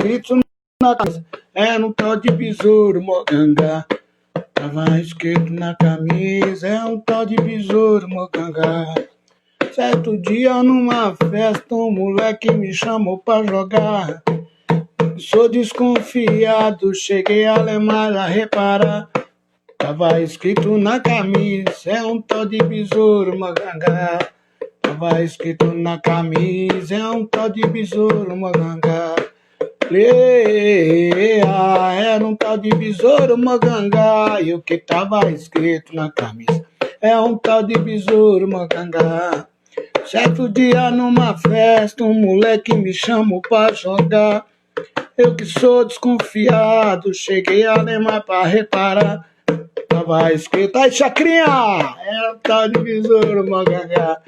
escrito na camisa, era um tal de besouro mogangá. Tava escrito na camisa, é um tal de besouro mogangá. Certo dia numa festa, um moleque me chamou pra jogar. Sou desconfiado, cheguei a lemar, a reparar. Tava escrito na camisa, é um tal de besouro mogangá. Tava escrito na camisa, é um tal de besouro mogangá. Era um tal de besouro mogangá. E o que tava escrito na camisa é um tal de besouro mogangá. Certo dia numa festa, um moleque me chamou pra jogar. Eu que sou desconfiado, cheguei a lemar pra reparar. Tava escrito, ai chacrinha, é um tal de besouro mogangá.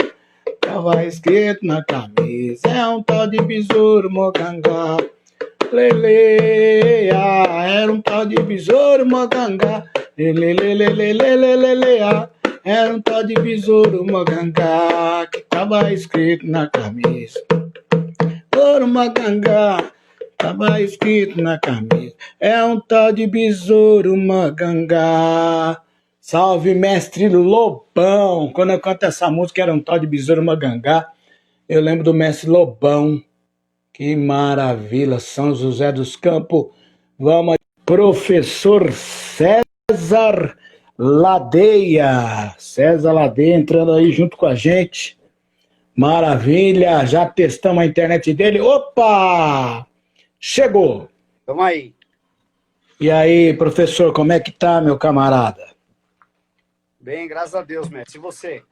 Tava escrito na camisa, é um tal de besouro mogangá. Leleia, era um tal de besouro mogangá. Lelelelelelelelelea, era um tal de besouro mogangá que tava escrito na camisa. Besouro mogangá, tava escrito na camisa. É um tal de besouro mogangá. Salve, mestre Lobão. Quando eu canto essa música, era um tal de besouro mogangá. Eu lembro do mestre Lobão. Que maravilha, São José dos Campos. Vamos aí. Professor César Ladeia. César Ladeia entrando aí junto com a gente. Maravilha, já testamos a internet dele. Opa! Chegou. Vamos aí. E aí, professor, como é que tá, meu camarada? Bem, graças a Deus, mestre. E você?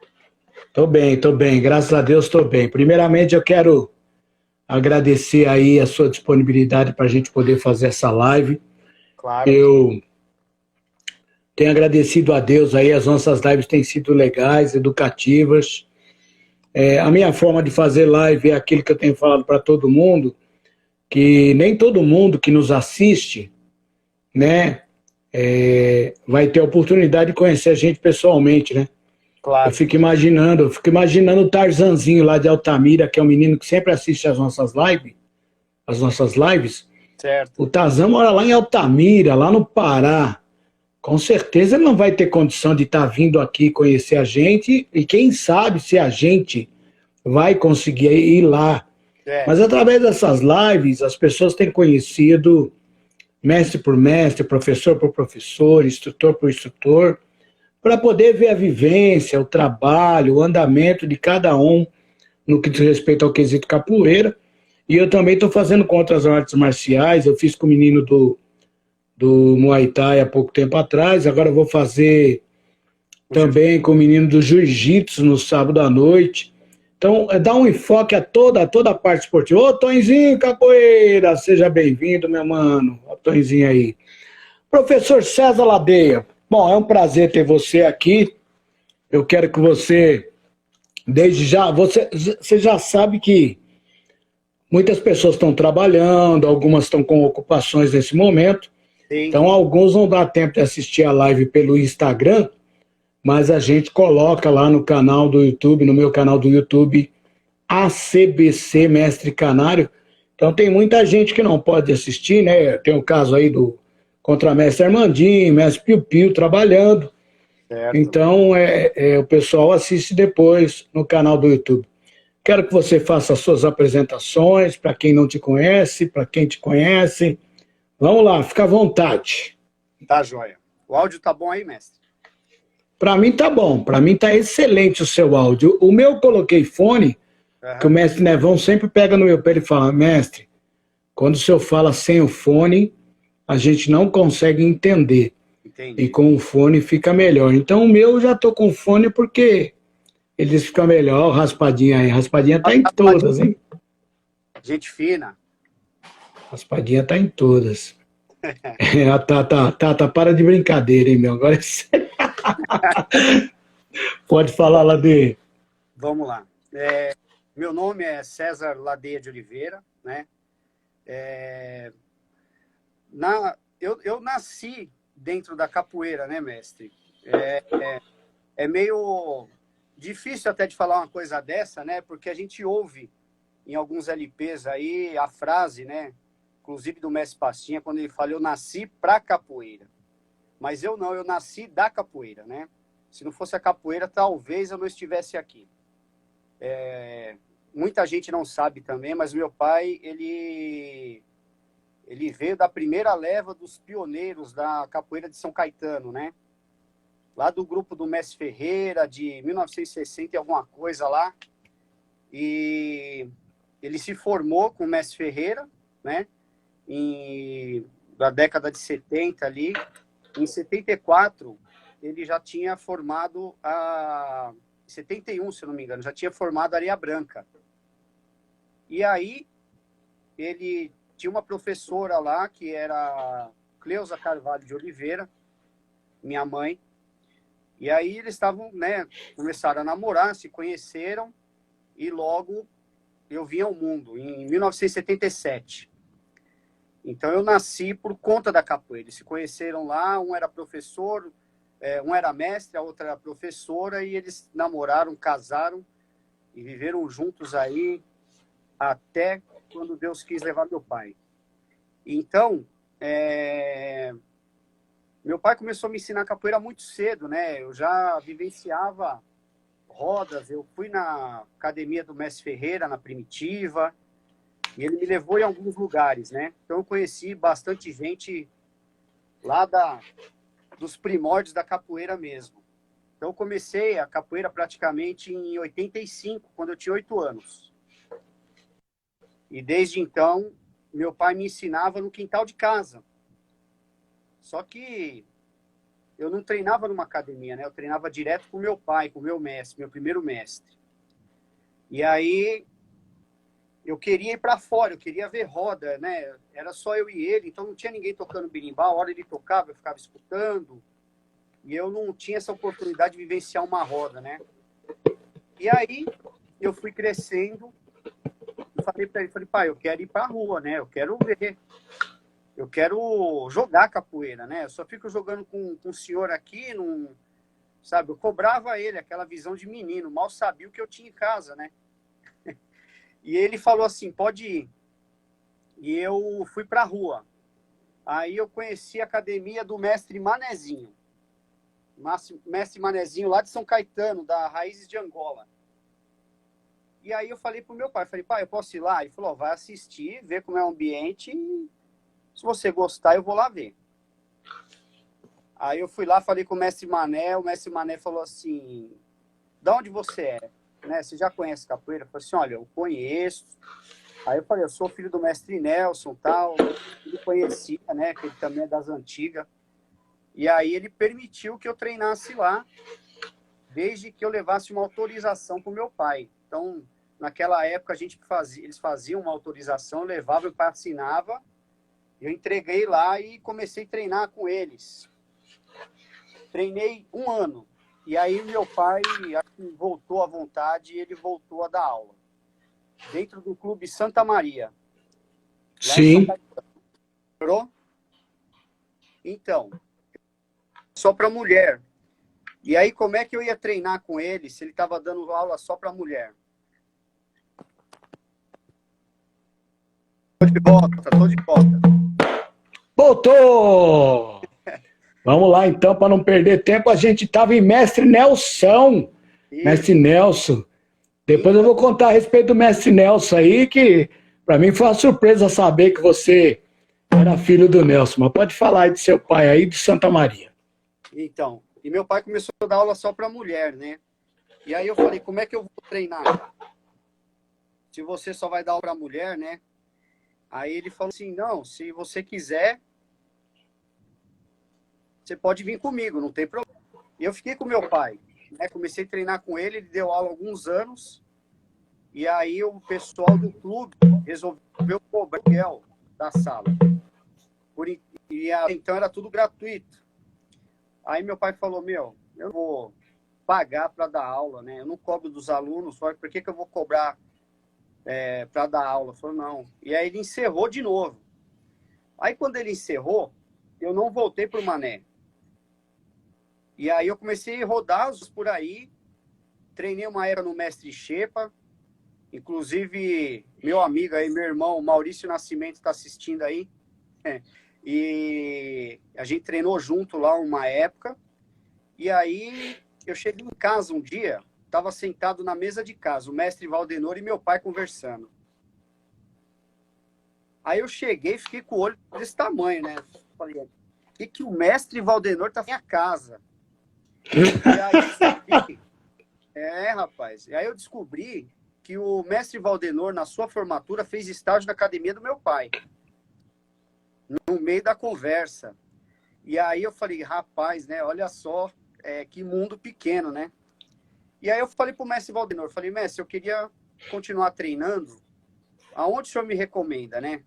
Tô bem. Graças a Deus, tô bem. Primeiramente, eu quero agradecer aí a sua disponibilidade para a gente poder fazer essa live. Claro. Eu tenho agradecido a Deus aí, as nossas lives têm sido legais, educativas. A minha forma de fazer live é aquilo que eu tenho falado para todo mundo, que nem todo mundo que nos assiste, né, vai ter a oportunidade de conhecer a gente pessoalmente, né? Claro. Eu fico imaginando o Tarzanzinho lá de Altamira, que é um menino que sempre assiste as nossas lives. Certo. O Tarzan mora lá em Altamira, lá no Pará. Com certeza ele não vai ter condição de estar vindo aqui conhecer a gente, e quem sabe se a gente vai conseguir ir lá. Mas através dessas lives, as pessoas têm conhecido mestre por mestre, professor por professor, instrutor por instrutor, para poder ver a vivência, o trabalho, o andamento de cada um no que diz respeito ao quesito capoeira. E eu também estou fazendo com outras artes marciais. Eu fiz com o menino do Muay Thai há pouco tempo atrás, agora eu vou fazer também com o menino do Jiu-Jitsu no sábado à noite. Então, dá um enfoque a toda a parte esportiva. Ô, Tonzinho Capoeira, seja bem-vindo, meu mano. Ó, Tonzinho aí. Professor César Ladeia, bom, é um prazer ter você aqui. Eu quero que você, desde já, você já sabe que muitas pessoas estão trabalhando, algumas estão com ocupações nesse momento. Sim. Então, alguns não dá tempo de assistir a live pelo Instagram, mas a gente coloca lá no canal do YouTube, no meu canal do YouTube, ACBC Mestre Canário. Então, tem muita gente que não pode assistir, né? Tem o caso aí do Contramestre Armandinho, Mestre Piu Piu trabalhando. Certo. Então, o pessoal assiste depois no canal do YouTube. Quero que você faça as suas apresentações para quem não te conhece, para quem te conhece. Vamos lá, fica à vontade. Tá, joia. O áudio tá bom aí, mestre? Para mim tá bom, para mim tá excelente o seu áudio. O meu eu coloquei fone, que o mestre Nevão sempre pega no meu pé e fala, mestre, quando o senhor fala sem o fone, a gente não consegue entender. Entendi. E com o fone fica melhor. Então o meu eu já tô com fone porque eles ficam melhor. Raspadinha aí, Raspadinha tá em todas, hein? Gente fina. Raspadinha tá em todas. Tá, para de brincadeira, hein, meu? Agora é sério. Pode falar, Ladeia. Vamos lá. Meu nome é César Ladeia de Oliveira, né? Eu nasci dentro da capoeira, né, mestre? É meio difícil até de falar uma coisa dessa, né? Porque a gente ouve em alguns LPs aí a frase, né? inclusive do mestre Pastinha, quando ele fala, eu nasci para capoeira. Mas eu não, eu nasci da capoeira, né? Se não fosse a capoeira, talvez eu não estivesse aqui. Muita gente não sabe também, mas meu pai, ele veio da primeira leva dos pioneiros da capoeira de São Caetano, né? Lá do grupo do Mestre Ferreira, de 1960 e alguma coisa lá. E ele se formou com o Mestre Ferreira, né? Da década de 70 ali. Em 74, ele já tinha formado em 71, se não me engano, já tinha formado a Areia Branca. E aí, ele tinha uma professora lá, que era Cleusa Carvalho de Oliveira, minha mãe. E aí eles estavam, né, começaram a namorar, se conheceram, e logo eu vim ao mundo, em 1977. Então eu nasci por conta da capoeira. Eles se conheceram lá, um era professor, um era mestre, a outra era professora, e eles namoraram, casaram e viveram juntos aí até quando Deus quis levar meu pai. Então, meu pai começou a me ensinar capoeira muito cedo, né? Eu já vivenciava rodas, eu fui na academia do Mestre Ferreira, na Primitiva, e ele me levou em alguns lugares, né? Então eu conheci bastante gente lá dos primórdios da capoeira mesmo. Então eu comecei a capoeira praticamente em 85, quando eu tinha 8 anos. E desde então, meu pai me ensinava no quintal de casa. Só que eu não treinava numa academia, né? Eu treinava direto com meu pai, com meu mestre, meu primeiro mestre. E aí eu queria ir para fora, eu queria ver roda, né? Era só eu e ele, então não tinha ninguém tocando berimbau. A hora ele tocava, eu ficava escutando. E eu não tinha essa oportunidade de vivenciar uma roda, né? E aí eu fui crescendo e falei para ele, pai, eu quero ir para a rua, né? Eu quero ver. Eu quero jogar capoeira, né? Eu só fico jogando com o senhor aqui, não, sabe? Eu cobrava ele, aquela visão de menino, mal sabia o que eu tinha em casa, né? E ele falou assim, pode ir. E eu fui para a rua. Aí eu conheci a academia do mestre Manezinho. Mestre Manezinho, lá de São Caetano, da Raízes de Angola. E aí eu falei pro meu pai, pai, eu posso ir lá? Ele falou, vai assistir, ver como é o ambiente e se você gostar, eu vou lá ver. Aí eu fui lá, falei com o mestre Mané falou assim, de onde você é? Né? Você já conhece capoeira? Eu falei assim, olha, eu conheço. Aí eu falei, eu sou filho do mestre Nelson, tal. Ele conhecia, né, que ele também é das antigas. E aí ele permitiu que eu treinasse lá, desde que eu levasse uma autorização para o meu pai. Então, naquela época, eles faziam uma autorização, eu levava, o pai assinava, eu entreguei lá e comecei a treinar com eles. Treinei 1 ano. E aí meu pai voltou à vontade e ele voltou a dar aula. Dentro do Clube Santa Maria. Lá em São Caetano. Então, só para mulher. E aí como é que eu ia treinar com ele se ele estava dando aula só para mulher? Tô de volta. Voltou! Vamos lá, então, para não perder tempo, a gente estava em Mestre Nelson. Isso. Mestre Nelson. Depois eu vou contar a respeito do Mestre Nelson aí, que para mim foi uma surpresa saber que você era filho do Nelson. Mas pode falar aí de seu pai aí, de Santa Maria. Então, e meu pai começou a dar aula só para mulher, né? E aí eu falei, como é que eu vou treinar? Se você só vai dar aula para mulher, né? Aí ele falou assim, não, se você quiser, você pode vir comigo, não tem problema. E eu fiquei com meu pai, né? Comecei a treinar com ele, ele deu aula há alguns anos, e aí o pessoal do clube resolveu cobrar o aluguel da sala. Então era tudo gratuito. Aí meu pai falou, eu não vou pagar para dar aula, né? Eu não cobro dos alunos, por que eu vou cobrar para dar aula? Eu falei, não. E aí ele encerrou de novo. Aí quando ele encerrou, eu não voltei para o Mané. E aí eu comecei a rodar por aí, treinei uma era no Mestre Xepa, Inclusive, meu amigo aí, meu irmão Maurício Nascimento está assistindo aí. E a gente treinou junto lá uma época. E aí eu cheguei em casa um dia, estava sentado na mesa de casa, o mestre Valdenor e meu pai conversando. Aí eu cheguei e fiquei com o olho desse tamanho, né? Falei, o que o mestre Valdenor tá na minha casa? E aí eu descobri, rapaz, e aí eu descobri que o mestre Valdenor, na sua formatura, fez estágio na academia do meu pai. No meio da conversa. E aí eu falei, rapaz, né? Olha só, que mundo pequeno, né? E aí eu falei pro mestre Valdenor, falei, mestre, eu queria continuar treinando, aonde o senhor me recomenda, né?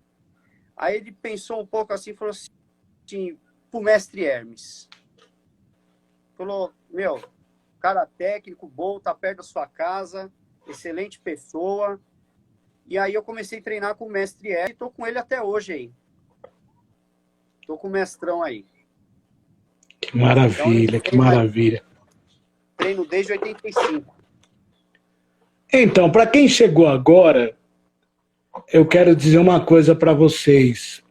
Aí ele pensou um pouco assim, falou assim, pro mestre Hermes. Falou, meu, cara técnico, bom, tá perto da sua casa, excelente pessoa. E aí eu comecei a treinar com o mestre Hermes e tô com ele até hoje aí. Tô com o mestrão aí. Que maravilha, que maravilha. Treino desde 85. Então, para quem chegou agora, eu quero dizer uma coisa para vocês.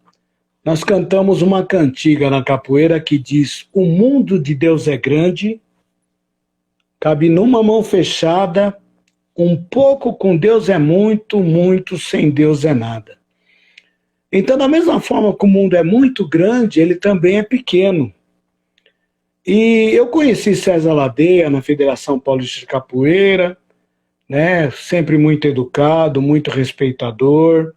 Nós cantamos uma cantiga na capoeira que diz: o mundo de Deus é grande, cabe numa mão fechada, um pouco com Deus é muito, muito sem Deus é nada. Então, da mesma forma que o mundo é muito grande, ele também é pequeno. E eu conheci César Ladeia na Federação Paulista de Capoeira, né? Sempre muito educado, muito respeitador,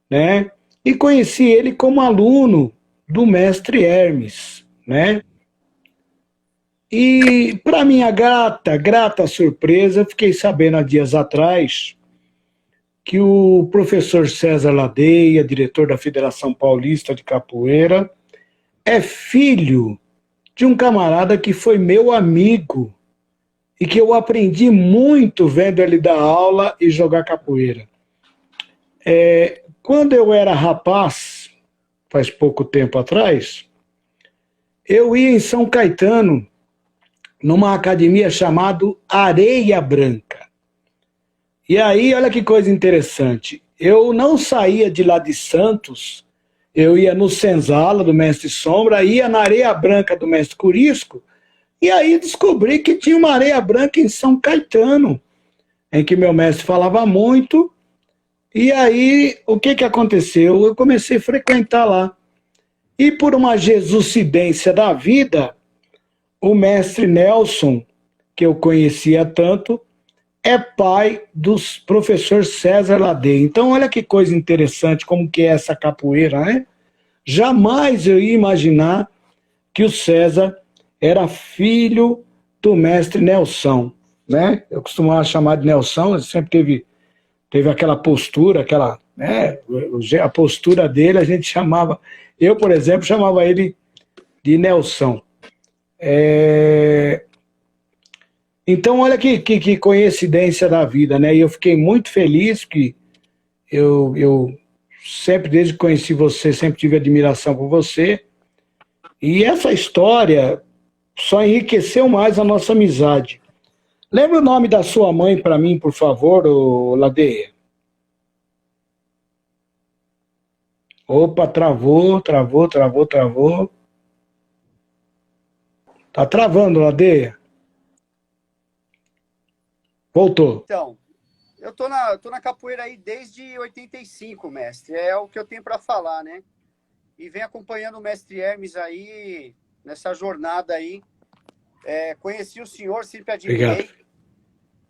né? E conheci ele como aluno do mestre Hermes, né? E para minha grata surpresa, eu fiquei sabendo há dias atrás que o professor César Ladeia, diretor da Federação Paulista de Capoeira, é filho de um camarada que foi meu amigo e que eu aprendi muito vendo ele dar aula e jogar capoeira. Quando eu era rapaz, faz pouco tempo atrás, eu ia em São Caetano, numa academia chamada Areia Branca. E aí, olha que coisa interessante, eu não saía de lá de Santos, eu ia no Senzala, do mestre Sombra, ia na Areia Branca do mestre Curisco, e aí descobri que tinha uma Areia Branca em São Caetano, em que meu mestre falava muito. E aí, o que aconteceu? Eu comecei a frequentar lá. E por uma jesucidência da vida, o mestre Nelson, que eu conhecia tanto, é pai do professor César Ladeia. Então, olha que coisa interessante, como que é essa capoeira, né? Jamais eu ia imaginar que o César era filho do mestre Nelson, né? Eu costumava chamar de Nelson, ele sempre teve aquela postura, né? A postura dele, a gente chamava, eu, por exemplo, chamava ele de Nelson. Então, olha que coincidência da vida, né? E eu fiquei muito feliz que eu sempre, desde que conheci você, sempre tive admiração por você. E essa história só enriqueceu mais a nossa amizade. Lembra o nome da sua mãe para mim, por favor, Ladeia? Opa, travou. Tá travando, Ladeia. Voltou. Então, eu tô na capoeira aí desde 85, mestre. É o que eu tenho para falar, né? E venho acompanhando o mestre Hermes aí, nessa jornada aí. Conheci o senhor, sempre admirei. Obrigado.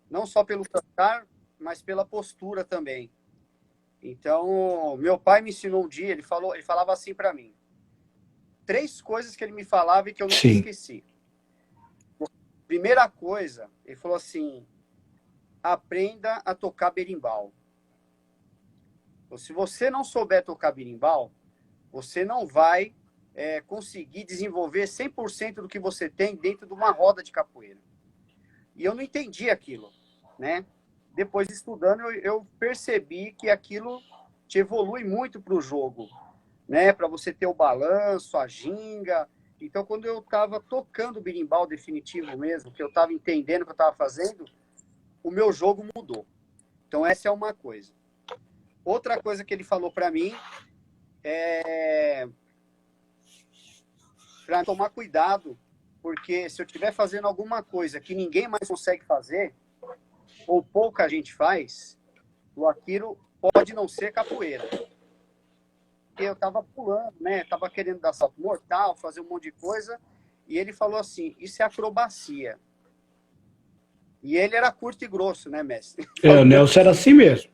Não só pelo cantar, mas pela postura também. Então, meu pai me ensinou um dia, ele falava assim para mim. 3 coisas que ele me falava e que eu nunca esqueci. Primeira coisa, ele falou assim: aprenda a tocar berimbau. Se você não souber tocar berimbau, você não vai conseguir desenvolver 100% do que você tem dentro de uma roda de capoeira. E eu não entendi aquilo, né? Depois, estudando, eu percebi que aquilo te evolui muito para o jogo, né? Para você ter o balanço, a ginga. Então, quando eu estava tocando o berimbau definitivo mesmo, que eu estava entendendo o que eu estava fazendo, o meu jogo mudou. Então, essa é uma coisa. Outra coisa que ele falou para mim é para tomar cuidado, porque se eu estiver fazendo alguma coisa que ninguém mais consegue fazer, ou pouca gente faz, aquilo pode não ser capoeira. Porque eu estava pulando, né? Estava querendo dar salto mortal, fazer um monte de coisa, e ele falou assim, isso é acrobacia. E ele era curto e grosso, né, mestre? O Nelson era assim mesmo.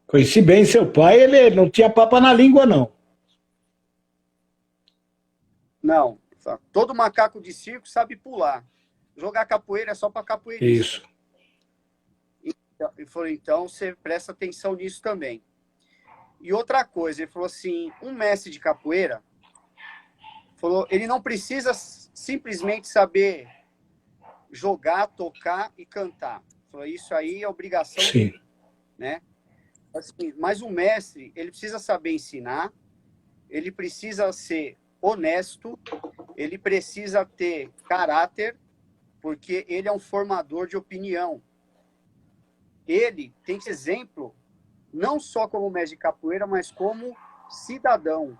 Conheci bem seu pai, ele não tinha papa na língua, não. Não. Todo macaco de circo sabe pular. Jogar capoeira é só para capoeirista. Isso. Ele falou, então você presta atenção nisso também. E outra coisa, ele falou assim, um mestre de capoeira, falou, ele não precisa simplesmente saber jogar, tocar e cantar. Ele falou, isso aí é obrigação dele, né? Assim, mas o mestre, ele precisa saber ensinar, ele precisa ser honesto, ele precisa ter caráter, porque ele é um formador de opinião. Ele tem que ser exemplo, não só como mestre de capoeira, mas como cidadão.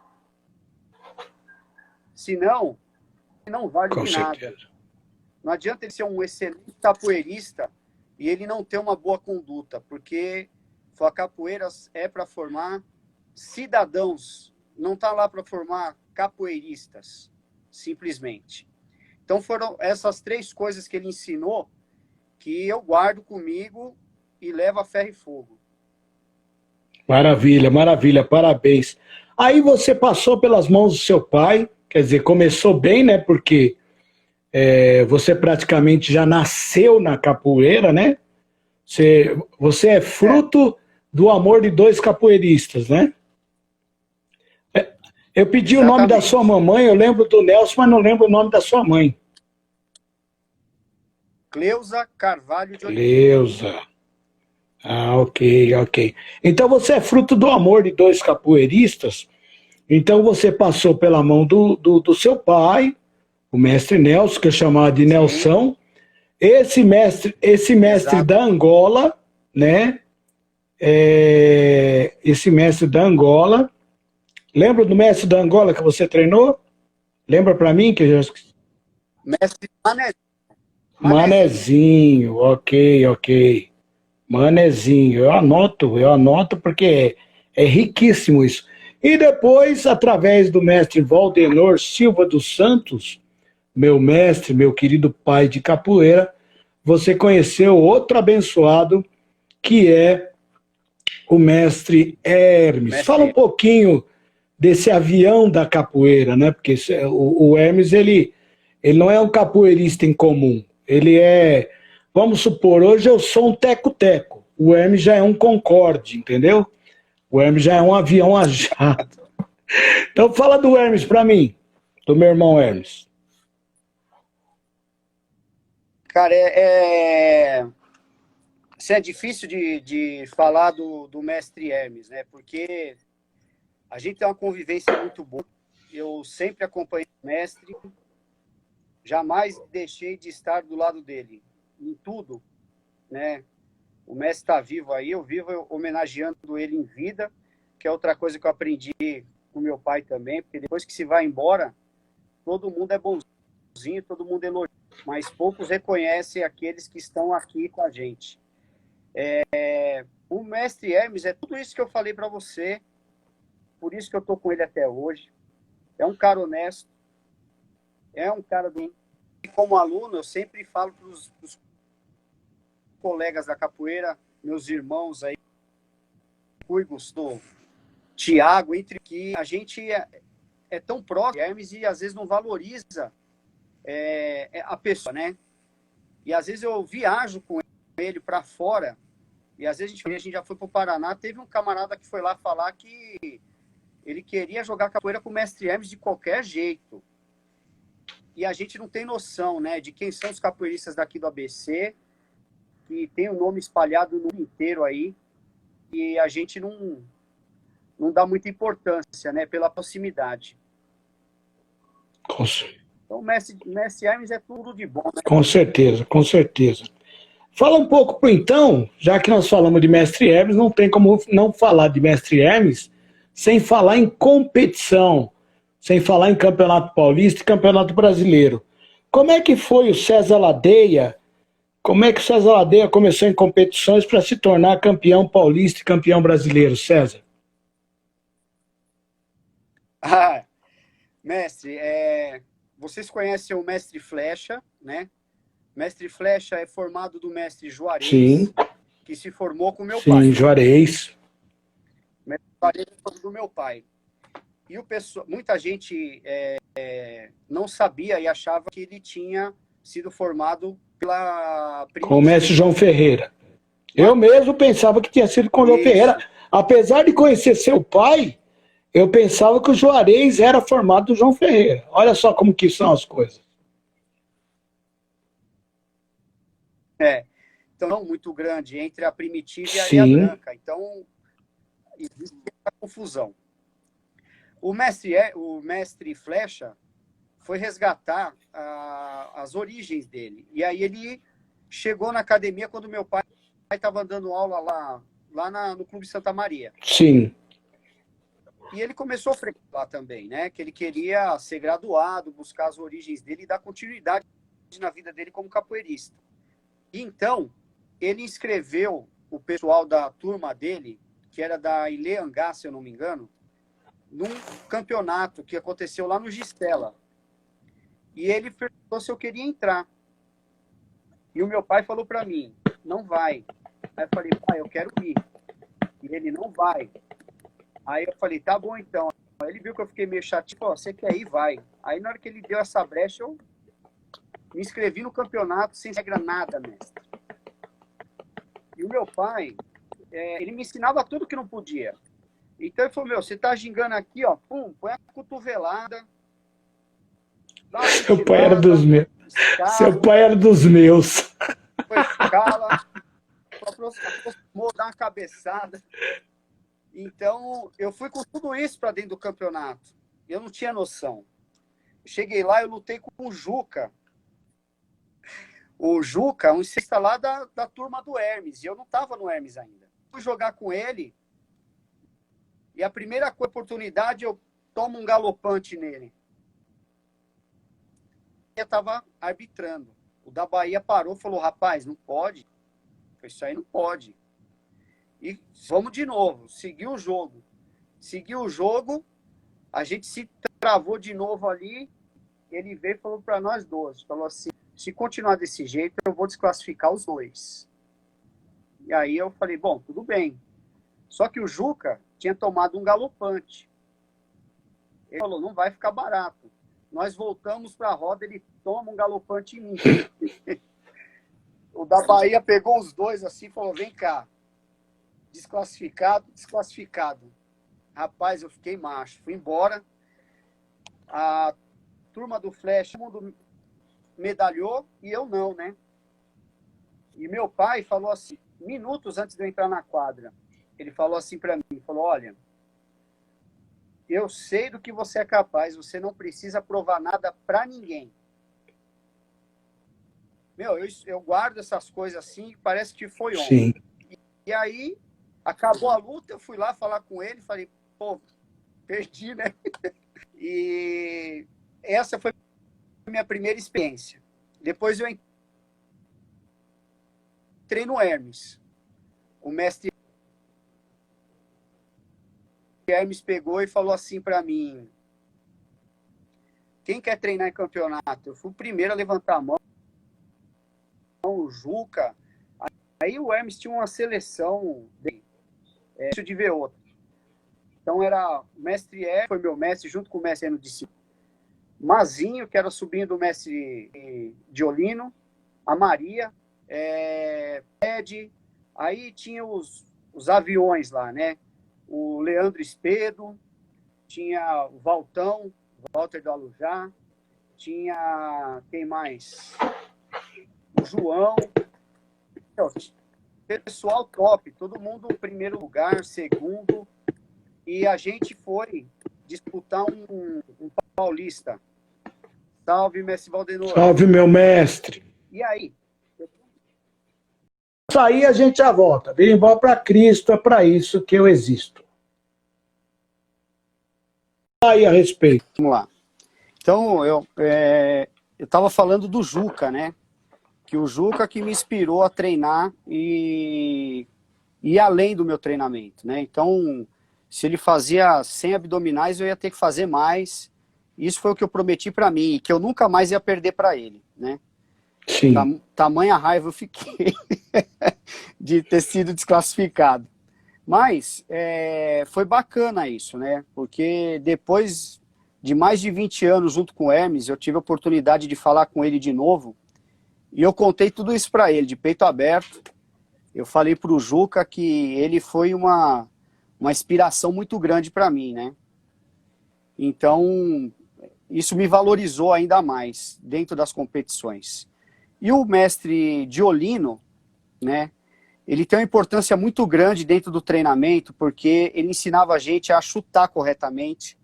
Senão, não vale de nada. Não adianta ele ser um excelente capoeirista e ele não ter uma boa conduta, porque a capoeira é para formar cidadãos, não está lá para formar capoeiristas, simplesmente. Então foram essas 3 coisas que ele ensinou que eu guardo comigo e levo a ferro e fogo. Maravilha, maravilha, parabéns. Aí você passou pelas mãos do seu pai, quer dizer, começou bem, né? Porque você praticamente já nasceu na capoeira, né? Você é fruto do amor de 2 capoeiristas, né? Eu pedi Exatamente. O nome da sua mamãe, eu lembro do Nelson, mas não lembro o nome da sua mãe. Cleusa Carvalho de Oliveira. Cleusa. Ah, ok. Então você é fruto do amor de 2 capoeiristas. Então você passou pela mão do seu pai, o mestre Nelson, que é chamado de Nelson. Esse mestre da Angola, né? Esse mestre da Angola. Lembra do mestre da Angola que você treinou? Lembra para mim que eu já esqueci? Mestre Manezinho, ok. Manezinho, eu anoto porque é riquíssimo isso. E depois, através do mestre Valdenor Silva dos Santos, meu mestre, meu querido pai de capoeira, você conheceu outro abençoado, que é o mestre Hermes. Fala um pouquinho desse avião da capoeira, né? Porque o Hermes, ele não é um capoeirista em comum. Ele é, vamos supor, hoje eu sou um teco-teco. O Hermes já é um Concorde, entendeu? O Hermes já é um avião a jato. Então fala do Hermes para mim, do meu irmão Hermes. Cara, isso é difícil de falar do mestre Hermes, né? Porque a gente tem uma convivência muito boa. Eu sempre acompanhei o mestre, jamais deixei de estar do lado dele, em tudo, né? O mestre está vivo aí, eu vivo homenageando ele em vida, que é outra coisa que eu aprendi com meu pai também, porque depois que se vai embora, todo mundo é bonzinho, todo mundo elogia, mas poucos reconhecem aqueles que estão aqui com a gente. O mestre Hermes é tudo isso que eu falei para você, por isso que eu estou com ele até hoje. É um cara honesto, é um cara bem. E como aluno, eu sempre falo para os colegas da capoeira, meus irmãos aí, Rui, Gustavo, Tiago, entre que a gente é tão próximo, Hermes, e às vezes não valoriza a pessoa, né? E às vezes eu viajo com ele para fora, e às vezes a gente já foi para o Paraná, teve um camarada que foi lá falar que ele queria jogar capoeira com o mestre Hermes de qualquer jeito. E a gente não tem noção, né, de quem são os capoeiristas daqui do ABC, que tem o nome espalhado no mundo inteiro aí, e a gente não dá muita importância, né, pela proximidade. Então, o mestre Hermes é tudo de bom, né? Com certeza. Fala um pouco, então, já que nós falamos de Mestre Hermes, não tem como não falar de Mestre Hermes sem falar em competição, sem falar em Campeonato Paulista e Campeonato Brasileiro. Como é que foi o César Ladeia? Como é que o César Ladeia começou em competições para se tornar campeão paulista e campeão brasileiro, César? Ah, mestre, vocês conhecem o Mestre Flecha, né? Mestre Flecha é formado do Mestre Sim, Juarez, que se formou com meu sim, pai. Juarez. Mestre Juarez é do meu pai. E muita gente não sabia e achava que ele tinha sido formado pela Com o mestre João Ferreira. Eu mesmo pensava que tinha sido com o João Ferreira. Apesar de conhecer seu pai, eu pensava que o Juarez era formado do João Ferreira. Olha só como que são as coisas. Então, muito grande entre a primitiva e a Sim. areia branca. Então, existe essa confusão. O mestre Flecha foi resgatar as origens dele. E aí ele chegou na academia quando meu pai estava dando aula lá no Clube Santa Maria. Sim. E ele começou a frequentar também, né? Que ele queria ser graduado, buscar as origens dele e dar continuidade na vida dele como capoeirista. E então, ele inscreveu o pessoal da turma dele, que era da Ileangá, se eu não me engano, num campeonato que aconteceu lá no Gistela. E ele perguntou se eu queria entrar. E o meu pai falou para mim, não vai. Aí eu falei, pai, eu quero ir. E ele, não vai. Aí eu falei, tá bom então. Aí ele viu que eu fiquei meio chateado, falou, você quer ir? Vai. Aí na hora que ele deu essa brecha, eu me inscrevi no campeonato sem regra nada, mestre. E o meu pai, ele me ensinava tudo que não podia. Então ele falou, você tá gingando aqui, ó, pum, põe a cotovelada. Seu pai era dos meus. Escala, seu pai era dos meus. Foi escala, aproximou, dar uma cabeçada. Então, eu fui com tudo isso para dentro do campeonato. Eu não tinha noção. Cheguei lá, eu lutei com o Juca. O Juca, um cesta lá da turma do Hermes. E eu não estava no Hermes ainda. Fui jogar com ele. E a primeira oportunidade, eu tomo um galopante nele. Eu estava arbitrando. O da Bahia parou e falou, rapaz, não pode. Isso aí não pode. E vamos de novo. Seguiu o jogo. Seguiu o jogo. A gente se travou de novo ali. Ele veio e falou para nós dois. Falou assim, se continuar desse jeito, eu vou desclassificar os dois. E aí eu falei, bom, tudo bem. Só que o Juca tinha tomado um galopante. Ele falou, não vai ficar barato. Nós voltamos para a roda, ele toma um galopante em mim. O da Bahia pegou os dois assim e falou, vem cá. Desclassificado, desclassificado. Rapaz, eu fiquei macho. Fui embora. A turma do Flash, todo mundo medalhou e eu não, né? E meu pai falou assim, minutos antes de eu entrar na quadra, ele falou assim para mim, falou, olha, eu sei do que você é capaz, você não precisa provar nada para ninguém. Meu, eu guardo essas coisas assim, parece que foi ontem. E aí, acabou a luta, eu fui lá falar com ele, falei, pô, perdi, né? E essa foi a minha primeira experiência. Depois eu entrei no Hermes. O mestre Hermes pegou e falou assim para mim, quem quer treinar em campeonato? Eu fui o primeiro a levantar a mão, o Juca. Aí o Hermes tinha uma seleção de ver outro. Então era o mestre Hermes, foi meu mestre, junto com o mestre no discípulo. Mazinho, que era sobrinho do mestre Diolino, a Maria, Ed, aí tinha os aviões lá, né? O Leandro Espedo, tinha o Valtão, Walter do Alujá, tinha, quem mais? O João, pessoal top, todo mundo primeiro lugar, segundo, e a gente foi disputar um paulista. Salve, mestre Valdenor. Salve, meu mestre. E aí? Sair a gente já volta. Berimbau para Cristo, é para isso que eu existo. Aí a respeito. Vamos lá. Então, eu estava falando do Juca, né? Que o Juca que me inspirou a treinar e ir além do meu treinamento, né? Então, se ele fazia 100 abdominais, eu ia ter que fazer mais. Isso foi o que eu prometi para mim, e que eu nunca mais ia perder para ele, né? Sim. Tamanha raiva eu fiquei de ter sido desclassificado. Mas foi bacana isso, né? Porque depois de mais de 20 anos junto com o Hermes, eu tive a oportunidade de falar com ele de novo. E eu contei tudo isso para ele, de peito aberto. Eu falei para o Juca que ele foi uma inspiração muito grande para mim, né? Então, isso me valorizou ainda mais dentro das competições. E o mestre Diolino, né? Ele tem uma importância muito grande dentro do treinamento, porque ele ensinava a gente a chutar corretamente,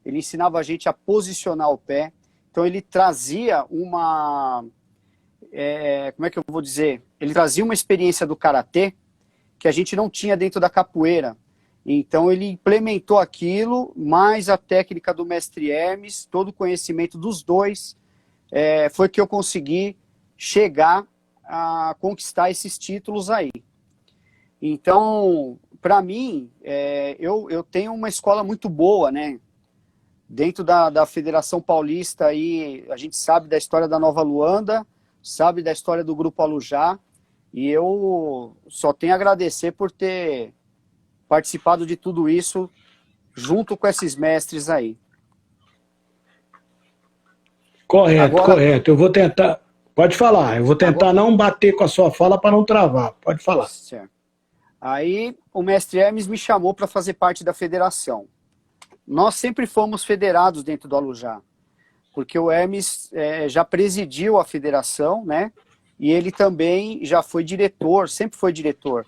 ele ensinava a gente a posicionar o pé. Então ele trazia uma... como é que eu vou dizer? Ele trazia uma experiência do karatê que a gente não tinha dentro da capoeira. Então ele implementou aquilo, mais a técnica do mestre Hermes, todo o conhecimento dos dois, foi que eu consegui chegar a conquistar esses títulos aí. Então, para mim, eu tenho uma escola muito boa, né? Dentro da Federação Paulista, aí, a gente sabe da história da Nova Luanda, sabe da história do Grupo Alujá, e eu só tenho a agradecer por ter participado de tudo isso junto com esses mestres aí. Correto, Agora, correto. Eu vou tentar. Pode falar. Eu vou tentar agora, não bater com a sua fala para não travar. Pode falar. certo. Aí o mestre Hermes me chamou para fazer parte da federação. Nós sempre fomos federados dentro do Alujá, porque o Hermes já presidiu a federação, né? E ele também já foi diretor, sempre foi diretor.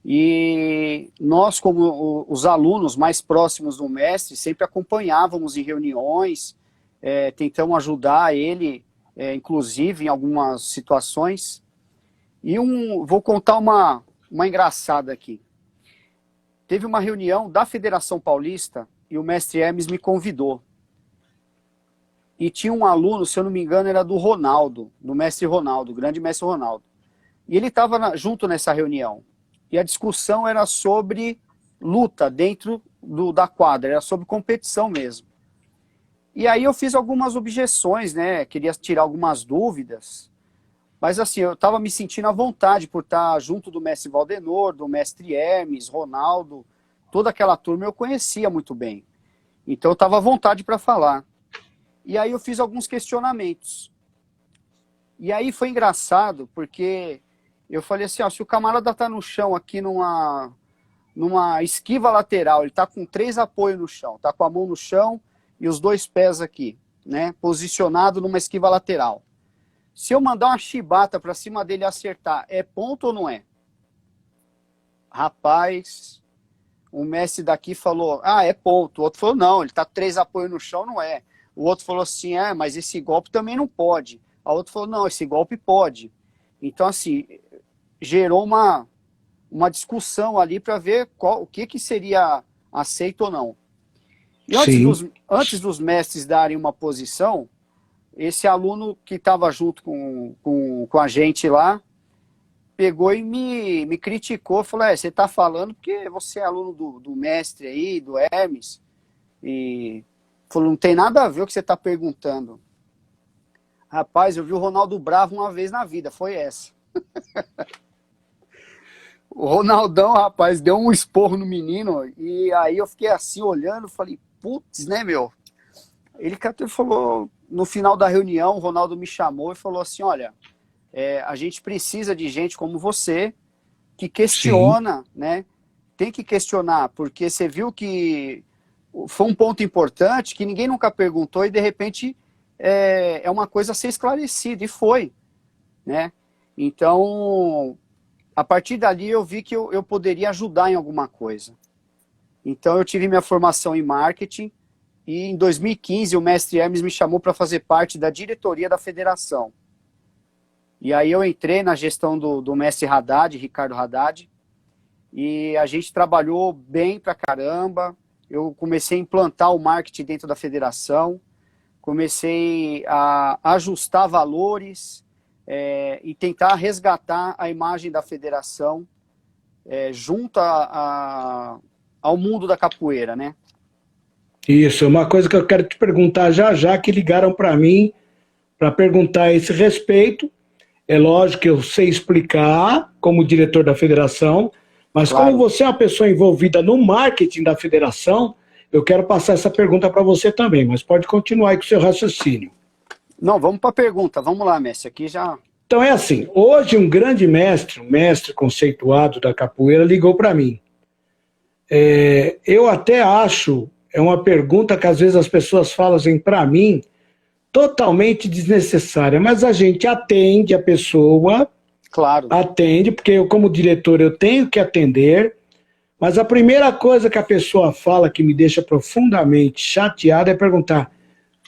E nós, como os alunos mais próximos do mestre, sempre acompanhávamos em reuniões, tentamos ajudar ele, inclusive em algumas situações. E vou contar uma engraçada aqui. Teve uma reunião da Federação Paulista e o mestre Hermes me convidou. E tinha um aluno, se eu não me engano, era do Ronaldo, do mestre Ronaldo, o grande mestre Ronaldo. E ele estava junto nessa reunião. E a discussão era sobre luta dentro da quadra, era sobre competição mesmo. E aí eu fiz algumas objeções, né? Queria tirar algumas dúvidas. Mas assim, eu estava me sentindo à vontade por estar junto do mestre Valdenor, do mestre Hermes, Ronaldo, toda aquela turma eu conhecia muito bem. Então eu estava à vontade para falar. E aí eu fiz alguns questionamentos. E aí foi engraçado, porque eu falei assim, ó, se o camarada está no chão aqui numa esquiva lateral, ele está com 3 apoios no chão, está com a mão no chão e os 2 pés aqui, né, posicionado numa esquiva lateral. Se eu mandar uma chibata para cima dele e acertar, é ponto ou não é? Rapaz, o mestre daqui falou, é ponto. O outro falou, não, ele está com 3 apoios no chão, não é. O outro falou assim, mas esse golpe também não pode. A outra falou, não, esse golpe pode. Então, assim, gerou uma discussão ali para ver o que seria aceito ou não. E antes dos mestres darem uma posição, esse aluno que estava junto com a gente lá, pegou e me criticou, falou, você está falando porque você é aluno do mestre aí, do Hermes, e falou, não tem nada a ver o que você está perguntando. Rapaz, eu vi o Ronaldo bravo uma vez na vida, foi essa. O Ronaldão, rapaz, deu um esporro no menino, e aí eu fiquei assim, olhando, falei, putz, né, meu? Ele falou, no final da reunião, o Ronaldo me chamou e falou assim, olha, a gente precisa de gente como você, que questiona, sim, né? Tem que questionar, porque você viu que foi um ponto importante que ninguém nunca perguntou e, de repente, é uma coisa a ser esclarecida, e foi, né? Então, a partir dali eu vi que eu poderia ajudar em alguma coisa. Então, eu tive minha formação em marketing, e em 2015 o mestre Hermes me chamou para fazer parte da diretoria da federação. E aí eu entrei na gestão do mestre Haddad, Ricardo Haddad, e a gente trabalhou bem pra caramba. Eu comecei a implantar o marketing dentro da federação, comecei a ajustar valores e tentar resgatar a imagem da federação junto ao mundo da capoeira, né? Isso, uma coisa que eu quero te perguntar já já, que ligaram para mim para perguntar a esse respeito. É lógico que eu sei explicar como diretor da federação, mas Claro. como você é uma pessoa envolvida no marketing da federação, eu quero passar essa pergunta para você também, mas pode continuar aí com o seu raciocínio. Não, vamos para a pergunta. Vamos lá, mestre. Aqui já... Então é assim, hoje um grande mestre, um mestre conceituado da capoeira, ligou para mim. Eu até acho, é uma pergunta que às vezes as pessoas falam assim para mim, totalmente desnecessária, mas a gente atende a pessoa, Claro. atende, porque eu como diretor eu tenho que atender, mas a primeira coisa que a pessoa fala que me deixa profundamente chateado é perguntar: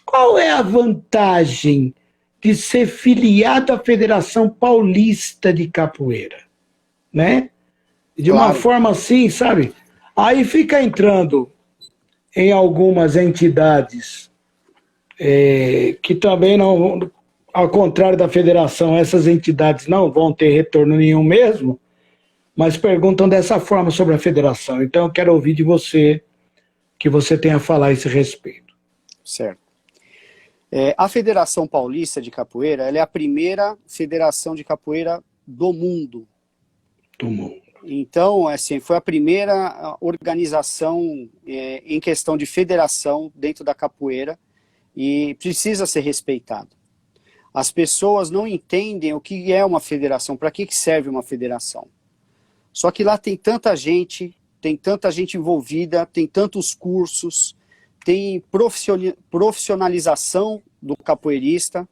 qual é a vantagem de ser filiado à Federação Paulista de Capoeira? Né? De uma Claro. forma assim, sabe? Aí fica entrando em algumas entidades que também não, ao contrário da federação, essas entidades não vão ter retorno nenhum mesmo, mas perguntam dessa forma sobre a federação. Então eu quero ouvir de você, que você tenha a falar a esse respeito. Certo. A Federação Paulista de Capoeira, ela é a primeira federação de capoeira do mundo. Do mundo. Então, assim, foi a primeira organização em questão de federação dentro da capoeira e precisa ser respeitado. As pessoas não entendem o que é uma federação, para que serve uma federação. Só que lá tem tanta gente envolvida, tem tantos cursos, tem profissionalização do capoeirista.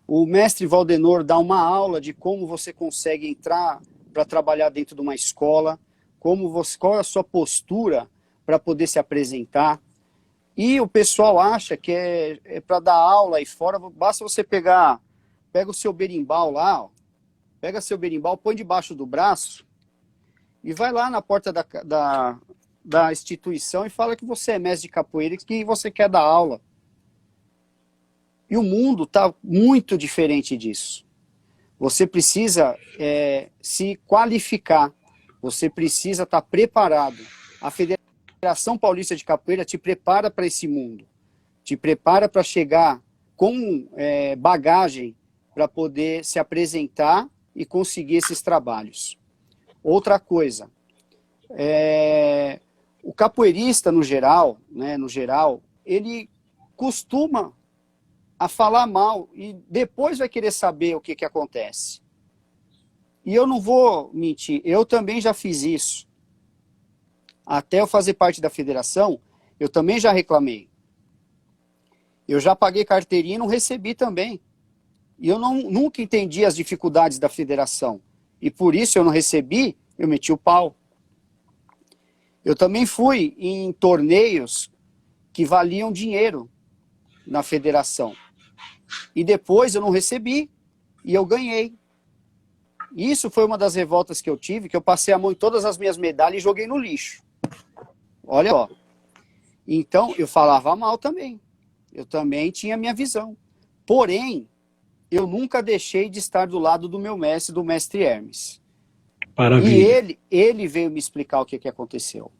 O mestre Valdenor dá uma aula de como você consegue entrar para trabalhar dentro de uma escola, qual é a sua postura para poder se apresentar. E o pessoal acha que é para dar aula aí fora, basta você pega o seu berimbau lá, ó, pega seu berimbau, põe debaixo do braço e vai lá na porta da instituição e fala que você é mestre de capoeira e que você quer dar aula. E o mundo está muito diferente disso. Você precisa se qualificar, você precisa estar preparado. A Federação Paulista de Capoeira te prepara para esse mundo, te prepara para chegar com bagagem para poder se apresentar e conseguir esses trabalhos. Outra coisa, o capoeirista no geral, ele costuma a falar mal e depois vai querer saber o que acontece. E eu não vou mentir, eu também já fiz isso. Até eu fazer parte da federação, eu também já reclamei. Eu já paguei carteirinha e não recebi também. E eu nunca entendi as dificuldades da federação. E por isso eu não recebi, eu meti o pau. Eu também fui em torneios que valiam dinheiro na federação. E depois eu não recebi e eu ganhei. Isso foi uma das revoltas que eu tive, que eu passei a mão em todas as minhas medalhas e joguei no lixo. Olha, ó. Então, eu falava mal também. Eu também tinha a minha visão. Porém, eu nunca deixei de estar do lado do meu mestre, do mestre Hermes. Maravilha. E ele veio me explicar o que aconteceu.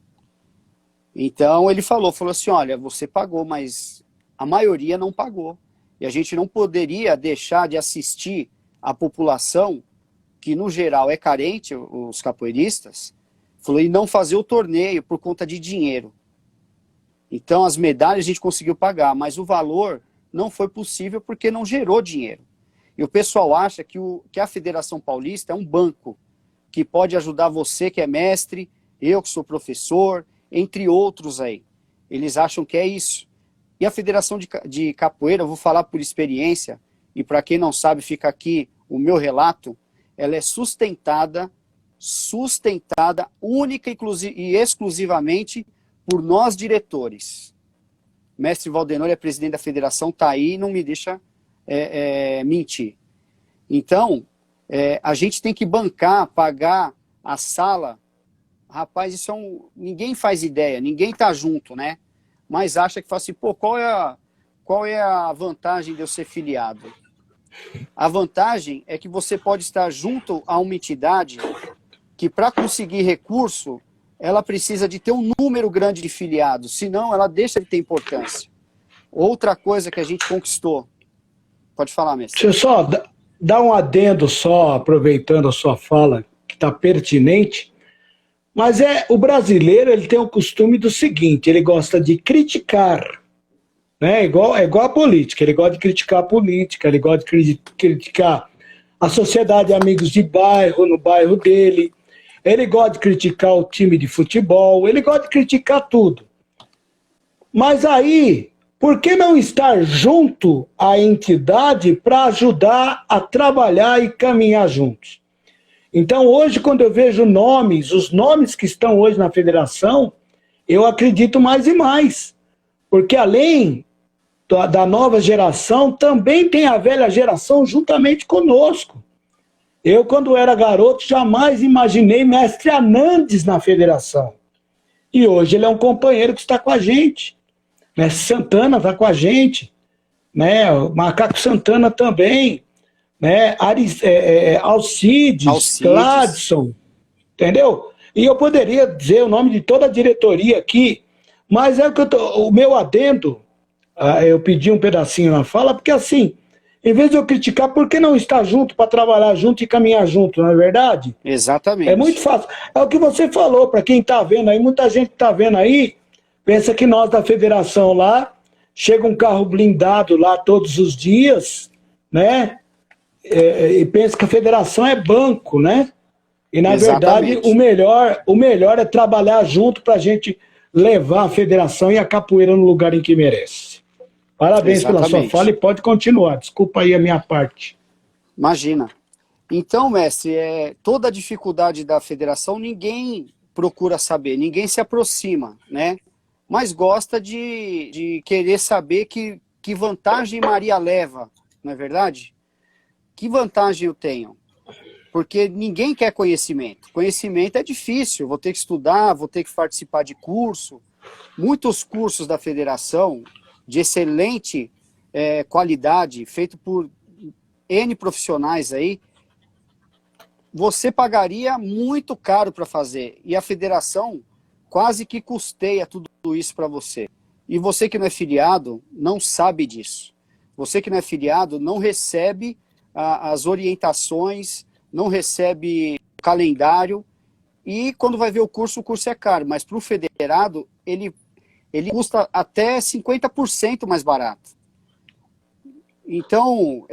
Então, ele falou assim, olha, você pagou, mas a maioria não pagou. E a gente não poderia deixar de assistir a população, que no geral é carente, os capoeiristas, falou, e não fazer o torneio por conta de dinheiro. Então as medalhas a gente conseguiu pagar, mas o valor não foi possível porque não gerou dinheiro. E o pessoal acha que a Federação Paulista é um banco, que pode ajudar você que é mestre, eu que sou professor, entre outros aí. Eles acham que é isso. E a Federação de Capoeira, eu vou falar por experiência, e para quem não sabe, fica aqui o meu relato, ela é sustentada única e exclusivamente por nós diretores. Mestre Valdenor é presidente da federação, está aí e não me deixa mentir. Então, A gente tem que bancar, pagar a sala. Rapaz, isso ninguém faz ideia, ninguém tá junto, né? Mas acha que fala assim, pô, qual é a vantagem de eu ser filiado? A vantagem é que você pode estar junto a uma entidade que, para conseguir recurso, ela precisa de ter um número grande de filiados, senão ela deixa de ter importância. Outra coisa que a gente conquistou. Pode falar, mestre. Deixa eu só dar um adendo só, aproveitando a sua fala, que está pertinente. Mas o brasileiro, ele tem o costume do seguinte, ele gosta de criticar, né? É igual a política, ele gosta de criticar a política, ele gosta de criticar a sociedade de amigos de bairro, no bairro dele, ele gosta de criticar o time de futebol, ele gosta de criticar tudo. Mas aí, por que não estar junto à entidade para ajudar a trabalhar e caminhar juntos? Então, hoje, quando eu vejo os nomes que estão hoje na federação, eu acredito mais e mais. Porque além da nova geração, também tem a velha geração juntamente conosco. Eu, quando era garoto, jamais imaginei mestre Hernandes na federação. E hoje ele é um companheiro que está com a gente. Mestre Santana está com a gente. Né? O Macaco Santana também. Né? Alcides, Gladson, entendeu? E eu poderia dizer o nome de toda a diretoria aqui, mas o meu adendo, eu pedi um pedacinho na fala, porque assim, em vez de eu criticar, por que não estar junto para trabalhar junto e caminhar junto, não é verdade? Exatamente. É muito fácil. É o que você falou, para quem está vendo aí, muita gente que está vendo aí, pensa que nós da federação lá, chega um carro blindado lá todos os dias, né? E pensa que a federação é banco, né? E na Exatamente. verdade o melhor é trabalhar junto para a gente levar a federação e a capoeira no lugar em que merece. Parabéns pela sua fala e pode continuar. Desculpa aí a minha parte. Imagina. Então, mestre, toda a dificuldade da federação ninguém procura saber, ninguém se aproxima, né? Mas gosta de querer saber que vantagem Maria leva, não é verdade? Que vantagem eu tenho? Porque ninguém quer conhecimento. Conhecimento é difícil, vou ter que estudar, vou ter que participar de curso. Muitos cursos da federação, de excelente qualidade, feito por N profissionais aí, você pagaria muito caro para fazer. E a federação quase que custeia tudo isso para você. E você que não é filiado, não sabe disso. Você que não é filiado, não recebe as orientações, não recebe o calendário, e quando vai ver o curso é caro, mas para o federado, ele custa até 50% mais barato. Então,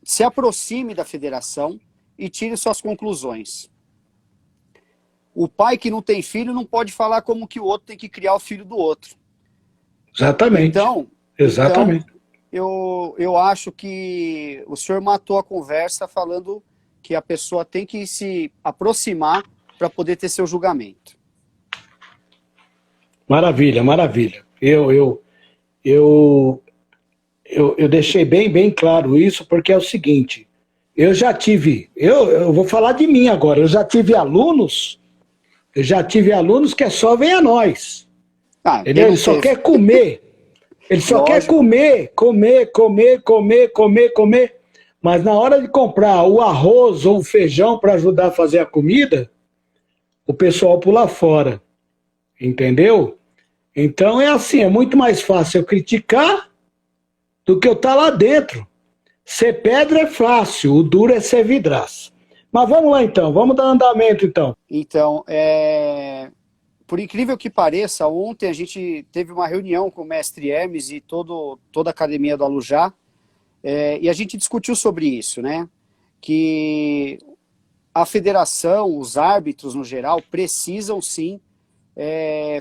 se aproxime da federação e tire suas conclusões. O pai que não tem filho não pode falar como que o outro tem que criar o filho do outro. Exatamente. Exatamente. Eu acho que o senhor matou a conversa falando que a pessoa tem que se aproximar para poder ter seu julgamento. Maravilha, maravilha. Eu deixei bem claro isso, porque é o seguinte, eu vou falar de mim agora, eu já tive alunos que é só vem a nós. Ele só quer comer. Ele só quer comer. Mas na hora de comprar o arroz ou o feijão para ajudar a fazer a comida, o pessoal pula fora. Entendeu? Então é assim, é muito mais fácil eu criticar do que eu estar lá dentro. Ser pedra é fácil, o duro é ser vidraça. Mas vamos lá então, vamos dar andamento então. Então, por incrível que pareça, ontem a gente teve uma reunião com o mestre Hermes e toda a academia do Alujá, e a gente discutiu sobre isso, né? Que a federação, os árbitros no geral, precisam sim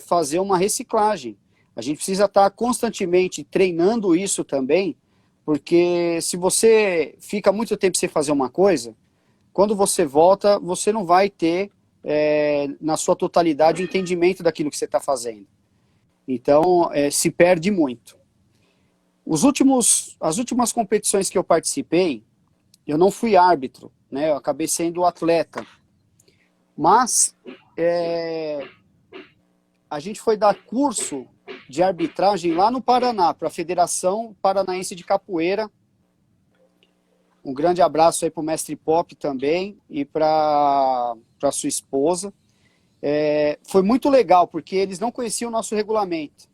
fazer uma reciclagem. A gente precisa estar constantemente treinando isso também, porque se você fica muito tempo sem fazer uma coisa, quando você volta, você não vai ter na sua totalidade o entendimento daquilo que você está fazendo. Então, se perde muito. As últimas competições que eu participei, eu não fui árbitro, né? Eu acabei sendo atleta. Mas a gente foi dar curso de arbitragem lá no Paraná, para a Federação Paranaense de Capoeira. Um grande abraço aí para o mestre Pop também e para sua esposa. Foi muito legal, porque eles não conheciam o nosso regulamento.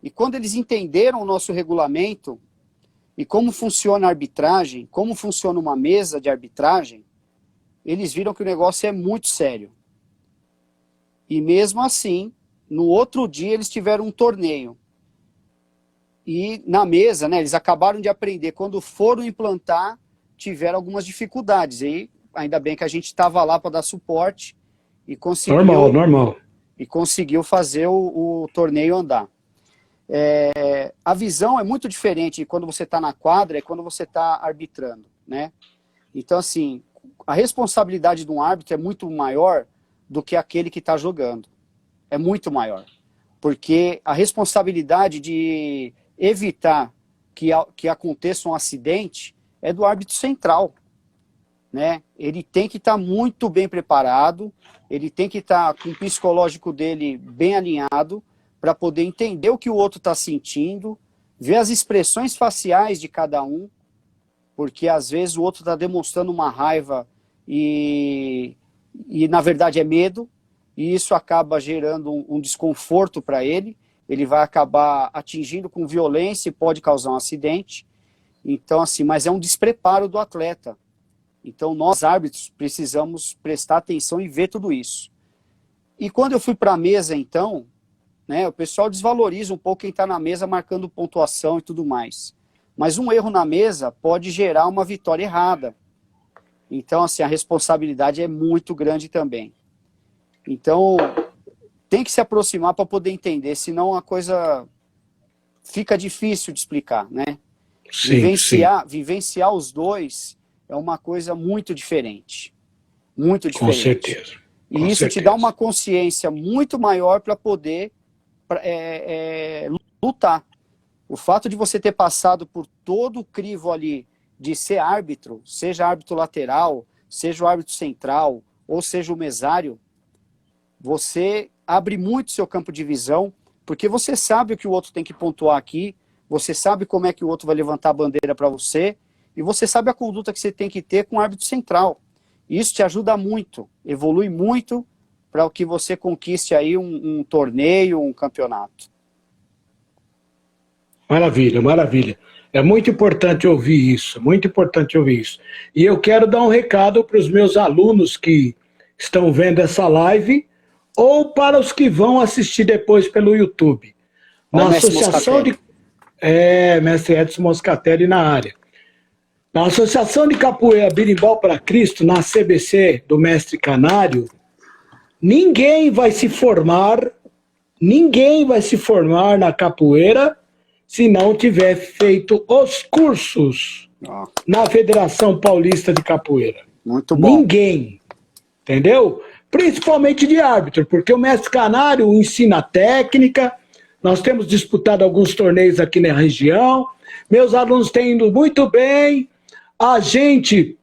E quando eles entenderam o nosso regulamento e como funciona a arbitragem, como funciona uma mesa de arbitragem, eles viram que o negócio é muito sério. E mesmo assim, no outro dia eles tiveram um torneio. E na mesa, né, eles acabaram de aprender. Quando foram implantar, tiveram algumas dificuldades. E ainda bem que a gente estava lá para dar suporte e conseguiu, Normal. E conseguiu fazer o torneio andar. A visão é muito diferente quando você está na quadra e quando você está arbitrando, né? Então, assim, a responsabilidade de um árbitro é muito maior do que aquele que está jogando. É muito maior. Porque a responsabilidade de evitar que aconteça um acidente é do árbitro central, né? Ele tem que estar muito bem preparado, ele tem que estar com o psicológico dele bem alinhado para poder entender o que o outro está sentindo, ver as expressões faciais de cada um, porque às vezes o outro está demonstrando uma raiva e na verdade é medo, e isso acaba gerando um desconforto para ele vai acabar atingindo com violência e pode causar um acidente. Então, assim, mas é um despreparo do atleta. Então, nós, árbitros, precisamos prestar atenção e ver tudo isso. E quando eu fui para a mesa, então, né, o pessoal desvaloriza um pouco quem está na mesa marcando pontuação e tudo mais. Mas um erro na mesa pode gerar uma vitória errada. Então, assim, a responsabilidade é muito grande também. Então, tem que se aproximar para poder entender, senão a coisa fica difícil de explicar, né? Sim, vivenciar os dois é uma coisa muito diferente. Muito diferente. Com certeza. E isso te dá uma consciência muito maior para poder lutar. O fato de você ter passado por todo o crivo ali de ser árbitro, seja árbitro lateral, seja o árbitro central, ou seja o mesário, você abre muito seu campo de visão, porque você sabe o que o outro tem que pontuar aqui, você sabe como é que o outro vai levantar a bandeira para você, e você sabe a conduta que você tem que ter com o árbitro central. Isso te ajuda muito, evolui muito para que você conquiste aí um torneio, um campeonato. Maravilha, maravilha. É muito importante ouvir isso, muito importante ouvir isso. E eu quero dar um recado para os meus alunos que estão vendo essa live ou para os que vão assistir depois pelo YouTube. Na Associação de... Mestre Edson Moscatelli na área. Na Associação de Capoeira Berimbau para Cristo, na CBC do Mestre Canário, ninguém vai se formar na capoeira se não tiver feito os cursos na Federação Paulista de Capoeira. Muito bom. Ninguém. Entendeu? Principalmente de árbitro, porque o Mestre Canário ensina técnica, nós temos disputado alguns torneios aqui na região, meus alunos têm ido muito bem, a gente,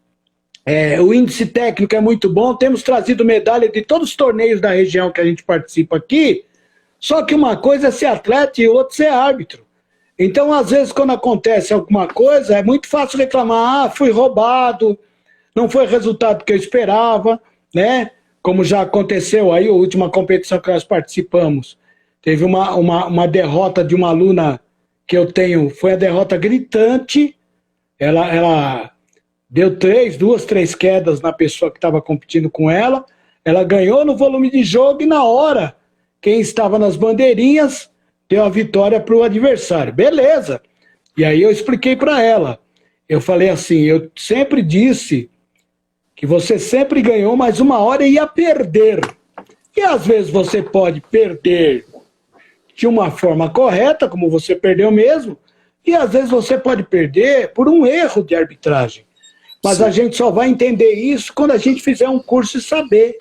o índice técnico é muito bom, temos trazido medalha de todos os torneios da região que a gente participa aqui, só que uma coisa é ser atleta e outra ser árbitro. Então, às vezes, quando acontece alguma coisa, é muito fácil reclamar, fui roubado, não foi o resultado que eu esperava, né? Como já aconteceu aí, a última competição que nós participamos, teve uma derrota de uma aluna que eu tenho, foi a derrota gritante, ela deu duas, três quedas na pessoa que estava competindo com ela, ela ganhou no volume de jogo e na hora, quem estava nas bandeirinhas deu a vitória para o adversário. Beleza. E aí eu expliquei para ela, eu falei assim, eu sempre disse que você sempre ganhou, mas uma hora ia perder. E às vezes você pode perder de uma forma correta, como você perdeu mesmo, e às vezes você pode perder por um erro de arbitragem. Mas a gente só vai entender isso quando a gente fizer um curso e saber.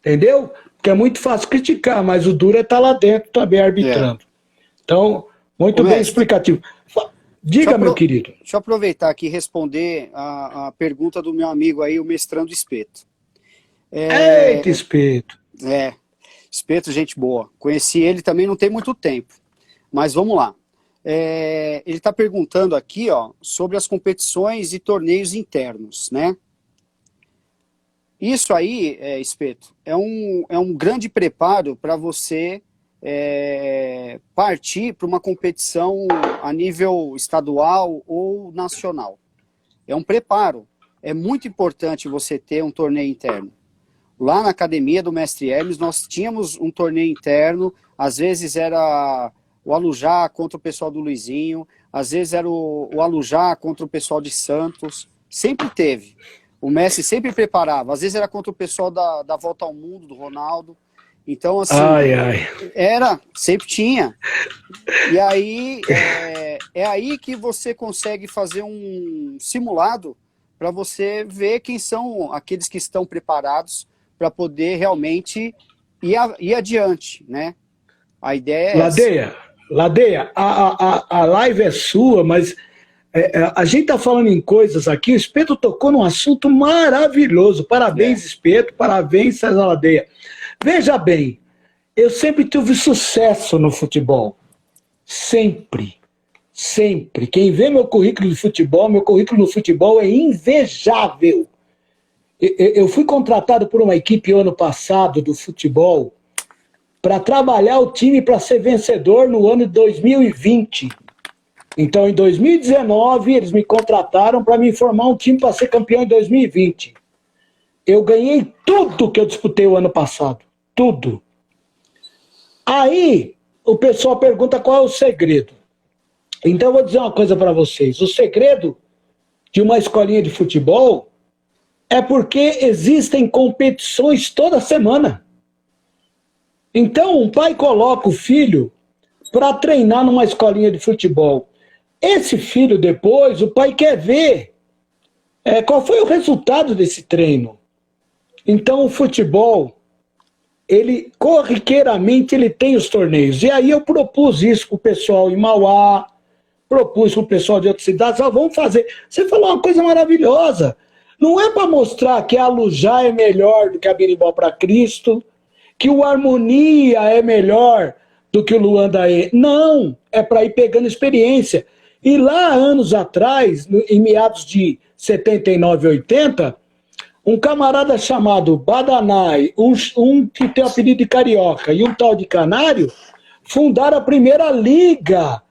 Entendeu? Porque é muito fácil criticar, mas o duro é estar lá dentro também arbitrando. Então, muito bem explicativo. Diga, meu querido. Deixa eu aproveitar aqui e responder a pergunta do meu amigo aí, o Mestrando Espeto. Eita, Espeto. Espeto, gente boa. Conheci ele também não tem muito tempo. Mas vamos lá. Ele está perguntando aqui, ó, sobre as competições e torneios internos, né? Isso aí, Espeto, é um grande preparo para você partir para uma competição a nível estadual ou nacional. É um preparo. É muito importante você ter um torneio interno. Lá na academia do Mestre Hermes, nós tínhamos um torneio interno, às vezes era o Alujá contra o pessoal do Luizinho, às vezes era o Alujá contra o pessoal de Santos, sempre teve. O mestre sempre preparava, às vezes era contra o pessoal da Volta ao Mundo, do Ronaldo. Então, assim, sempre tinha. E aí, é aí que você consegue fazer um simulado para você ver quem são aqueles que estão preparados para poder realmente ir adiante, né? A ideia é Ladeia, a live é sua, mas a gente está falando em coisas aqui, o Espeto tocou num assunto maravilhoso. Parabéns, Espeto, parabéns, César Ladeia. Veja bem, eu sempre tive sucesso no futebol. Sempre. Sempre. Quem vê meu currículo no futebol é invejável. Eu fui contratado por uma equipe ano passado do futebol para trabalhar o time para ser vencedor no ano de 2020. Então, em 2019, eles me contrataram para me formar um time para ser campeão em 2020. Eu ganhei tudo que eu disputei o ano passado. Tudo. Aí, o pessoal pergunta qual é o segredo. Então, eu vou dizer uma coisa para vocês. O segredo de uma escolinha de futebol é porque existem competições toda semana. Então, um pai coloca o filho para treinar numa escolinha de futebol. Esse filho, depois, o pai quer ver qual foi o resultado desse treino. Então, o futebol, ele, corriqueiramente, ele tem os torneios. E aí eu propus isso para o pessoal em Mauá, propus para o pessoal de outras cidades, vamos fazer. Você falou uma coisa maravilhosa. Não é para mostrar que a Alujá é melhor do que a Berimbau para Cristo, que o Harmonia é melhor do que o Luandaê. Não, é para ir pegando experiência. E lá, anos atrás, em meados de 79, 80, um camarada chamado Badanai, um que tem o apelido de Carioca e um tal de Canário, fundaram a primeira liga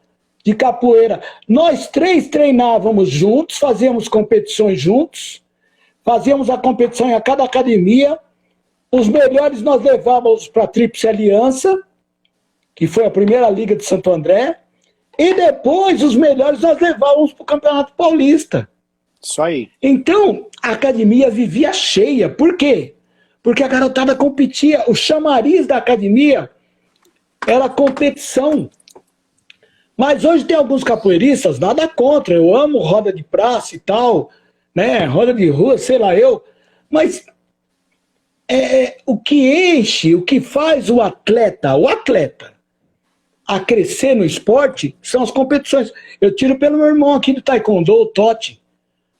de capoeira. Nós três treinávamos juntos, fazíamos competições juntos, fazíamos a competição em cada academia. Os melhores nós levávamos para a Tríplice Aliança, que foi a primeira liga de Santo André, e depois os melhores nós levávamos para o Campeonato Paulista. Isso aí. Então, a academia vivia cheia. Por quê? Porque a garotada competia. O chamariz da academia era competição. Mas hoje tem alguns capoeiristas, nada contra. Eu amo roda de praça e tal, né? Roda de rua, sei lá eu. Mas o que enche, o que faz o atleta a crescer no esporte são as competições. Eu tiro pelo meu irmão aqui do Taekwondo, o Totti.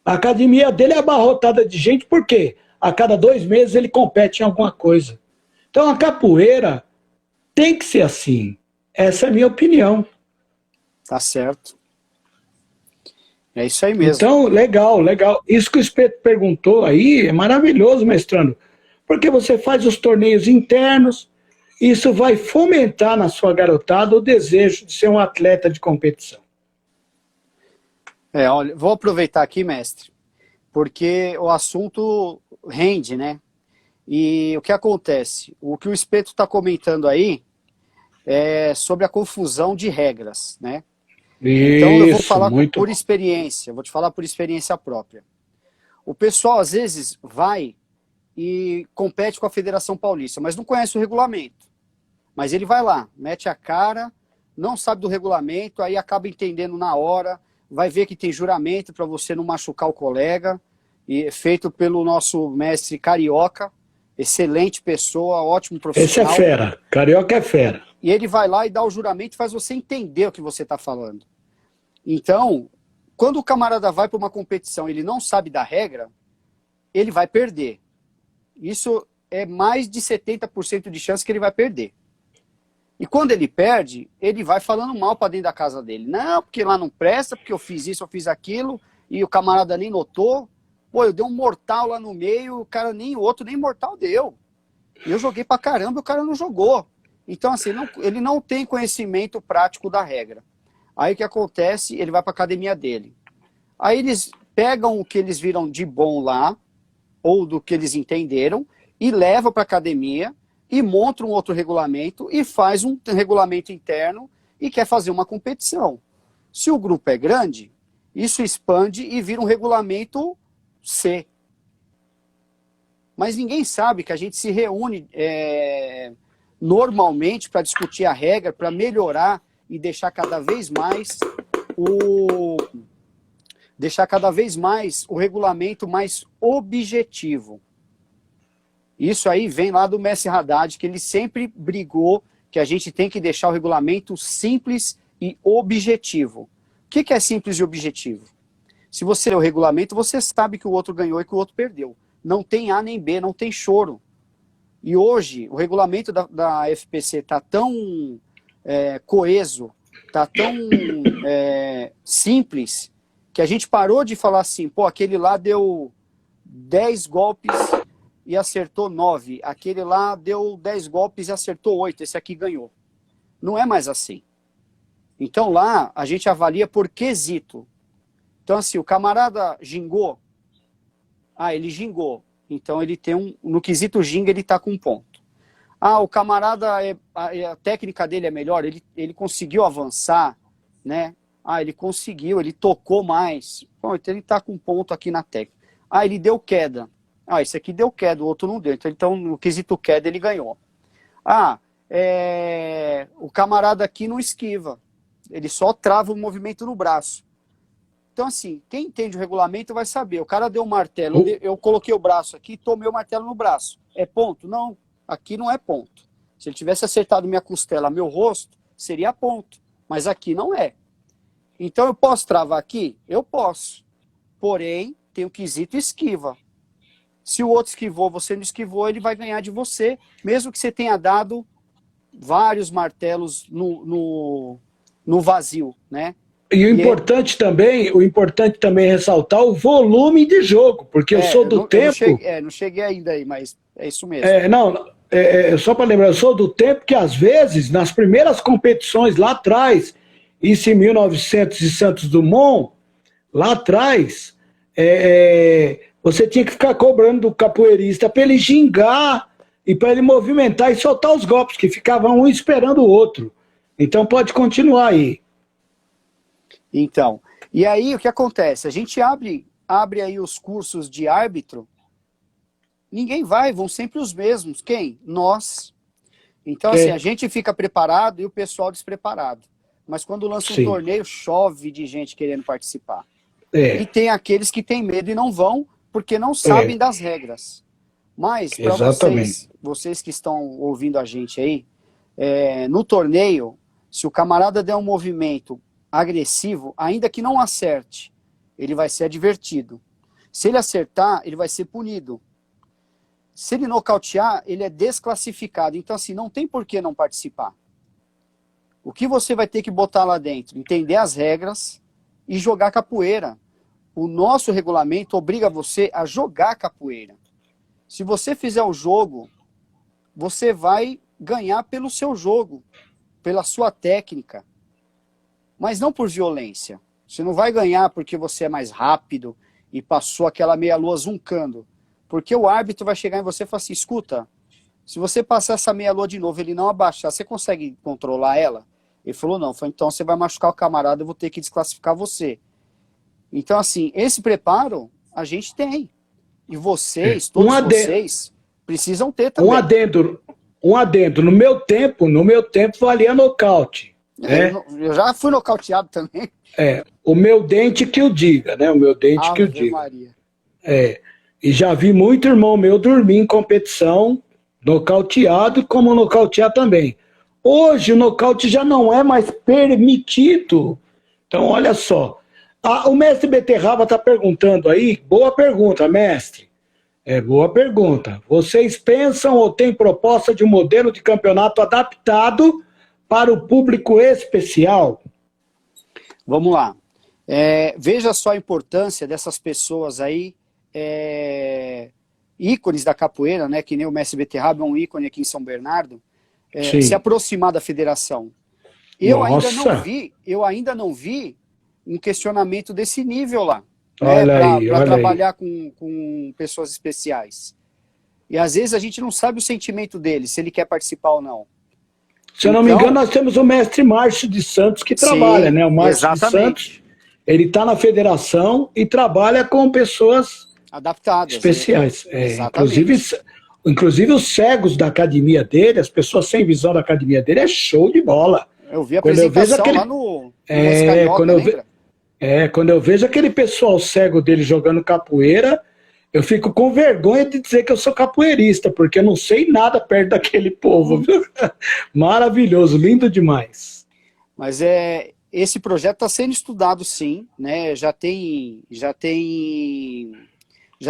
A academia dele é abarrotada de gente, por quê? A cada 2 meses ele compete em alguma coisa. Então a capoeira tem que ser assim. Essa é a minha opinião. Tá certo. É isso aí mesmo. Então, legal. Isso que o Espeto perguntou aí é maravilhoso, mestrando. Porque você faz os torneios internos, isso vai fomentar na sua garotada o desejo de ser um atleta de competição. Olha, vou aproveitar aqui, mestre, porque o assunto rende, né? E o que acontece? O que o Espeto está comentando aí é sobre a confusão de regras, né? Então eu vou falar por experiência, vou te falar por experiência própria. O pessoal às vezes vai e compete com a Federação Paulista, mas não conhece o regulamento. Mas ele vai lá, mete a cara, não sabe do regulamento, aí acaba entendendo na hora, vai ver que tem juramento para você não machucar o colega, e feito pelo nosso mestre Carioca, excelente pessoa, ótimo profissional. Esse é fera, Carioca é fera. E ele vai lá e dá o juramento e faz você entender o que você está falando. Então, quando o camarada vai para uma competição, ele não sabe da regra, ele vai perder. Isso é mais de 70% de chance que ele vai perder. E quando ele perde, ele vai falando mal para dentro da casa dele. Não, porque lá não presta, porque eu fiz isso, eu fiz aquilo, e o camarada nem notou. Pô, eu dei um mortal lá no meio, o cara nem, o outro nem mortal deu. Eu joguei pra caramba, o cara não jogou. Então, assim, ele não tem conhecimento prático da regra. Aí o que acontece? Ele vai pra academia dele. Aí eles pegam o que eles viram de bom lá, ou do que eles entenderam, e levam pra academia, e monta um outro regulamento, e faz um regulamento interno, e quer fazer uma competição. Se o grupo é grande, isso expande e vira um regulamento C. Mas ninguém sabe que a gente se reúne normalmente para discutir a regra, para melhorar e deixar cada vez mais o regulamento mais objetivo. Isso aí vem lá do Messi Haddad, que ele sempre brigou que a gente tem que deixar o regulamento simples e objetivo. O que é simples e objetivo? Se você lê o regulamento, você sabe que o outro ganhou e que o outro perdeu. Não tem A nem B, não tem choro. E hoje, o regulamento da FPC está tão coeso, está tão simples, que a gente parou de falar assim, pô, aquele lá deu 10 golpes e acertou 9. Aquele lá deu 10 golpes e acertou 8. Esse aqui ganhou. Não é mais assim. Então lá, a gente avalia por quesito. Então assim, o camarada gingou. Ah, ele gingou. Então ele tem no quesito ginga ele está com um ponto. Ah, o camarada, a técnica dele é melhor, ele conseguiu avançar, né? Ah, ele conseguiu, ele tocou mais. Bom, então ele está com um ponto aqui na técnica. Ah, ele deu queda. Ah, esse aqui deu queda, o outro não deu. Então no quesito queda ele ganhou. Ah, o camarada aqui não esquiva. Ele só trava o movimento no braço. Então, assim, quem entende o regulamento vai saber. O cara deu um martelo, eu coloquei o braço aqui, tomei o martelo no braço. É ponto? Não, aqui não é ponto. Se ele tivesse acertado minha costela, meu rosto, seria ponto. Mas aqui não é. Então, eu posso travar aqui? Eu posso. Porém, tem o quesito esquiva. Se o outro esquivou, você não esquivou, ele vai ganhar de você, mesmo que você tenha dado vários martelos no vazio, né? E o importante também é ressaltar o volume de jogo, porque eu sou do tempo... não cheguei ainda aí, mas é isso mesmo. Só para lembrar, eu sou do tempo que às vezes, nas primeiras competições lá atrás, isso em 1900 e Santos Dumont, lá atrás, você tinha que ficar cobrando do capoeirista para ele gingar e para ele movimentar e soltar os golpes, que ficavam um esperando o outro. Então pode continuar aí. Então, e aí o que acontece? A gente abre aí os cursos de árbitro, ninguém vai, vão sempre os mesmos. Quem? Nós. Então, assim, a gente fica preparado e o pessoal despreparado. Mas quando lança um torneio, chove de gente querendo participar. E tem aqueles que têm medo e não vão, porque não sabem das regras. Mas, para vocês que estão ouvindo a gente aí, no torneio, se o camarada der um movimento agressivo, ainda que não acerte, ele vai ser advertido. Se ele acertar, ele vai ser punido. Se ele nocautear, ele é desclassificado. Então, assim, não tem por que não participar. O que você vai ter que botar lá dentro? Entender as regras e jogar capoeira. O nosso regulamento obriga você a jogar capoeira. Se você fizer o jogo, você vai ganhar pelo seu jogo, pela sua técnica. Mas não por violência. Você não vai ganhar porque você é mais rápido e passou aquela meia-lua zuncando. Porque o árbitro vai chegar em você e falar assim, escuta, se você passar essa meia-lua de novo, ele não abaixar, você consegue controlar ela? Ele falou, não. Falei, então você vai machucar o camarada, eu vou ter que desclassificar você. Então, assim, esse preparo a gente tem. E vocês, todos vocês, precisam ter também. Um adendo. No meu tempo valia nocaute. Eu já fui nocauteado também. O meu dente que o diga, né? O meu dente que o diga. Maria. E já vi muito irmão meu dormir em competição, nocauteado, como nocautear também. Hoje o nocaute já não é mais permitido, Então, olha só. O mestre Beterraba está perguntando aí, boa pergunta, mestre. Boa pergunta. Vocês pensam ou têm proposta de um modelo de campeonato adaptado para o público especial? Vamos lá. Veja só a importância dessas pessoas aí, ícones da capoeira, né? Que nem o mestre Beterraba é um ícone aqui em São Bernardo, se aproximar da federação. Eu ainda não vi um questionamento desse nível lá, né, para trabalhar com pessoas especiais. E às vezes a gente não sabe o sentimento dele, se ele quer participar ou não. Se eu não me engano, nós temos o mestre Márcio de Santos que trabalha, né? O Márcio de Santos, ele está na federação e trabalha com pessoas adaptadas, especiais. Inclusive os cegos da academia dele, as pessoas sem visão da academia dele, é show de bola. Eu vi a apresentação lá no Carioca, quando eu vejo aquele pessoal cego dele jogando capoeira, eu fico com vergonha de dizer que eu sou capoeirista, porque eu não sei nada perto daquele povo. Viu? Maravilhoso, lindo demais. Mas esse projeto está sendo estudado, sim, né? Já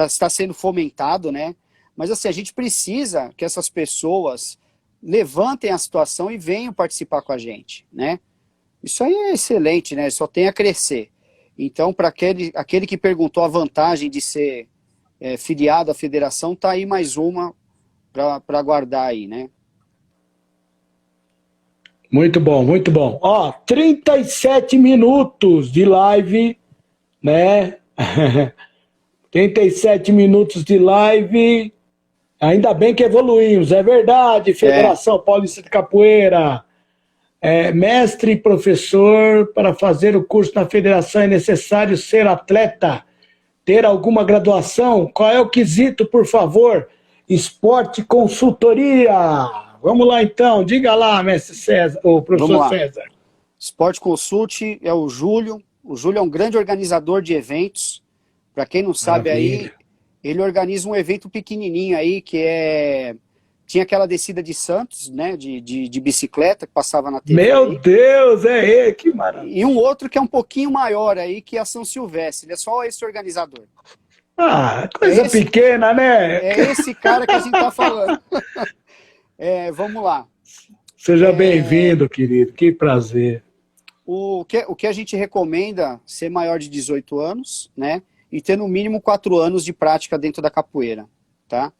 está sendo fomentado, né? Mas assim, a gente precisa que essas pessoas levantem a situação e venham participar com a gente, né? Isso aí é excelente, né? Só tem a crescer. Então, para aquele que perguntou a vantagem de ser filiado à federação, tá aí mais uma para guardar aí, né? Muito bom, muito bom. 37 minutos de live, né? 37 minutos de live. Ainda bem que evoluímos, é verdade, Federação Paulista de Capoeira. Mestre e professor, para fazer o curso na federação é necessário ser atleta, ter alguma graduação? Qual é o quesito, por favor? Esporte consultoria. Vamos lá então, diga lá, mestre César, o professor César. Esporte Consult é o Júlio. O Júlio é um grande organizador de eventos. Para quem não sabe aí, ele organiza um evento pequenininho aí, que tinha aquela descida de Santos, né, de bicicleta, que passava na TV. Meu Deus, que maravilha. E um outro que é um pouquinho maior aí, que é a São Silvestre. Ele é só esse organizador. Coisa pequena, né? É esse cara que a gente tá falando. Vamos lá. Seja bem-vindo, querido. Que prazer. O que a gente recomenda ser maior de 18 anos, né? E ter no mínimo 4 anos de prática dentro da capoeira, tá?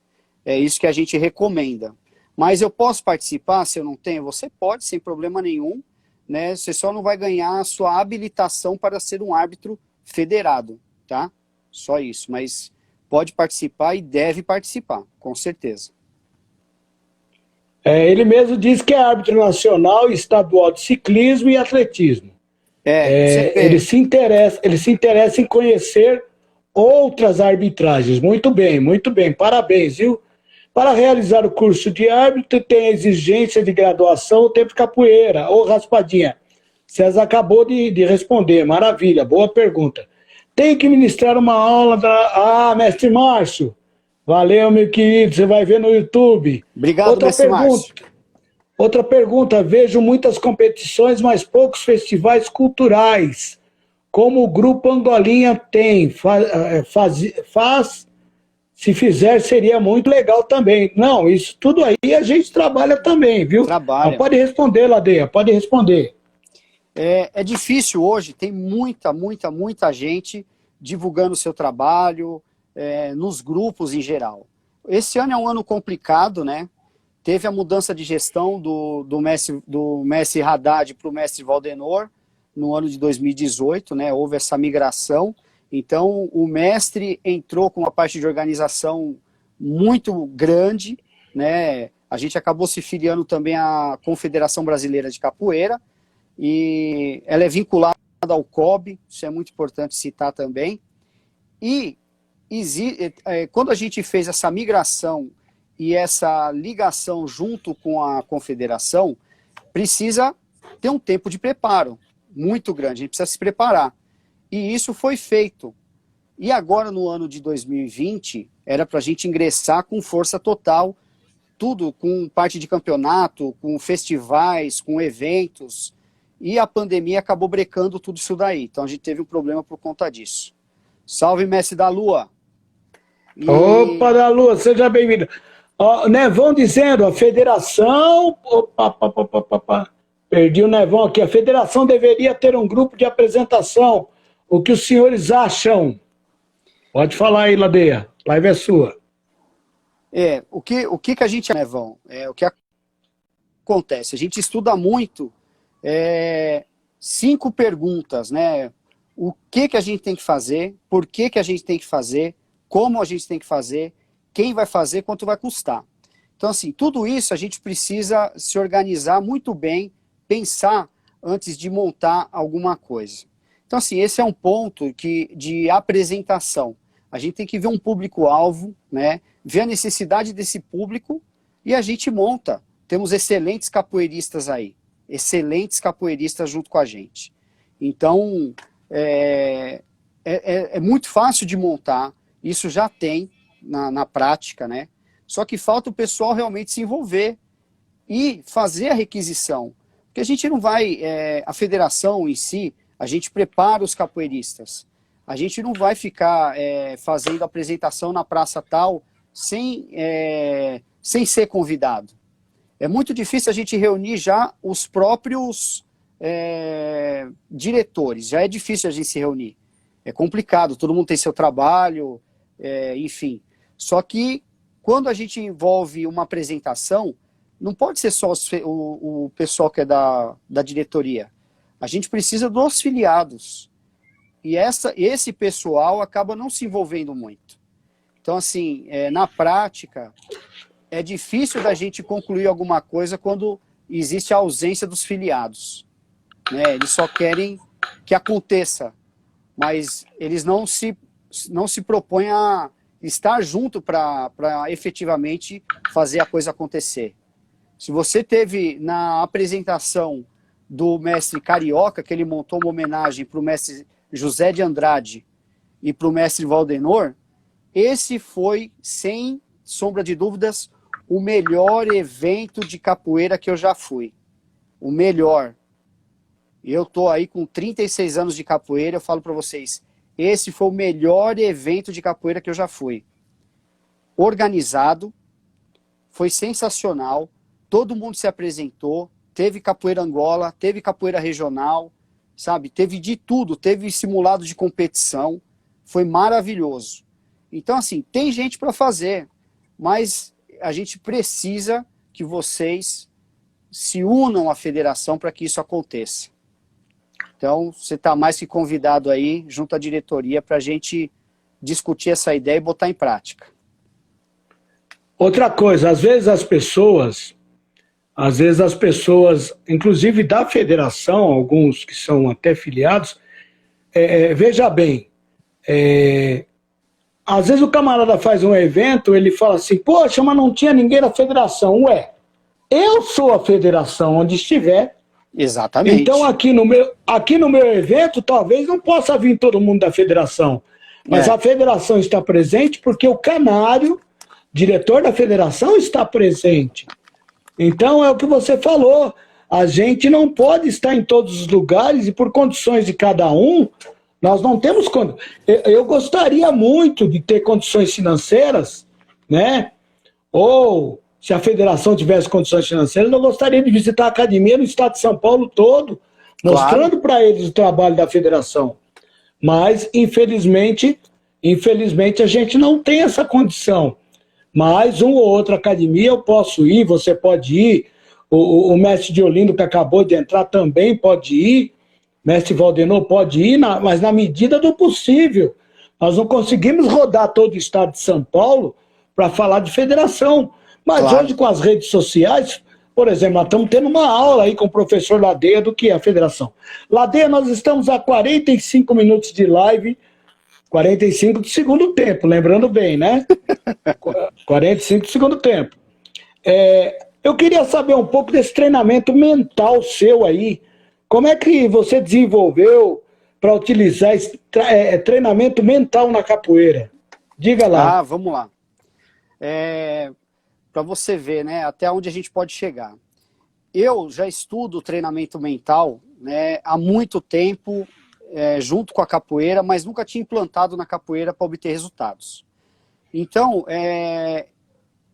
É isso que a gente recomenda. Mas eu posso participar se eu não tenho? Você pode, sem problema nenhum, né? Você só não vai ganhar a sua habilitação para ser um árbitro federado, tá? Só isso, mas pode participar e deve participar, com certeza. Ele mesmo diz que é árbitro nacional e estadual de ciclismo e atletismo. Ele se interessa em conhecer outras arbitragens. Muito bem, parabéns, viu? Para realizar o curso de árbitro, tem a exigência de graduação ou tempo de capoeira, ou raspadinha. César acabou de responder, maravilha, boa pergunta. Tem que ministrar uma aula mestre Márcio, valeu, meu querido, você vai ver no YouTube. Obrigado, mestre Márcio. Outra pergunta, vejo muitas competições, mas poucos festivais culturais, como o Grupo Angolinha tem, se fizer, seria muito legal também. Não, isso tudo aí a gente trabalha também, viu? Trabalha. Pode responder, Ladeia, pode responder. É difícil hoje, tem muita gente divulgando o seu trabalho, nos grupos em geral. Esse ano é um ano complicado, né? Teve a mudança de gestão do mestre Haddad para o mestre Valdenor no ano de 2018, né? Houve essa migração. Então, o mestre entrou com uma parte de organização muito grande, né? A gente acabou se filiando também à Confederação Brasileira de Capoeira, e ela é vinculada ao COB, isso é muito importante citar também. E quando a gente fez essa migração e essa ligação junto com a confederação, precisa ter um tempo de preparo muito grande, a gente precisa se preparar. E isso foi feito. E agora, no ano de 2020, era para a gente ingressar com força total, tudo com parte de campeonato, com festivais, com eventos. e a pandemia acabou brecando tudo isso daí. Então a gente teve um problema por conta disso. Salve, mestre da Lua! Opa, da Lua, seja bem-vindo. Ó, Nevão dizendo, a federação... Opa, perdi o Nevão aqui. A federação deveria ter um grupo de apresentação. O que os senhores acham? Pode falar aí, Ladeia. Live é sua. O que a gente... Nevão, o que acontece? A gente estuda muito 5 perguntas, né? O que a gente tem que fazer, por que a gente tem que fazer, como a gente tem que fazer, quem vai fazer, quanto vai custar. Então, assim, tudo isso a gente precisa se organizar muito bem, pensar antes de montar alguma coisa. Então, assim, esse é um ponto de apresentação. A gente tem que ver um público-alvo, né? Ver a necessidade desse público e a gente monta. Temos excelentes capoeiristas aí, excelentes capoeiristas junto com a gente. Então, é muito fácil de montar, isso já tem na prática, né? Só que falta o pessoal realmente se envolver e fazer a requisição. Porque a gente não vai, a federação em si, a gente prepara os capoeiristas. A gente não vai ficar fazendo apresentação na praça tal sem ser convidado. É muito difícil a gente reunir já os próprios diretores. Já é difícil a gente se reunir. É complicado, todo mundo tem seu trabalho, enfim. Só que quando a gente envolve uma apresentação, não pode ser só o pessoal que é da diretoria. A gente precisa dos filiados. E esse pessoal acaba não se envolvendo muito. Então, assim, na prática, é difícil da gente concluir alguma coisa quando existe a ausência dos filiados. Né? Eles só querem que aconteça, mas eles não se propõem a estar junto para efetivamente fazer a coisa acontecer. Se você teve na apresentação do mestre Carioca, que ele montou uma homenagem para o mestre José de Andrade e para o mestre Valdenor, esse foi, sem sombra de dúvidas, o melhor evento de capoeira que eu já fui. O melhor. Eu estou aí com 36 anos de capoeira, eu falo para vocês, esse foi o melhor evento de capoeira que eu já fui. Organizado, foi sensacional, todo mundo se apresentou, teve capoeira Angola, teve capoeira regional, sabe? Teve de tudo, teve simulado de competição, foi maravilhoso. Então, assim, tem gente para fazer, mas a gente precisa que vocês se unam à federação para que isso aconteça. Então, você está mais que convidado aí, junto à diretoria, para a gente discutir essa ideia e botar em prática. Outra coisa, às vezes as pessoas, inclusive da federação, alguns que são até filiados, veja bem, às vezes o camarada faz um evento, ele fala assim, poxa, mas não tinha ninguém da federação. Ué, eu sou a federação onde estiver. Exatamente. Então aqui no meu evento, talvez não possa vir todo mundo da federação. Mas a federação está presente porque o canário, diretor da federação, está presente. Então é o que você falou, a gente não pode estar em todos os lugares e por condições de cada um, nós não temos... Eu gostaria muito de ter condições financeiras, né? Ou se a federação tivesse condições financeiras, eu gostaria de visitar a academia no estado de São Paulo todo, mostrando para eles o trabalho da federação. Mas, infelizmente, a gente não tem essa condição. Mas uma ou outra academia eu posso ir, você pode ir, o mestre Diolindo, que acabou de entrar, também pode ir, mestre Valdenor pode ir, mas na medida do possível. Nós não conseguimos rodar todo o estado de São Paulo para falar de federação. Mas hoje, com as redes sociais, por exemplo, nós estamos tendo uma aula aí com o professor Ladeia do que é a federação. Ladeia, nós estamos a 45 minutos de live, 45 do segundo tempo, lembrando bem, né? 45 do segundo tempo. Eu queria saber um pouco desse treinamento mental seu aí. Como é que você desenvolveu para utilizar esse treinamento mental na capoeira? Diga lá. Vamos lá. Para você ver, né, até onde a gente pode chegar. Eu já estudo treinamento mental, né, há muito tempo junto com a capoeira, mas nunca tinha implantado na capoeira para obter resultados. Então,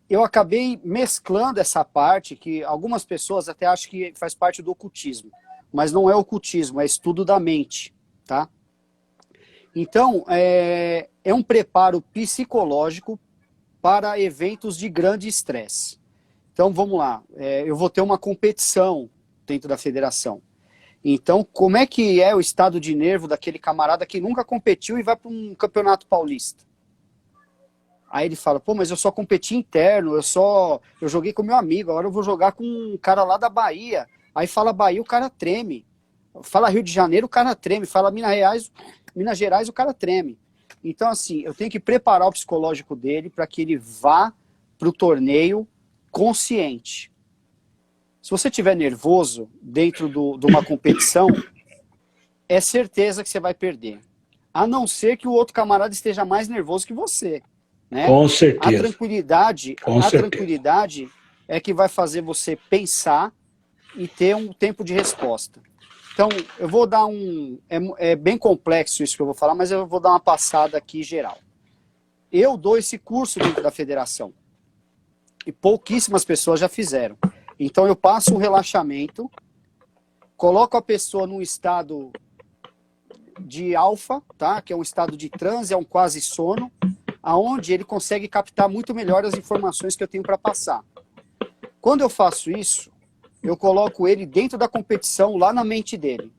eu acabei mesclando essa parte, que algumas pessoas até acham que faz parte do ocultismo, mas não é ocultismo, é estudo da mente, tá? Então, é um preparo psicológico para eventos de grande estresse. Então, vamos lá, eu vou ter uma competição dentro da federação. Então, como é que é o estado de nervo daquele camarada que nunca competiu e vai para um campeonato paulista? Aí ele fala, pô, mas eu só competi interno, eu joguei com meu amigo, agora eu vou jogar com um cara lá da Bahia. Aí fala Bahia, o cara treme. Fala Rio de Janeiro, o cara treme. Fala Minas Gerais, o cara treme. Então, assim, eu tenho que preparar o psicológico dele para que ele vá para o torneio consciente. Se você estiver nervoso dentro de uma competição, é certeza que você vai perder. A não ser que o outro camarada esteja mais nervoso que você. Né? Com certeza. A tranquilidade é que vai fazer você pensar e ter um tempo de resposta. Então, eu vou dar é bem complexo isso que eu vou falar, mas eu vou dar uma passada aqui geral. Eu dou esse curso dentro da federação. E pouquíssimas pessoas já fizeram. Então, eu passo um relaxamento, coloco a pessoa num estado de alfa, tá? Que é um estado de transe, é um quase sono, aonde ele consegue captar muito melhor as informações que eu tenho para passar. Quando eu faço isso, eu coloco ele dentro da competição, lá na mente dele.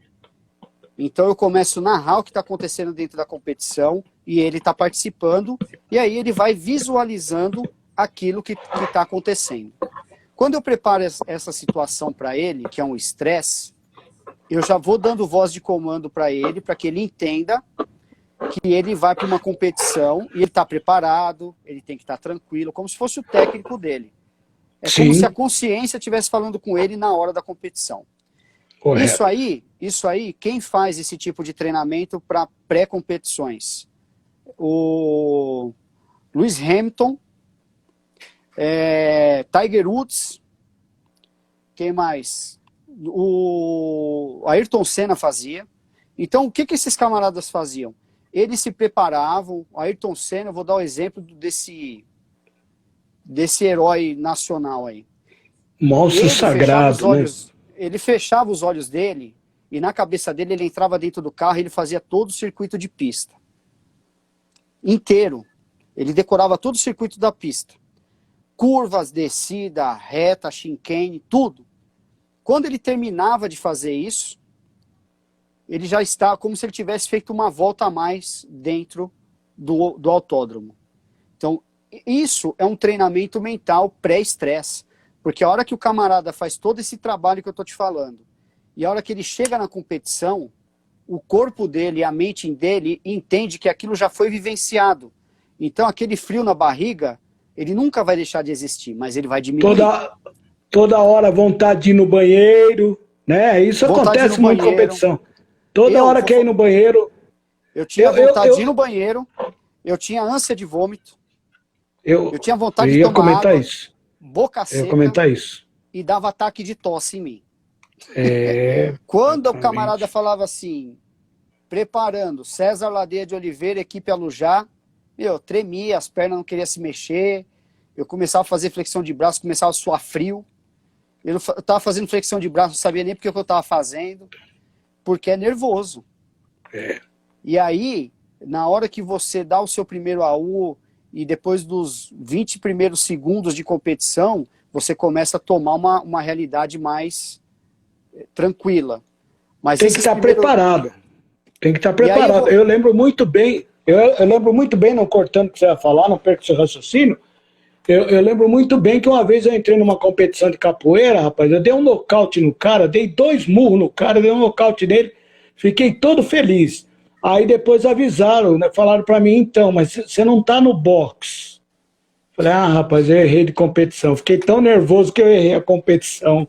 Então eu começo a narrar o que está acontecendo dentro da competição, e ele está participando, e aí ele vai visualizando aquilo que está acontecendo. Quando eu preparo essa situação para ele, que é um estresse, eu já vou dando voz de comando para ele, para que ele entenda que ele vai para uma competição e ele está preparado, ele tem que estar tranquilo, como se fosse o técnico dele. É Sim. como se a consciência estivesse falando com ele na hora da competição. Correto. Isso aí, quem faz esse tipo de treinamento para pré-competições? O Lewis Hamilton, Tiger Woods, quem mais? O Ayrton Senna fazia. Então, o que esses camaradas faziam? Eles se preparavam. O Ayrton Senna, eu vou dar o exemplo desse herói nacional aí. Monstro sagrado, né? Ele fechava os olhos dele e na cabeça dele ele entrava dentro do carro e ele fazia todo o circuito de pista. Inteiro. Ele decorava todo o circuito da pista. Curvas, descida, reta, chicane, tudo. Quando ele terminava de fazer isso, ele já está como se ele tivesse feito uma volta a mais dentro do autódromo. Então, isso é um treinamento mental pré-estresse. Porque a hora que o camarada faz todo esse trabalho que eu estou te falando, e a hora que ele chega na competição, o corpo dele, a mente dele, entende que aquilo já foi vivenciado. Então, aquele frio na barriga, ele nunca vai deixar de existir, mas ele vai diminuir. Toda hora vontade de ir no banheiro, né? Isso acontece muito em competição. Toda hora que ir no banheiro. Eu tinha vontade de ir no banheiro, eu tinha ânsia de vômito, eu tinha vontade de tomar água, isso. Boca seca, eu ia comentar isso. E dava ataque de tosse em mim. exatamente. Quando o camarada falava assim, preparando, César Ladeia de Oliveira, equipe Alujá, eu tremia, as pernas não queriam se mexer, eu começava a fazer flexão de braço, começava a suar frio, eu estava fazendo flexão de braço, não sabia nem porque eu estava fazendo, porque é nervoso. E aí, na hora que você dá o seu primeiro AU, e depois dos 20 primeiros segundos de competição, você começa a tomar uma realidade mais tranquila. Mas tem que estar preparado. Tem que estar preparado. Eu lembro muito bem, não cortando o que você ia falar, não perco seu raciocínio, eu lembro muito bem que uma vez eu entrei numa competição de capoeira, rapaz, eu dei um nocaute no cara, dei 2 murros no cara, dei um nocaute nele, fiquei todo feliz. Aí depois avisaram, né, falaram pra mim, então, mas você não tá no box. Falei, rapaz, eu errei de competição. Fiquei tão nervoso que eu errei a competição.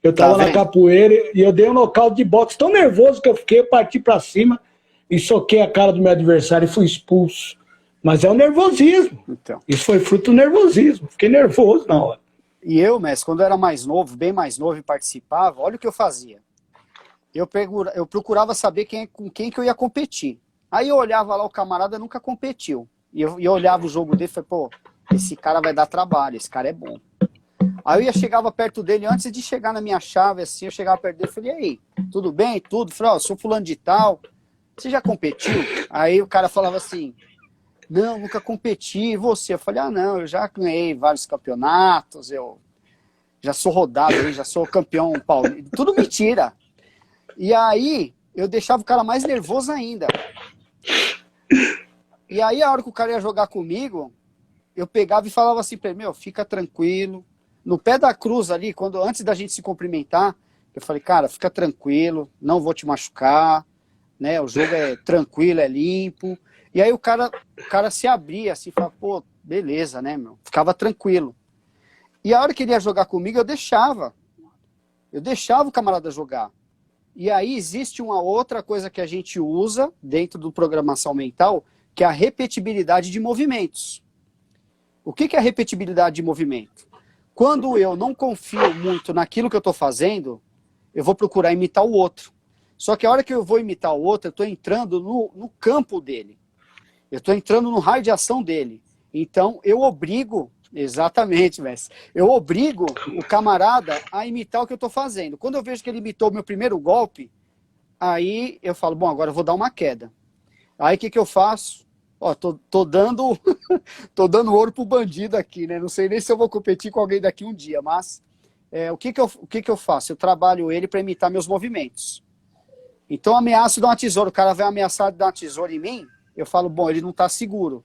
Eu tava na capoeira e eu dei um nocaute de boxe tão nervoso que eu fiquei, eu parti pra cima e soquei a cara do meu adversário e fui expulso. Mas é o nervosismo. Então. Isso foi fruto do nervosismo. Fiquei nervoso na hora. E eu, mestre, quando eu era mais novo, bem mais novo e participava, olha o que eu fazia. eu procurava saber com quem que eu ia competir. Aí eu olhava lá, o camarada nunca competiu. E eu olhava o jogo dele e falei, pô, esse cara vai dar trabalho, esse cara é bom. Aí chegava perto dele, antes de chegar na minha chave, assim, eu chegava perto dele e falei, e aí, tudo bem? Tudo? Falei, ó, sou fulano de tal, você já competiu? Aí o cara falava assim, não, nunca competi, e você? Eu falei, ah, não, eu já ganhei vários campeonatos, eu já sou rodado aí, já sou campeão paulista, tudo mentira. E aí, eu deixava o cara mais nervoso ainda. E aí, a hora que o cara ia jogar comigo, eu pegava e falava assim pra ele, meu, fica tranquilo. No pé da cruz ali, antes da gente se cumprimentar, eu falei, cara, fica tranquilo, não vou te machucar, né? O jogo é tranquilo, é limpo. E aí o cara se abria assim, falava, pô, beleza, né, meu? Ficava tranquilo. E a hora que ele ia jogar comigo, eu deixava o camarada jogar. E aí existe uma outra coisa que a gente usa dentro do programação mental, que é a repetibilidade de movimentos. O que é a repetibilidade de movimento? Quando eu não confio muito naquilo que eu estou fazendo, eu vou procurar imitar o outro. Só que a hora que eu vou imitar o outro, eu estou entrando no campo dele. Eu estou entrando no raio de ação dele. Então, eu obrigo, exatamente, mestre, eu obrigo o camarada a imitar o que eu estou fazendo. Quando eu vejo que ele imitou o meu primeiro golpe, aí eu falo, bom, agora eu vou dar uma queda. Aí o que eu faço? Ó, tô dando ouro pro bandido aqui, né? Não sei nem se eu vou competir com alguém daqui um dia, mas o que eu faço? Eu trabalho ele para imitar meus movimentos. Então, ameaço dar uma tesoura. O cara vai ameaçar de dar uma tesoura em mim, eu falo, bom, ele não tá seguro.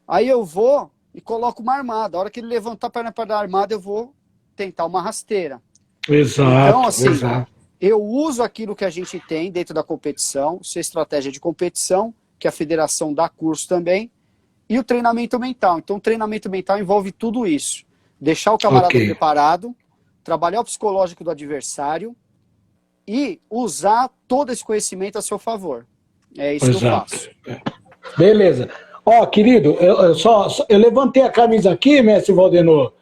Aí eu vou e coloco uma armada. A hora que ele levantar a perna para dar armada, eu vou tentar uma rasteira. Exato, então, assim, exato. Eu uso aquilo que a gente tem dentro da competição, sua estratégia de competição, que a federação dá curso também, e o treinamento mental. Então, o treinamento mental envolve tudo isso. Deixar o camarada preparado, trabalhar o psicológico do adversário e usar todo esse conhecimento a seu favor. É isso que eu faço. Beleza. Ó, querido, eu levantei a camisa aqui, mestre Valdenor,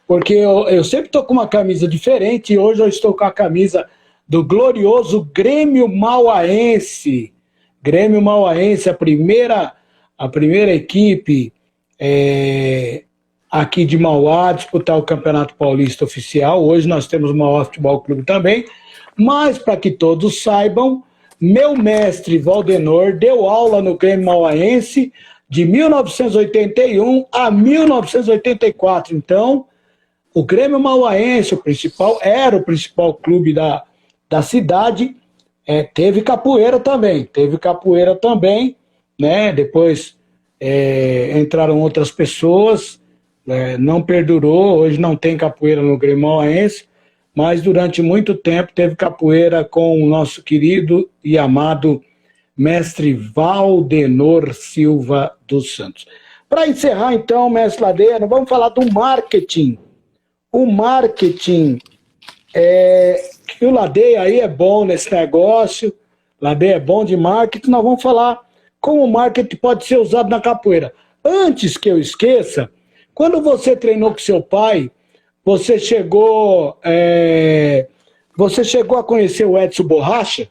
porque eu sempre estou com uma camisa diferente e hoje eu estou com a camisa do glorioso Grêmio Mauaense. Grêmio Mauaense, a primeira equipe aqui de Mauá a disputar o Campeonato Paulista Oficial. Hoje nós temos o Mauá Futebol Clube também, mas para que todos saibam, meu mestre Valdenor deu aula no Grêmio Mauaense de 1981 a 1984. Então, o Grêmio Mauaense, era o principal clube da cidade. Teve capoeira também, né? Depois entraram outras pessoas, não perdurou, hoje não tem capoeira no Grêmio Mauaense, mas durante muito tempo teve capoeira com o nosso querido e amado mestre Valdenor Silva dos Santos. Para encerrar então, mestre Ladeira, vamos falar do marketing. O marketing que o Ladeia aí é bom nesse negócio, Ladeia é bom de marketing, nós vamos falar como o marketing pode ser usado na capoeira. Antes que eu esqueça, quando você treinou com seu pai, você chegou a conhecer o Edson Borracha?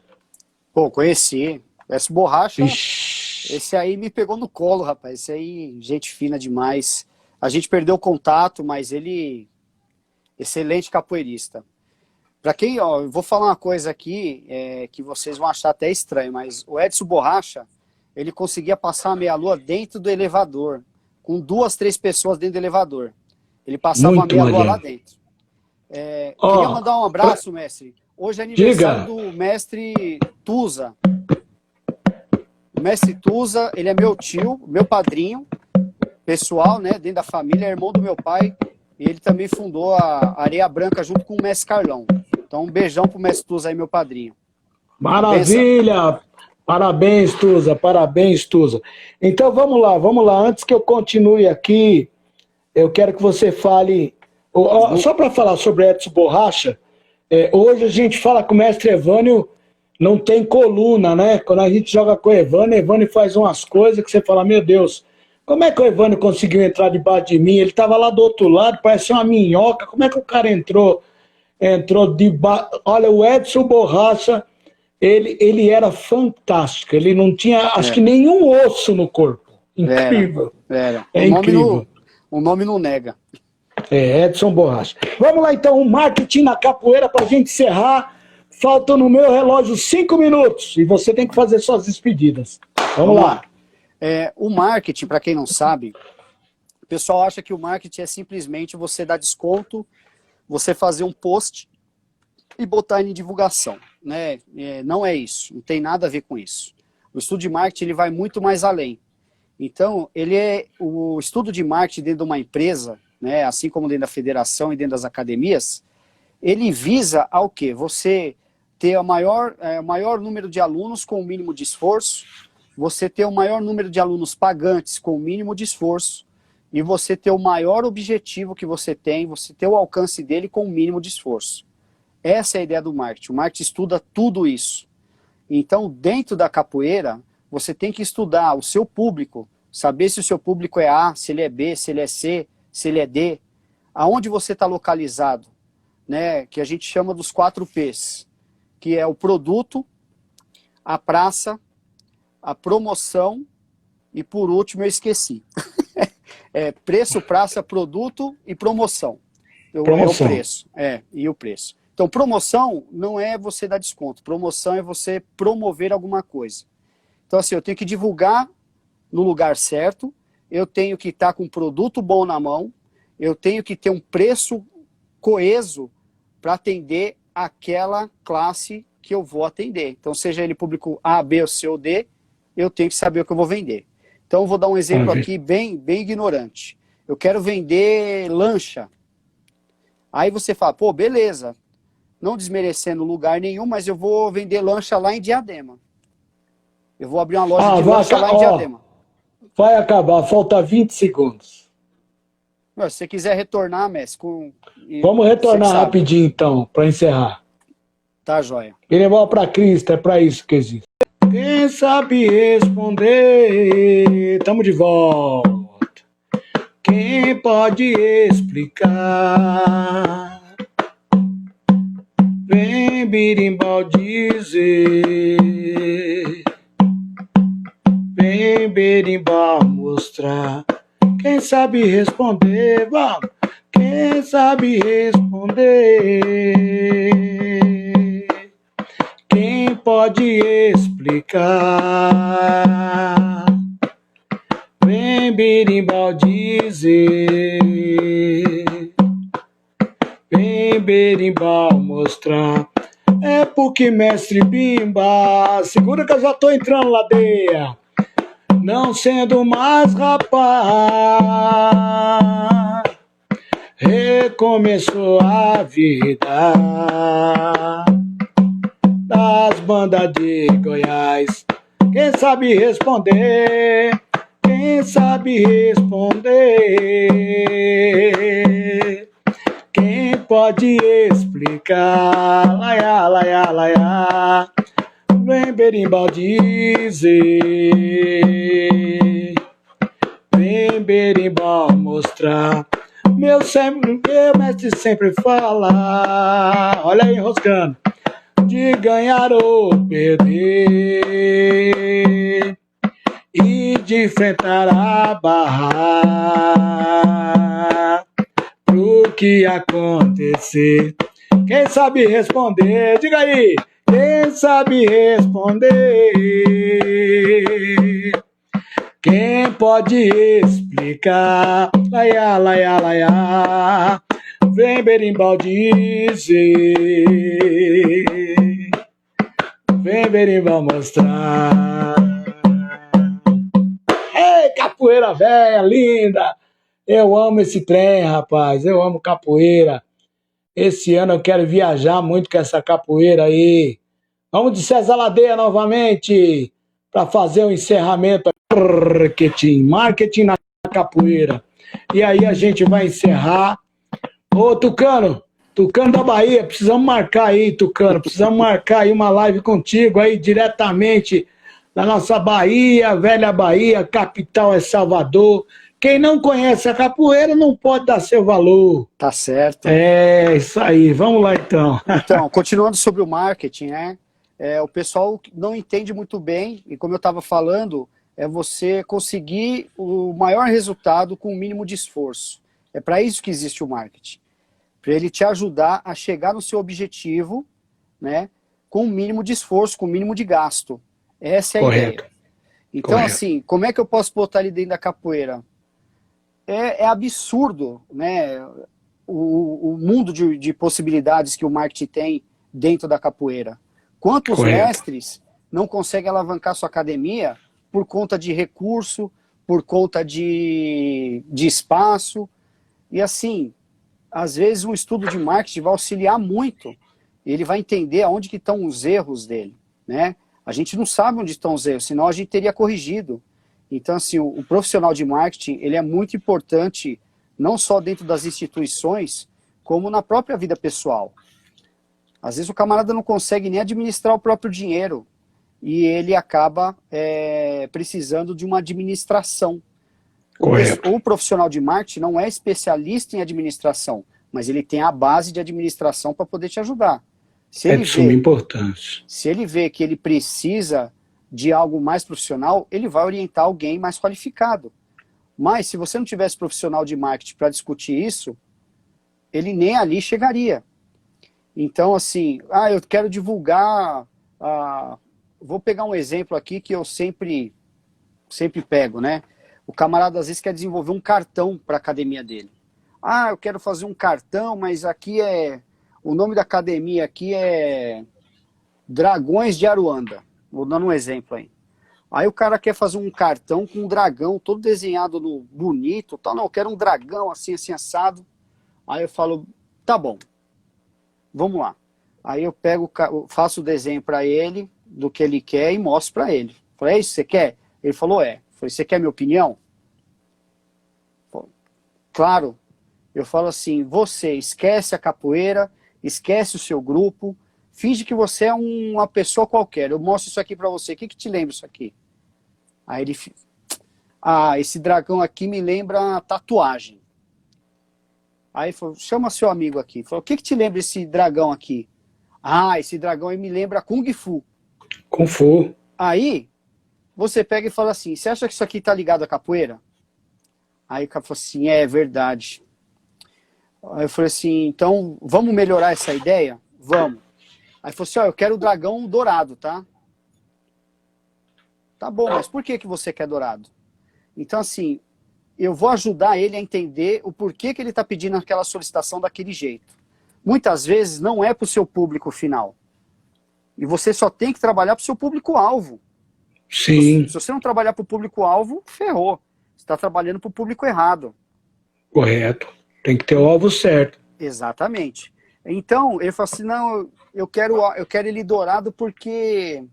Pô, conheci. Edson Borracha, esse aí me pegou no colo, rapaz. Esse aí, gente fina demais. A gente perdeu o contato, mas ele, excelente capoeirista. Para quem, eu vou falar uma coisa aqui que vocês vão achar até estranho, mas o Edson Borracha, ele conseguia passar a meia-lua dentro do elevador, com 2, 3 pessoas dentro do elevador. Ele passava a meia-lua lá dentro. Queria mandar um abraço, mestre. Hoje é aniversário do mestre Tusa. O mestre Tusa, ele é meu tio, meu padrinho pessoal, né, dentro da família, é irmão do meu pai. E ele também fundou a Areia Branca junto com o mestre Carlão. Então, um beijão pro mestre Tusa aí, meu padrinho. Maravilha! Pensa. Parabéns, Tusa, parabéns, Tusa. Então, vamos lá. Antes que eu continue aqui, eu quero que você fale... Só para falar sobre Edson Borracha, hoje a gente fala que o mestre Evânio não tem coluna, né? Quando a gente joga com o Evânio faz umas coisas que você fala, meu Deus, como é que o Evânio conseguiu entrar debaixo de mim? Ele estava lá do outro lado, parecia uma minhoca, como é que o cara entrou? entrou de... Olha, o Edson Borracha, ele era fantástico. Ele não tinha, acho que nenhum osso no corpo. Incrível. Era. É incrível. O nome não nega. Edson Borracha. Vamos lá, então, o marketing na capoeira para a gente encerrar. Faltam no meu relógio 5 minutos e você tem que fazer suas despedidas. Vamos lá. O marketing, para quem não sabe, o pessoal acha que o marketing é simplesmente você dar desconto, você fazer um post e botar ele em divulgação, né? Não é isso, não tem nada a ver com isso. O estudo de marketing ele vai muito mais além. Então, o estudo de marketing dentro de uma empresa, né, assim como dentro da federação e dentro das academias, ele visa ao quê? Você ter o maior número de alunos com o mínimo de esforço, você ter o maior número de alunos pagantes com o mínimo de esforço, e você ter o maior objetivo que você tem, você ter o alcance dele com o mínimo de esforço. Essa é a ideia do marketing. O marketing estuda tudo isso. Então, dentro da capoeira, você tem que estudar o seu público, saber se o seu público é A, se ele é B, se ele é C, se ele é D, aonde você está localizado, né? Que a gente chama dos 4 Ps, que é o produto, a praça, a promoção e, por último, eu esqueci. Preço, praça, produto e promoção. Promoção. É o preço. E o preço. Então, promoção não é você dar desconto. Promoção é você promover alguma coisa. Então, assim, eu tenho que divulgar no lugar certo, eu tenho que estar com um produto bom na mão, eu tenho que ter um preço coeso para atender aquela classe que eu vou atender. Então, seja ele público A, B, ou C ou D, eu tenho que saber o que eu vou vender. Então, eu vou dar um exemplo aqui bem ignorante. Eu quero vender lancha. Aí você fala, pô, beleza, não desmerecendo lugar nenhum, mas eu vou vender lancha lá em Diadema. Eu vou abrir uma loja de lancha lá em Diadema. Vai acabar, falta 20 segundos. Se você quiser retornar, Messi, vamos retornar rapidinho, então, para encerrar. Tá, joia. Berimbau para Cristo, é para isso que existe. Quem sabe responder, tamo de volta. Quem pode explicar? Vem Berimbau dizer, vem Berimbau mostrar. Quem sabe responder, vamos. Quem sabe responder? Quem pode explicar? Vem Berimbau dizer, vem Berimbau mostrar. É porque mestre Bimba, segura que eu já tô entrando ladeia, não sendo mais rapaz, recomeçou a vida das bandas de Goiás. Quem sabe responder? Quem sabe responder? Quem pode explicar? Laiá, laiá, laiá. Vem Berimbau dizer, vem Berimbau mostrar. Meu mestre sempre fala, olha aí enroscando, de ganhar ou perder e de enfrentar a barra pro que acontecer. Quem sabe responder? Diga aí! Quem sabe responder? Quem pode explicar? Laiá, laiá, laiá. Vem Berimbau dizer, vem Berimbau mostrar. Ei, capoeira velha, linda! Eu amo esse trem, rapaz. Eu amo capoeira. Esse ano eu quero viajar muito com essa capoeira aí. Vamos de César Ladeia novamente para fazer o encerramento. Marketing na capoeira. E aí a gente vai encerrar. Ô, Tucano da Bahia, precisamos marcar aí, Tucano. Precisamos marcar aí uma live contigo aí diretamente da nossa Bahia, velha Bahia, capital é Salvador. quem não conhece a capoeira não pode dar seu valor. Tá certo. É, isso aí. Vamos lá, então. Então, continuando sobre o marketing, né? O pessoal não entende muito bem, e como eu estava falando, é você conseguir o maior resultado com o mínimo de esforço. É para isso que existe o marketing. Para ele te ajudar a chegar no seu objetivo, né? Com o mínimo de esforço, com o mínimo de gasto. Essa é a Correto. ideia. Então, Correto. assim, como é que eu posso botar ali dentro da capoeira? É absurdo, né? O mundo de possibilidades que o marketing tem dentro da capoeira. Quantos Correto. mestres não conseguem alavancar sua academia por conta de recurso, por conta de espaço? E assim, às vezes um estudo de marketing vai auxiliar muito. Ele vai entender aonde que estão os erros dele, né? A gente não sabe onde estão os erros, senão a gente teria corrigido. Então, assim, o profissional de marketing, ele é muito importante, não só dentro das instituições, como na própria vida pessoal. Às vezes o camarada não consegue nem administrar o próprio dinheiro e ele acaba precisando de uma administração. Correto. O profissional de marketing não é especialista em administração, mas ele tem a base de administração para poder te ajudar. É de suma importância. Se ele vê que ele precisa de algo mais profissional, ele vai orientar alguém mais qualificado. Mas se você não tivesse profissional de marketing para discutir isso, ele nem ali chegaria. Então, assim, eu quero divulgar... vou pegar um exemplo aqui que eu sempre pego, né? O camarada às vezes quer desenvolver um cartão para a academia dele. Eu quero fazer um cartão, mas aqui o nome da academia aqui é Dragões de Aruanda. Vou dando um exemplo aí. Aí o cara quer fazer um cartão com um dragão todo desenhado no bonito, tal. Não, eu quero um dragão assim, assim, assado. Aí eu falo, tá bom, vamos lá. Aí eu pego, faço o desenho para ele, do que ele quer e mostro para ele. Falei, é isso que você quer? Ele falou, é. Falei, você quer minha opinião? Falei, claro. Eu falo assim, você esquece a capoeira, esquece o seu grupo, finge que você é uma pessoa qualquer. Eu mostro isso aqui para você. O que te lembra isso aqui? Aí ele... esse dragão aqui me lembra tatuagem. Aí ele falou, chama seu amigo aqui. Falou, o que te lembra esse dragão aqui? Esse dragão aí me lembra Kung Fu. Kung Fu. Aí, você pega e fala assim, você acha que isso aqui tá ligado à capoeira? Aí o cara falou assim, é verdade. Aí eu falei assim, então, vamos melhorar essa ideia? Vamos. Aí falou assim, eu quero o dragão dourado, tá? Tá bom, mas por que você quer dourado? Então, assim, eu vou ajudar ele a entender o porquê que ele está pedindo aquela solicitação daquele jeito. Muitas vezes não é para o seu público final. E você só tem que trabalhar para o seu público-alvo. Sim. Se você não trabalhar para o público-alvo, ferrou. Você está trabalhando para o público errado. Correto. Tem que ter o alvo certo. Exatamente. Então, ele falou assim, não, eu quero ele dourado porque...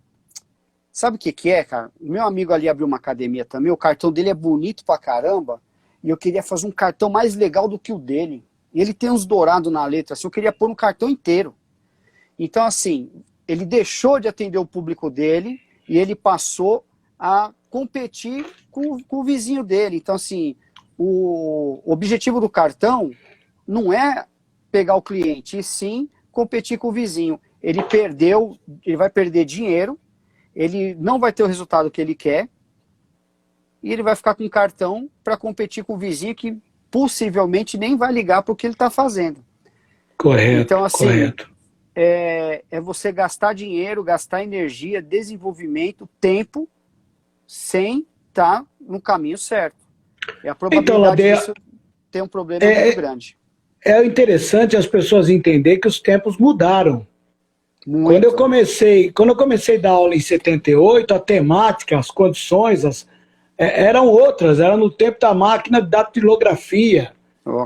Sabe o que é, cara? O meu amigo ali abriu uma academia também, o cartão dele é bonito pra caramba, e eu queria fazer um cartão mais legal do que o dele. E ele tem uns dourados na letra, assim, eu queria pôr no cartão inteiro. Então, assim, ele deixou de atender o público dele e ele passou a competir com o vizinho dele. Então, assim, o objetivo do cartão não é pegar o cliente, e sim competir com o vizinho. Ele vai perder dinheiro, ele não vai ter o resultado que ele quer, e ele vai ficar com um cartão para competir com o vizinho que possivelmente nem vai ligar para o que ele está fazendo. Correto, então, assim, correto. É você gastar dinheiro, gastar energia, desenvolvimento, tempo, sem estar no caminho certo. E a probabilidade disso ter um problema muito grande. É interessante as pessoas entenderem que os tempos mudaram. Muito. Quando eu comecei a dar aula em 78, a temática, as condições eram outras, era no tempo da máquina de datilografia,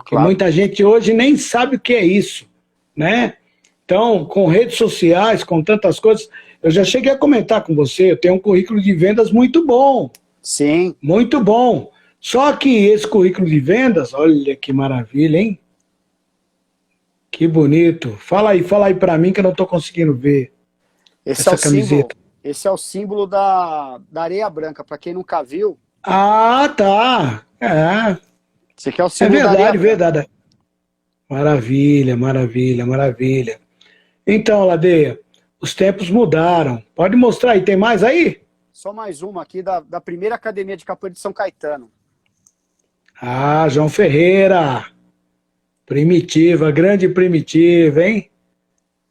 que muita gente hoje nem sabe o que é isso, né? Então, com redes sociais, com tantas coisas, eu já cheguei a comentar com você, eu tenho um currículo de vendas muito bom. Sim. Muito bom. Só que esse currículo de vendas, olha que maravilha, hein? Que bonito. Fala aí pra mim que eu não tô conseguindo ver essa camiseta. Esse é o símbolo da areia branca. Para quem nunca viu, Ah, tá. Você quer o É símbolo da areia verdade, branca. verdade. Maravilha, maravilha, maravilha. Então, Ladeia, os tempos mudaram. Pode mostrar aí, tem mais aí? Só mais uma aqui da primeira academia de capoeira de São Caetano. Ah, João Ferreira. Primitiva, grande primitiva, hein?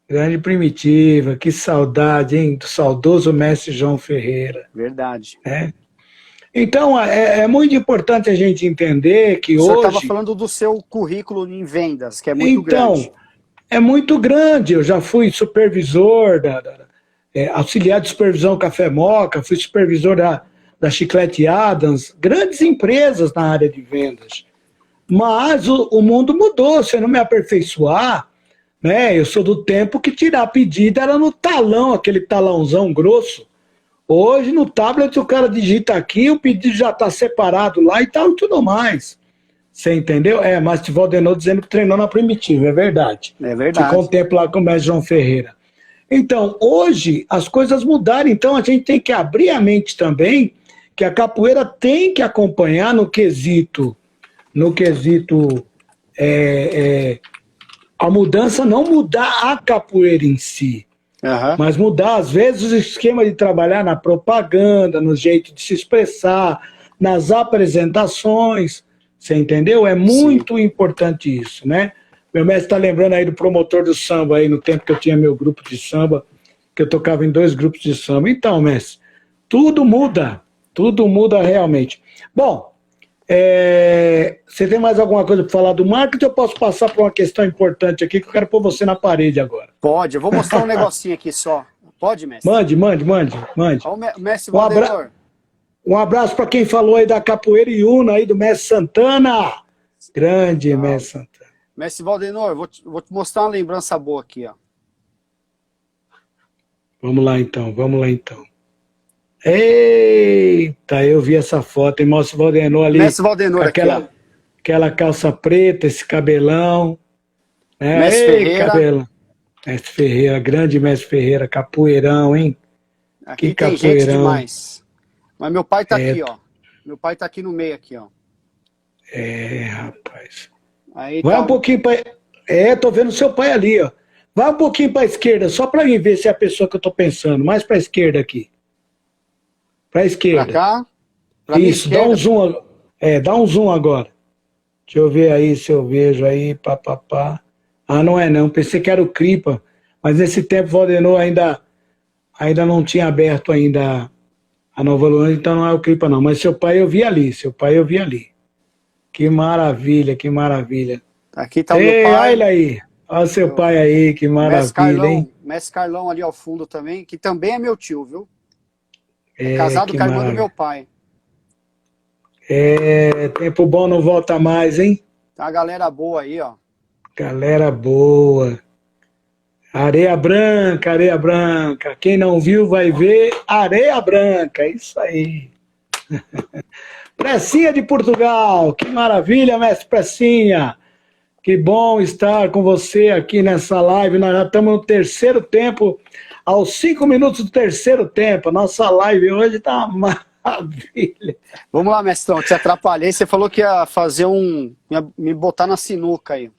Grande primitiva. Que saudade, hein? Do saudoso mestre João Ferreira, Verdade. né? Então, é muito importante a gente entender que O senhor estava hoje, falando do seu currículo em vendas, que é muito então, grande. é muito grande. Eu já fui supervisor, auxiliar de supervisão Café Moca, fui supervisor da Chiclete Adams, grandes empresas na área de vendas. Mas o mundo mudou, se eu não me aperfeiçoar, né? Eu sou do tempo que tirar pedido era no talão, aquele talãozão grosso. Hoje no tablet o cara digita aqui, o pedido já está separado lá e tal e tudo mais. Você entendeu? Mas Valdenor dizendo que treinou na Primitiva, é verdade. É Ficou um verdade. tempo lá com o mestre João Ferreira. Então, hoje as coisas mudaram, então a gente tem que abrir a mente também que a capoeira tem que acompanhar no quesito a mudança, não mudar a capoeira em si, Aham. mas mudar, às vezes, o esquema de trabalhar na propaganda, no jeito de se expressar, nas apresentações, você entendeu? É Sim. muito importante isso, né? Meu mestre está lembrando aí do promotor do samba, aí no tempo que eu tinha meu grupo de samba, que eu tocava em 2 grupos de samba. Então, mestre, tudo muda realmente. Bom, você tem mais alguma coisa para falar do marketing ou eu posso passar para uma questão importante aqui que eu quero pôr você na parede agora? Pode, eu vou mostrar um negocinho aqui só. Pode, mestre? Mande. Olha o mestre Um, abra... Valdenor. um abraço para quem falou aí da capoeira Iuna, aí do mestre Santana. Grande Salve. mestre Santana. Mestre Valdenor, vou te mostrar uma lembrança boa aqui, ó. Vamos lá então. Eita, eu vi essa foto, hein? Mostra o Valdenor ali Mestre com Valdenor aqui, ó. aquela calça preta, esse cabelão. Mestre Ei, Ferreira. cabelão. Mestre Ferreira, grande mestre Ferreira, capoeirão, hein? Que Aqui tem gente capoeirão. demais. Mas meu pai tá É, aqui, ó. Meu pai tá aqui no meio, aqui, ó. rapaz. Aí Vai tá um pouquinho para. Tô vendo seu pai ali, ó. Vai um pouquinho para a esquerda, só para mim ver se é a pessoa que eu tô pensando. Mais para a esquerda aqui. Para a pra esquerda. cá, pra minha Isso, dá um esquerda. zoom. Dá um zoom agora. Deixa eu ver aí se eu vejo aí. Pá. Ah, não é não. Pensei que era o Cripa. Mas nesse tempo o Valdenor ainda não tinha aberto ainda a Nova Luanda, então não é o Cripa não. Mas seu pai eu vi ali. Que maravilha, que maravilha. Aqui tá o meu Ei, olha pai. ele aí. Olha seu Meu pai aí, que maravilha, hein? Mestre Carlão ali ao fundo também, que também é meu tio, viu? É casado Que com a irmã do meu maravilha. pai. Tempo bom não volta mais, hein? Tá a galera boa aí, ó. Galera boa. Areia branca, areia branca. Quem não viu vai ver areia branca. É isso aí. Pressinha de Portugal. Que maravilha, mestre Pressinha. Que bom estar com você aqui nessa live. Nós já estamos no terceiro tempo, aos 5 minutos do terceiro tempo. Nossa live hoje está uma maravilha. Vamos lá, mestrão, te atrapalhei. Você falou que ia fazer ia me botar na sinuca aí.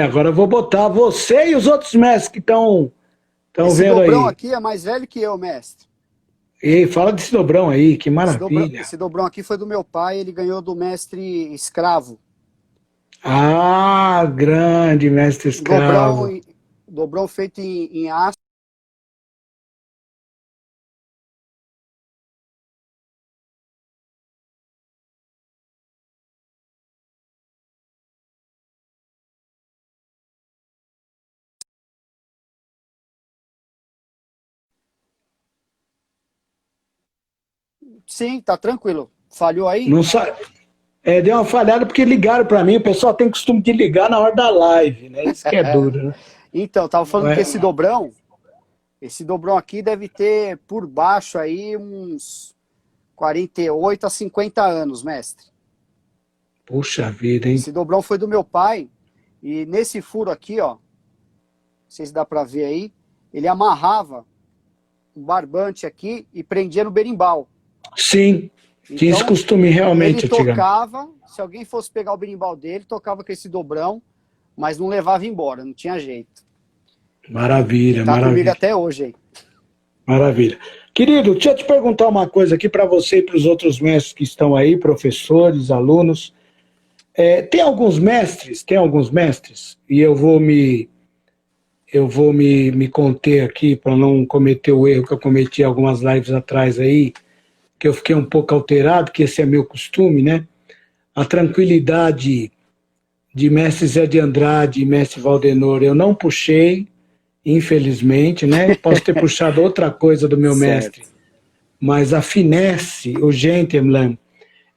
Agora eu vou botar você e os outros mestres que estão Esse vendo dobrão aí. aqui é mais velho que eu, mestre. E fala desse dobrão aí, que maravilha. Esse dobrão aqui foi do meu pai, ele ganhou do mestre escravo. Ah, grande mestre escravo. Dobrão, dobrão feito em aço. Sim, tá tranquilo. Falhou aí? Não sa... Deu uma falhada porque ligaram para mim. O pessoal tem costume de ligar na hora da live, né? Isso que é duro, né? Então, tava Não falando que é? esse dobrão aqui deve ter por baixo aí uns 48 a 50 anos, mestre. Puxa vida, hein? Esse dobrão foi do meu pai e nesse furo aqui, ó, não sei se dá pra ver aí, ele amarrava um barbante aqui e prendia no berimbau. Sim, Tinha esse costume realmente ele antigamente. tocava, se alguém fosse pegar o berimbau dele, tocava com esse dobrão, mas não levava embora, não tinha jeito. Maravilha, E tá comigo maravilha. até hoje aí. Maravilha. Querido, deixa eu te perguntar uma coisa aqui para você e para os outros mestres que estão aí, professores, alunos. Tem alguns mestres, e eu vou me conter aqui para não cometer o erro que eu cometi algumas lives atrás aí, que eu fiquei um pouco alterado, que esse é meu costume, né? A tranquilidade de mestre Zé de Andrade e mestre Valdenor eu não puxei, infelizmente, né? Posso ter puxado outra coisa do meu mestre, mas a finesse, o gentleman,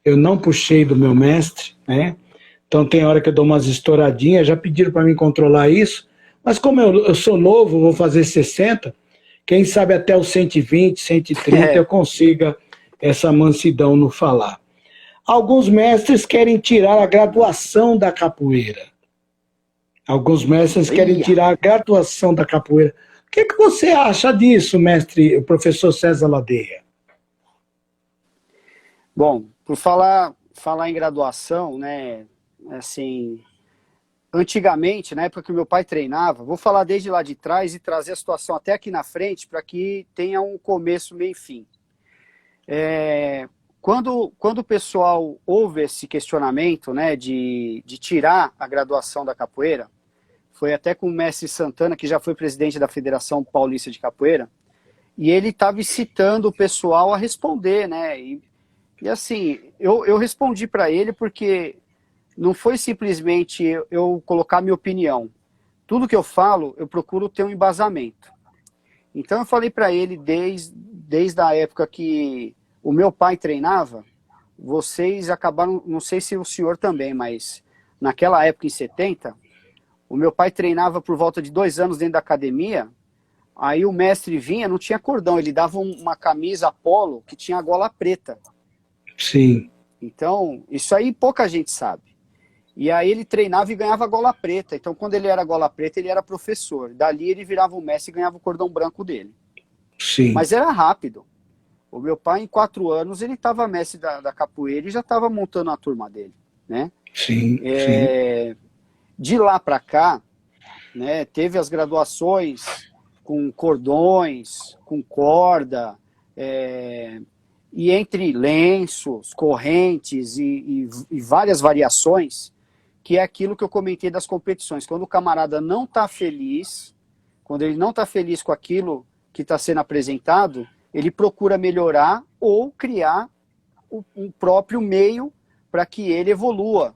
eu não puxei do meu mestre, né? Então tem hora que eu dou umas estouradinhas, já pediram para mim controlar isso, mas como eu sou novo, vou fazer 60, quem sabe até os 120, 130 eu consiga essa mansidão no falar. Alguns mestres querem tirar a graduação da capoeira. Alguns mestres querem tirar a graduação da capoeira. O que você acha disso, mestre, o professor César Ladeia? Bom, por falar em graduação, né, assim, antigamente, na época que o meu pai treinava, vou falar desde lá de trás e trazer a situação até aqui na frente para que tenha um começo, meio e fim. Quando o pessoal houve esse questionamento, né, de tirar a graduação da capoeira, foi até com o mestre Santana, que já foi presidente da Federação Paulista de Capoeira, e ele estava incitando o pessoal a responder, né, e assim, eu respondi para ele porque não foi simplesmente eu colocar minha opinião. Tudo que eu falo, eu procuro ter um embasamento. Então eu falei para ele desde a época que o meu pai treinava, vocês acabaram, não sei se o senhor também, mas naquela época, em 70, o meu pai treinava por volta de 2 anos dentro da academia, aí o mestre vinha, não tinha cordão, ele dava uma camisa polo que tinha a gola preta. Sim. Então, isso aí pouca gente sabe. E aí ele treinava e ganhava gola preta. Então, quando ele era gola preta, ele era professor. Dali ele virava o mestre e ganhava o cordão branco dele. Sim. Mas era rápido. O meu pai, em 4 anos, ele estava mestre da capoeira e já estava montando a turma dele, né? Sim, sim. De lá para cá, né, teve as graduações com cordões, com corda, e entre lenços, correntes e várias variações, que é aquilo que eu comentei das competições. Quando o camarada não está feliz, quando ele não está feliz com aquilo que está sendo apresentado, ele procura melhorar ou criar um próprio meio para que ele evolua.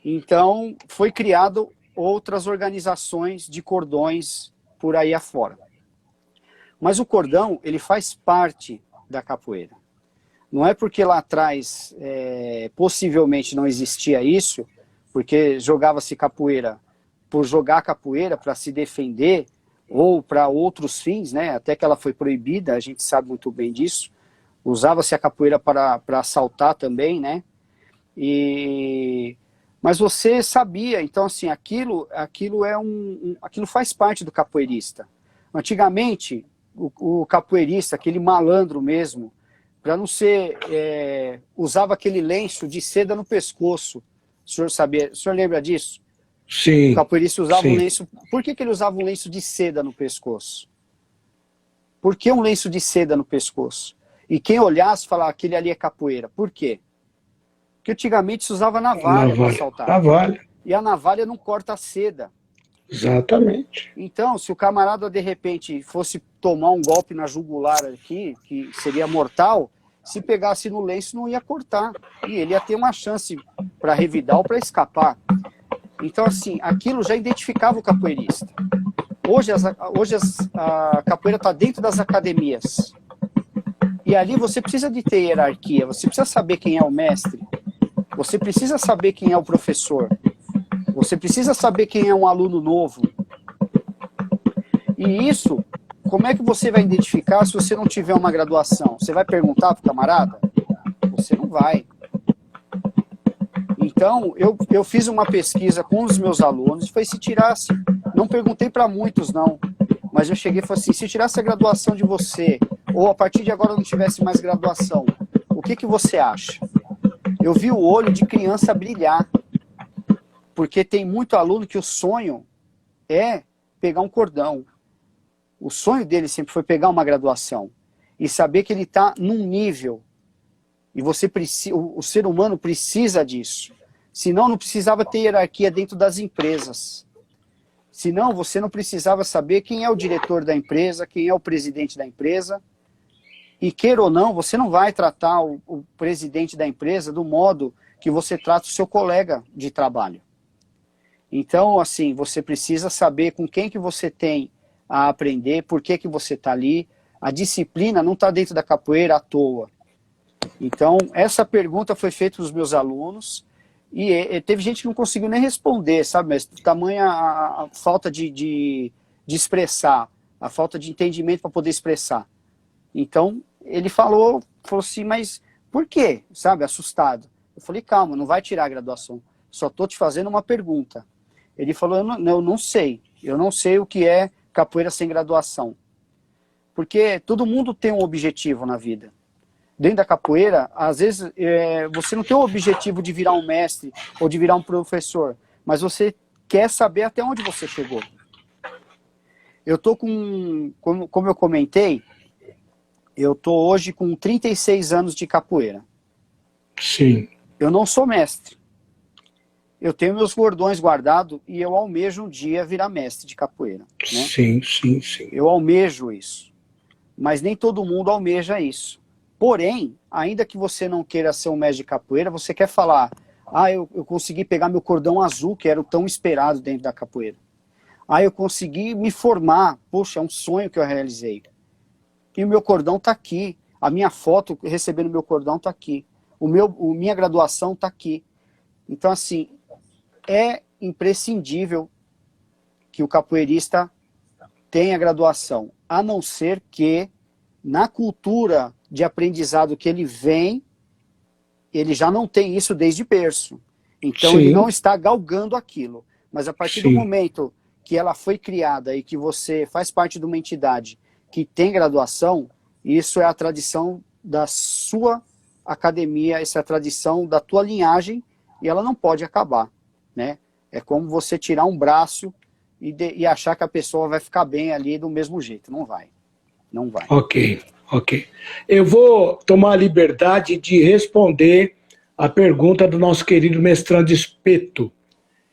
Então, foi criado outras organizações de cordões por aí afora. Mas o cordão, ele faz parte da capoeira. Não é porque lá atrás possivelmente não existia isso, porque jogava-se capoeira por jogar capoeira para se defender ou para outros fins, né? Até que ela foi proibida, a gente sabe muito bem disso. Usava-se a capoeira para assaltar também, né? Mas você sabia, então assim, aquilo faz parte do capoeirista. Antigamente, o capoeirista, aquele malandro mesmo, para não ser, usava aquele lenço de seda no pescoço. O senhor lembra disso? Sim. O capoeirista usava sim. um lenço. Por que ele usava um lenço de seda no pescoço? Por que um lenço de seda no pescoço? E quem olhasse falava, aquele ali é capoeira. Por quê? Porque antigamente se usava navalha para assaltar. Navalha. E a navalha não corta a seda. Exatamente. Então, se o camarada de repente fosse tomar um golpe na jugular aqui, que seria mortal, se pegasse no lenço não ia cortar. E ele ia ter uma chance para revidar ou para escapar. Então, assim, aquilo já identificava o capoeirista. Hoje a capoeira está dentro das academias. E ali você precisa de ter hierarquia, você precisa saber quem é o mestre, você precisa saber quem é o professor, você precisa saber quem é um aluno novo. E isso, como é que você vai identificar se você não tiver uma graduação? Você vai perguntar para o camarada? Você não vai. Então, eu fiz uma pesquisa com os meus alunos e foi se tirasse. Não perguntei para muitos, não. Mas eu cheguei e falei assim, se tirasse a graduação de você, ou a partir de agora não tivesse mais graduação, o que você acha? Eu vi o olho de criança brilhar, porque tem muito aluno que o sonho é pegar um cordão. O sonho dele sempre foi pegar uma graduação e saber que ele está num nível. E o ser humano precisa disso. Senão não precisava ter hierarquia dentro das empresas. Senão você não precisava saber quem é o diretor da empresa, quem é o presidente da empresa. E queira ou não, você não vai tratar o presidente da empresa do modo que você trata o seu colega de trabalho. Então, assim, você precisa saber com quem que você tem a aprender, por que você está ali. A disciplina não está dentro da capoeira à toa. Então, essa pergunta foi feita dos meus alunos e teve gente que não conseguiu nem responder, sabe? Mas tamanha a falta de expressar, a falta de entendimento para poder expressar. Então, ele falou assim, mas por quê? Sabe, assustado. Eu falei, calma, não vai tirar a graduação. Só estou te fazendo uma pergunta. Ele falou, eu não sei. Eu não sei o que é capoeira sem graduação. Porque todo mundo tem um objetivo na vida. Dentro da capoeira, às vezes, você não tem o objetivo de virar um mestre ou de virar um professor, mas você quer saber até onde você chegou. Eu estou como eu comentei, eu estou hoje com 36 anos de capoeira. Sim. Eu não sou mestre. Eu tenho meus cordões guardados e eu almejo um dia virar mestre de capoeira. Né? Sim, sim, sim. Eu almejo isso. Mas nem todo mundo almeja isso. Porém, ainda que você não queira ser um mestre de capoeira, você quer falar, eu consegui pegar meu cordão azul, que era o tão esperado dentro da capoeira. Eu consegui me formar, poxa, é um sonho que eu realizei. E o meu cordão está aqui. A minha foto recebendo meu cordão está aqui. Minha graduação está aqui. Então, assim, é imprescindível que o capoeirista tenha graduação, a não ser que na cultura de aprendizado que ele vem, ele já não tem isso desde berço. Então, Sim. Ele não está galgando aquilo. Mas a partir Sim. do momento que ela foi criada e que você faz parte de uma entidade que tem graduação, isso é a tradição da sua academia, essa é a tradição da tua linhagem e ela não pode acabar, né? É como você tirar um braço e achar que a pessoa vai ficar bem ali do mesmo jeito. Não vai. Não vai. Ok. Eu vou tomar a liberdade de responder a pergunta do nosso querido mestrando Espeto.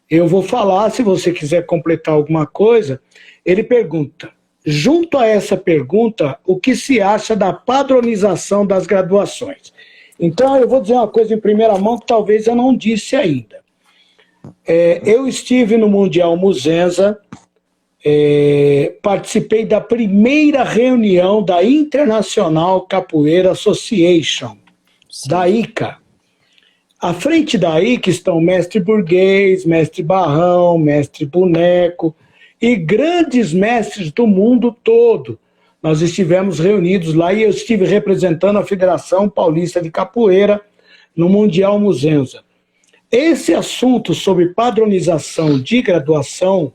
Eu vou falar, se você quiser completar alguma coisa. Ele pergunta, junto a essa pergunta, o que se acha da padronização das graduações? Então, eu vou dizer uma coisa em primeira mão que talvez eu não disse ainda. Eu estive no Mundial Muzenza, participei da primeira reunião da International Capoeira Association, da ICA. À frente da ICA estão mestre burguês, mestre barrão, mestre boneco e grandes mestres do mundo todo. Nós estivemos reunidos lá e eu estive representando a Federação Paulista de Capoeira no Mundial Muzenza. Esse assunto sobre padronização de graduação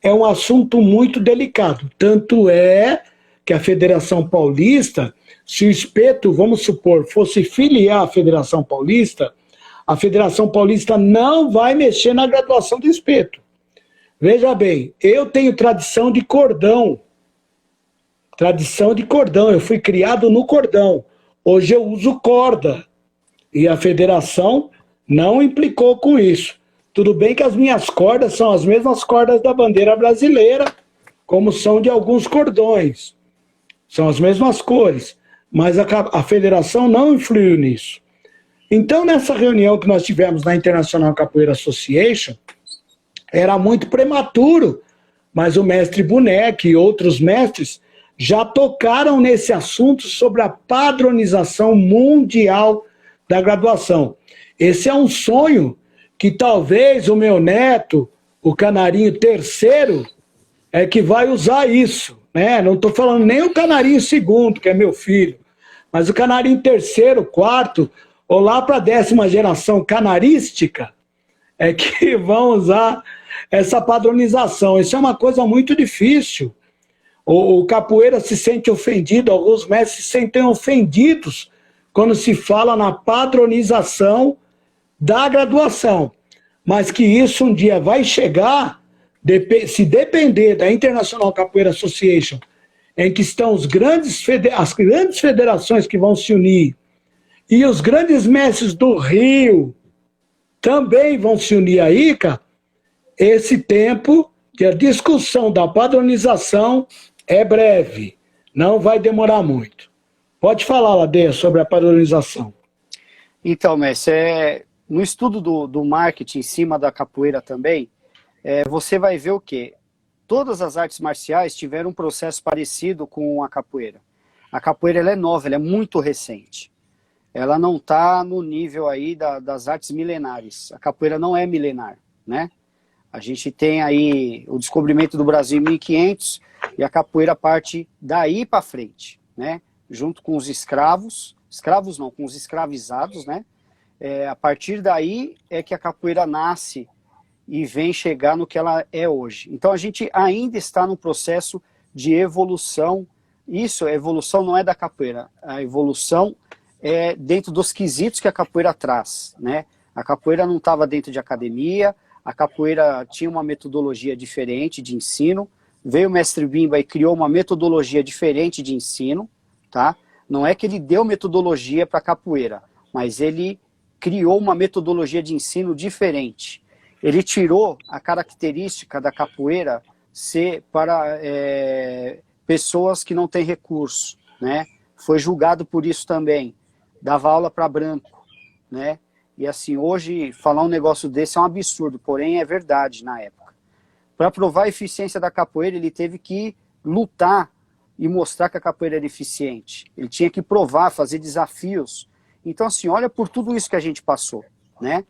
é um assunto muito delicado. Tanto é que a Federação Paulista, se o Espeto, vamos supor, fosse filiar à Federação Paulista, a Federação Paulista não vai mexer na graduação do Espeto. Veja bem, eu tenho tradição de cordão. Eu fui criado no cordão. Hoje eu uso corda. E a federação não implicou com isso. Tudo bem que as minhas cordas são as mesmas cordas da bandeira brasileira, como são de alguns cordões. São as mesmas cores. Mas a federação não influiu nisso. Então, nessa reunião que nós tivemos na International Capoeira Association, era muito prematuro, mas o mestre Boneco e outros mestres já tocaram nesse assunto sobre a padronização mundial da graduação. Esse é um sonho que talvez o meu neto, o Canarinho terceiro, é que vai usar isso, né? Não estou falando nem o Canarinho segundo, que é meu filho, mas o Canarinho terceiro, quarto, ou lá para a 10ª geração canarística, é que vão usar essa padronização. Isso é uma coisa muito difícil. O capoeira se sente ofendido, alguns mestres se sentem ofendidos quando se fala na padronização da graduação. Mas que isso um dia vai chegar, se depender da International Capoeira Association, em que estão as grandes federações que vão se unir, e os grandes mestres do Rio também vão se unir aí, cara, esse tempo de a discussão da padronização é breve, não vai demorar muito. Pode falar, Ladeia, sobre a padronização. Então, mestre, no estudo do marketing em cima da capoeira também, você vai ver o quê? Todas as artes marciais tiveram um processo parecido com a capoeira. A capoeira ela é nova, ela é muito recente. Ela não está no nível aí das artes milenares. A capoeira não é milenar, né? A gente tem aí o descobrimento do Brasil em 1500 e a capoeira parte daí para frente, né? Junto com os escravos não, com os escravizados, né? A partir daí é que a capoeira nasce e vem chegar no que ela é hoje. Então a gente ainda está no processo de evolução. Isso, a evolução não é da capoeira, a evolução é dentro dos quesitos que a capoeira traz, né? A capoeira não estava dentro de academia, a capoeira tinha uma metodologia diferente de ensino, veio o mestre Bimba e criou uma metodologia diferente de ensino, tá? Não é que ele deu metodologia para a capoeira, mas ele criou uma metodologia de ensino diferente. Ele tirou a característica da capoeira ser para pessoas que não têm recurso, né? Foi julgado por isso também. Dava aula para branco, né? E assim, hoje, falar um negócio desse é um absurdo, porém é verdade na época. Para provar a eficiência da capoeira, ele teve que lutar e mostrar que a capoeira era eficiente. Ele tinha que provar, fazer desafios. Então, assim, olha por tudo isso que a gente passou, né?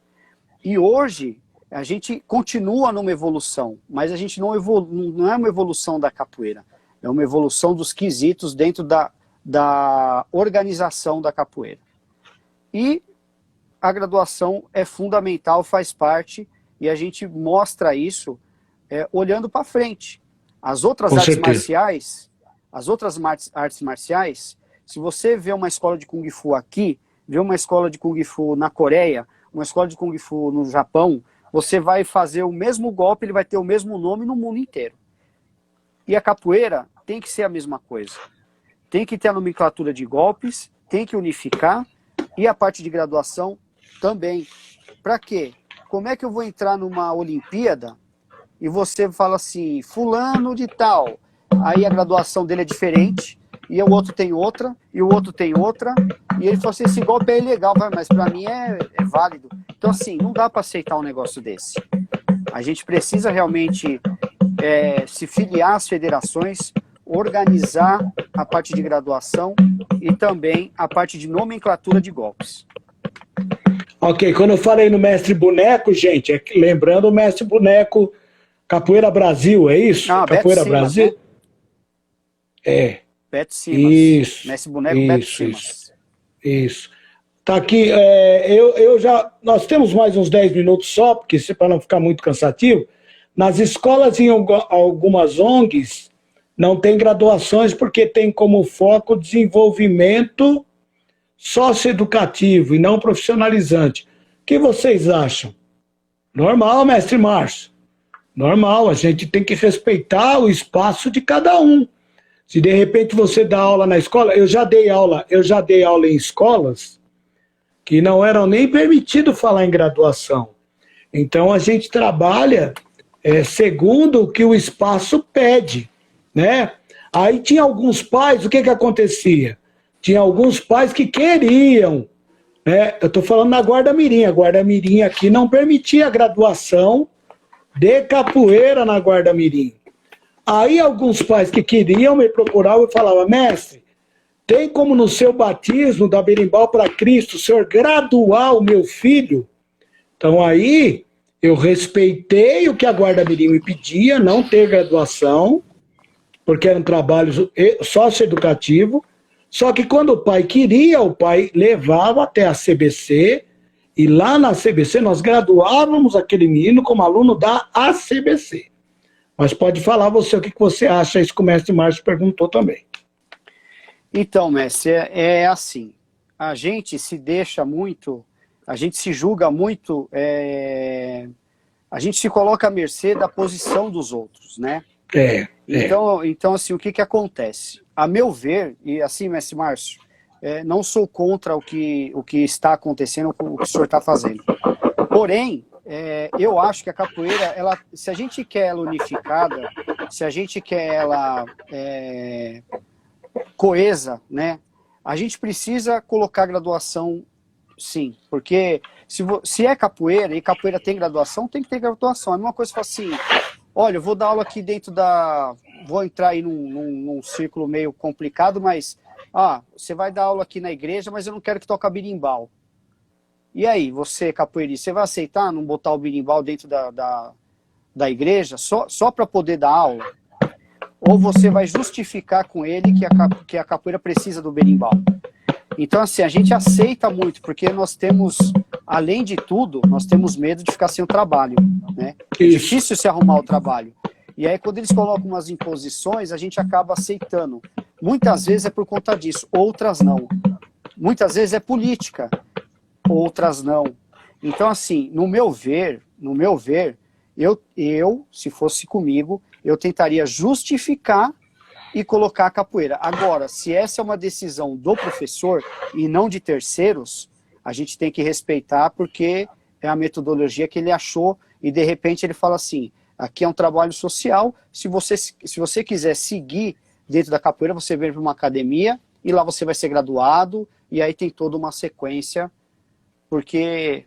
E hoje, a gente continua numa evolução, mas a gente não é uma evolução da capoeira, é uma evolução dos quesitos dentro da organização da capoeira. E a graduação é fundamental, faz parte, e a gente mostra isso olhando para frente. As outras artes marciais, se você vê uma escola de Kung Fu aqui, vê uma escola de Kung Fu na Coreia, uma escola de Kung Fu no Japão, você vai fazer o mesmo golpe, ele vai ter o mesmo nome no mundo inteiro. E a capoeira tem que ser a mesma coisa. Tem que ter a nomenclatura de golpes, tem que unificar, e a parte de graduação também. Para quê? Como é que eu vou entrar numa Olimpíada e você fala assim, fulano de tal, aí a graduação dele é diferente, e o outro tem outra, e o outro tem outra, e ele fala assim, esse golpe é ilegal, mas para mim é válido. Então assim, não dá para aceitar um negócio desse. A gente precisa realmente se filiar às federações, organizar a parte de graduação e também a parte de nomenclatura de golpes. Ok, quando eu falei no Mestre Boneco, gente, lembrando o Mestre Boneco Capoeira Brasil, é isso? Não, Capoeira Beto Simas, Brasil? né? Beto Simas. Isso. Mestre Boneco Beto Simas. Isso. Tá aqui, nós temos mais uns 10 minutos só, porque para não ficar muito cansativo. Nas escolas, em algumas ONGs, não tem graduações porque tem como foco o desenvolvimento socioeducativo e não profissionalizante. O que vocês acham? Normal, mestre Márcio. Normal, a gente tem que respeitar o espaço de cada um. Se de repente você dá aula na escola, eu já dei aula em escolas que não eram nem permitido falar em graduação. Então a gente trabalha segundo o que o espaço pede, né? Aí tinha alguns pais, o que acontecia? Tinha alguns pais que queriam, né? Eu estou falando na Guarda-Mirim. A Guarda-Mirim aqui não permitia a graduação de capoeira na Guarda-Mirim. Aí alguns pais que queriam me procuravam e falavam, mestre, tem como no seu batismo da Berimbau para Cristo o senhor graduar o meu filho? Então aí eu respeitei o que a Guarda-Mirim me pedia, não ter graduação, porque era um trabalho socioeducativo. Só que quando o pai queria, o pai levava até a CBC, e lá na CBC nós graduávamos aquele menino como aluno da ACBC. Mas pode falar você o que você acha, isso que o mestre Márcio perguntou também. Então, mestre, é assim, a gente se deixa muito, a gente se julga muito, a gente se coloca à mercê da posição dos outros, né? Então assim, o que que acontece? A meu ver, e assim, mestre Márcio, não sou contra o que está acontecendo, o que o senhor está fazendo. Porém, eu acho que a capoeira, se a gente quer ela unificada, se a gente quer ela coesa, né? A gente precisa colocar graduação, sim, porque se é capoeira, e capoeira tem graduação, tem que ter graduação. É a mesma coisa que falar assim, olha, eu vou dar aula aqui dentro vou entrar aí num círculo meio complicado, mas, você vai dar aula aqui na igreja, mas eu não quero que toque berimbau. E aí, você, capoeirista, você vai aceitar não botar o berimbau dentro da igreja só para poder dar aula? Ou você vai justificar com ele que a capoeira precisa do berimbau? Então, assim, a gente aceita muito, porque nós temos, além de tudo, nós temos medo de ficar sem o trabalho, né? É difícil se arrumar o trabalho. E aí, quando eles colocam umas imposições, a gente acaba aceitando. Muitas vezes é por conta disso, outras não. Muitas vezes é política, outras não. Então, assim, no meu ver, eu, se fosse comigo, eu tentaria justificar e colocar a capoeira. Agora, se essa é uma decisão do professor e não de terceiros, a gente tem que respeitar, porque é a metodologia que ele achou, e de repente ele fala assim, aqui é um trabalho social, se você quiser seguir dentro da capoeira, você vem para uma academia, e lá você vai ser graduado, e aí tem toda uma sequência, porque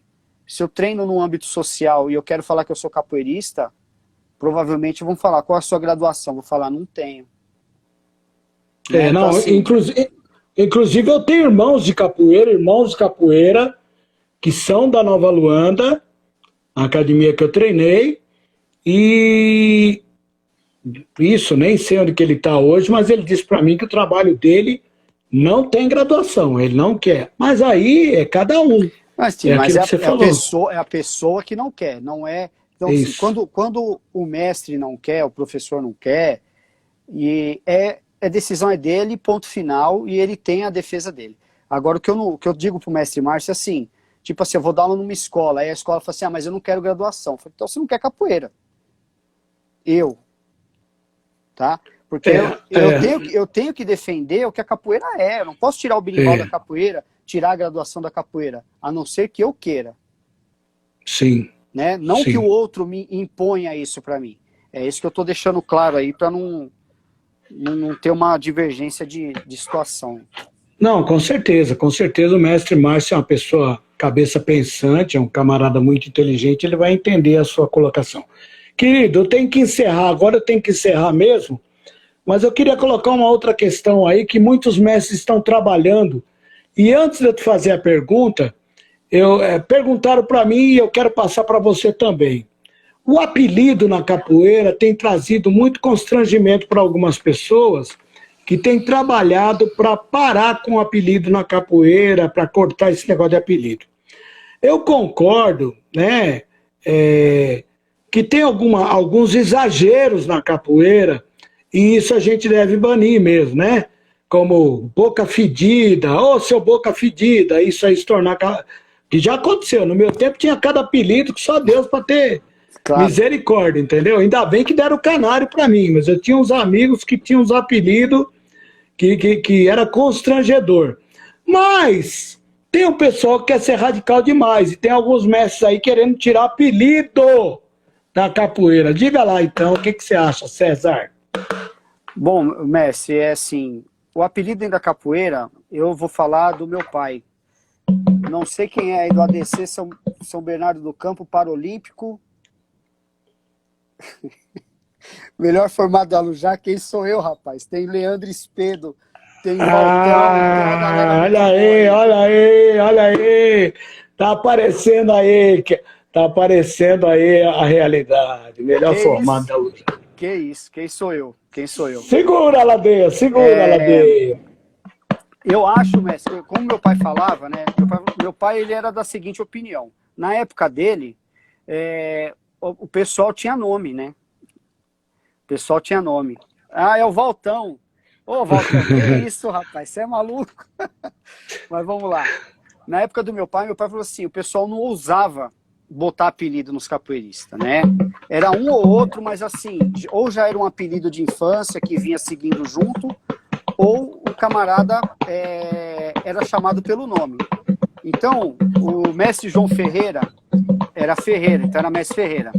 se eu treino no âmbito social e eu quero falar que eu sou capoeirista, provavelmente vão falar, qual é a sua graduação? Vou falar, não tenho. Não, então, assim, inclusive eu tenho irmãos de capoeira, que são da Nova Luanda, a academia que eu treinei, e isso, nem sei onde que ele está hoje, mas ele disse para mim que o trabalho dele não tem graduação, ele não quer. Mas aí é cada um. Mas, sim, Aquilo que você falou. é a pessoa que não quer, não é... Então, assim, quando o mestre não quer, o professor não quer, e a decisão é dele, ponto final, e ele tem a defesa dele. Agora, o que eu digo pro mestre Márcio é assim, tipo assim, eu vou dar aula numa escola, aí a escola fala assim, mas eu não quero graduação. Eu falo, então você não quer capoeira. Tá? Porque eu tenho que defender o que a capoeira é. Eu não posso tirar o berimbau da capoeira, tirar a graduação da capoeira, a não ser que eu queira. Sim. Né? Não Sim. que o outro me imponha isso para mim. É isso que eu estou deixando claro aí, para não ter uma divergência de situação. Não, com certeza o mestre Márcio é uma pessoa cabeça pensante, é um camarada muito inteligente, ele vai entender a sua colocação. Querido, eu tenho que encerrar, agora eu tenho que encerrar mesmo, mas eu queria colocar uma outra questão aí, que muitos mestres estão trabalhando, e antes de eu te fazer a pergunta, perguntaram para mim e eu quero passar para você também. O apelido na capoeira tem trazido muito constrangimento para algumas pessoas que têm trabalhado para parar com o apelido na capoeira, para cortar esse negócio de apelido. Eu concordo, né, que tem alguns exageros na capoeira, e isso a gente deve banir mesmo, né? Como boca fedida, seu boca fedida, isso aí se tornar... Que já aconteceu, no meu tempo tinha cada apelido que só Deus para ter misericórdia, entendeu? Ainda bem que deram o canário para mim, mas eu tinha uns amigos que tinham uns apelidos que era constrangedor. Mas tem um pessoal que quer ser radical demais, e tem alguns mestres aí querendo tirar apelido da capoeira. Diga lá então, o que você acha, César? Bom, mestre, é assim, o apelido dentro da capoeira, eu vou falar do meu pai. Não sei quem é aí do ADC São Bernardo do Campo, Paralímpico. Melhor formado da Lujá, quem sou eu, rapaz? Tem Leandro Espedo, tem Valtão, tem uma galera muito olha aí. Tá aparecendo aí a realidade. Melhor formado da Lujá. Que isso? Quem sou eu? Segura a ladeira, a ladeira. Eu acho, mestre, como meu pai falava, né? Meu pai ele era da seguinte opinião. Na época dele, o pessoal tinha nome, né? O pessoal tinha nome. É o Valtão. Ô, Walter, que isso, rapaz, você é maluco? Mas vamos lá. Na época do meu pai falou assim, o pessoal não ousava botar apelido nos capoeiristas, né? Era um ou outro, mas assim, ou já era um apelido de infância que vinha seguindo junto, ou o camarada era chamado pelo nome. Então, o mestre João Ferreira era Ferreira, então era mestre Ferreira.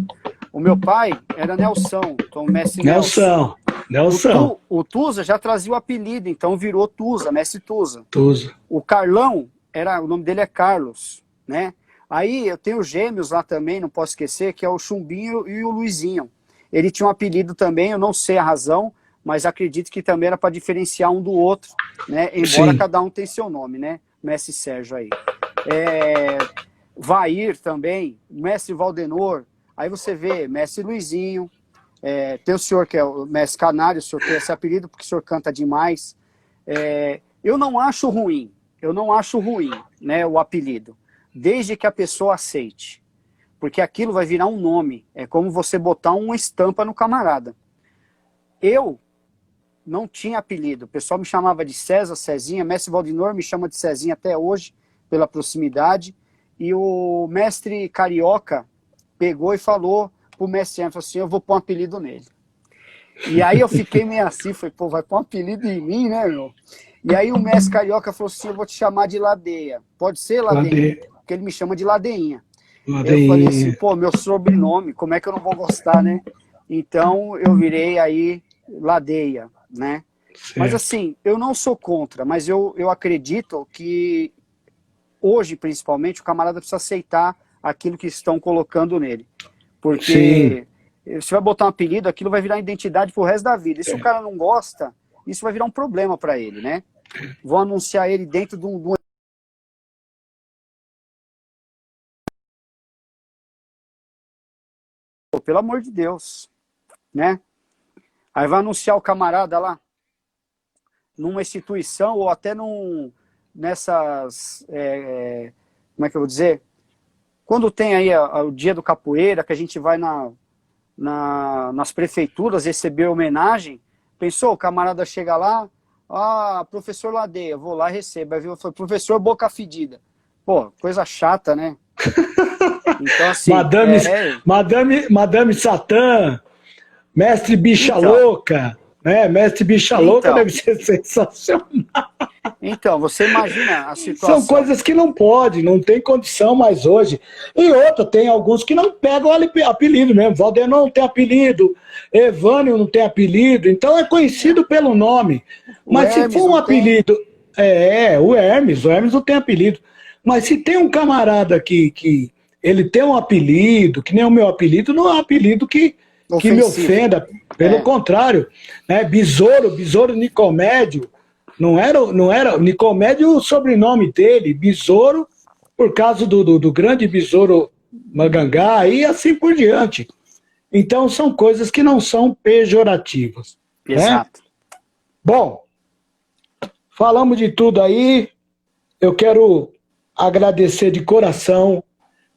O meu pai era Nelson, então o mestre Nelson. Nelson. O Tusa já trazia o apelido, então virou Tusa, mestre Tusa. Tusa. O Carlão, o nome dele é Carlos, né? Aí eu tenho gêmeos lá também, não posso esquecer, que é o Chumbinho e o Luizinho. Ele tinha um apelido também, eu não sei a razão, mas acredito que também era para diferenciar um do outro, né? Embora cada um tenha seu nome, né? Mestre Sérgio aí. Vair também, mestre Valdenor. Aí você vê mestre Luizinho, tem o senhor que é o mestre Canário, o senhor tem esse apelido porque o senhor canta demais. Eu não acho ruim, né, o apelido, desde que a pessoa aceite. Porque aquilo vai virar um nome, é como você botar uma estampa no camarada. Eu não tinha apelido, o pessoal me chamava de César, Cezinha, mestre Valdenor me chama de Cezinha até hoje, pela proximidade, e o mestre Carioca pegou e falou pro mestre Anderson assim, eu vou pôr um apelido nele. E aí eu fiquei meio assim, falei, pô, vai pôr um apelido em mim, né, meu? E aí o mestre Carioca falou assim, eu vou te chamar de Ladeia. Pode ser Ladeia? Porque ele me chama de Ladeinha. Eu falei assim, pô, meu sobrenome, como é que eu não vou gostar, né? Então eu virei aí Ladeia, né? Certo. Mas assim, eu não sou contra, mas eu acredito que hoje, principalmente, o camarada precisa aceitar aquilo que estão colocando nele. Porque você vai botar um apelido, aquilo vai virar identidade pro resto da vida. E se o cara não gosta, isso vai virar um problema para ele, né? Vão anunciar ele dentro de um... Pô, pelo amor de Deus, né? Aí vai anunciar o camarada lá, numa instituição ou até nessas... como é que eu vou dizer? Quando tem aí o dia do capoeira, que a gente vai nas prefeituras receber homenagem, pensou, o camarada chega lá, professor Ladeia, vou lá e recebo. Aí viu, foi professor Boca Fedida. Pô, coisa chata, né? Então, assim... Madame Satã, mestre Bicha Louca, né? Mestre Bicha Louca deve ser sensacional. Então, você imagina a situação. São coisas que não pode, não tem condição mais hoje. E outra, tem alguns que não pegam apelido mesmo. Valdenor não tem apelido, Evânio não tem apelido, então é conhecido pelo nome. Mas se for um apelido... o Hermes não tem apelido. Mas se tem um camarada que ele tem um apelido, que nem o meu apelido, não é um apelido que me ofenda. Pelo contrário, né? Besouro Nicomédio, não era Nicomédio o sobrenome dele, Besouro, por causa do grande Besouro Magangá e assim por diante. Então são coisas que não são pejorativas. Exato. Né? Bom, falamos de tudo aí, eu quero agradecer de coração.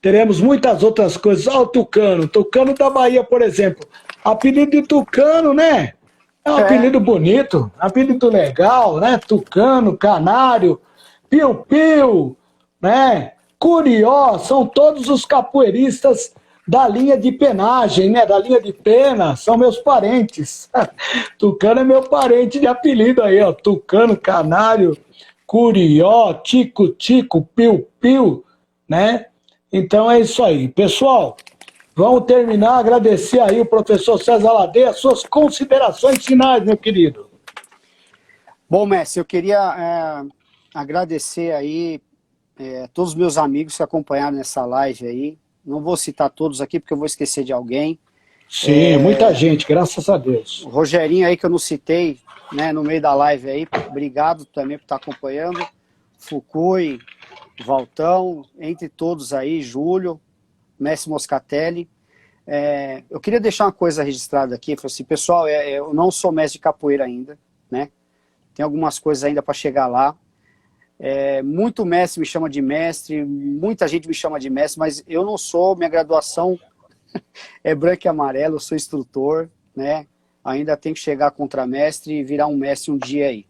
Teremos muitas outras coisas. Olha o Tucano da Bahia, por exemplo. Apelido de Tucano, né? É um apelido bonito, apelido legal, né? Tucano, Canário, Piu-Piu, né? Curió, são todos os capoeiristas da linha de penagem, né? Da linha de pena, são meus parentes. Tucano é meu parente de apelido aí, ó. Tucano, Canário, Curió, Tico-Tico, Piu-Piu, né? Então é isso aí. Pessoal, vamos terminar, agradecer aí o professor César Ladeia, as suas considerações finais, meu querido. Bom, mestre, eu queria agradecer aí todos os meus amigos que acompanharam nessa live aí. Não vou citar todos aqui porque eu vou esquecer de alguém. Sim, muita gente, graças a Deus. O Rogerinho aí que eu não citei, né, no meio da live aí, obrigado também por estar acompanhando. Fukui, Valtão, entre todos aí, Júlio, mestre Moscatelli. Eu queria deixar uma coisa registrada aqui, falei assim, pessoal, eu não sou mestre de capoeira ainda, né? Tem algumas coisas ainda para chegar lá. Muito mestre me chama de mestre, muita gente me chama de mestre, mas eu não sou, minha graduação é branco e amarelo, eu sou instrutor, né? ainda tenho que chegar contra mestre e virar um mestre um dia aí.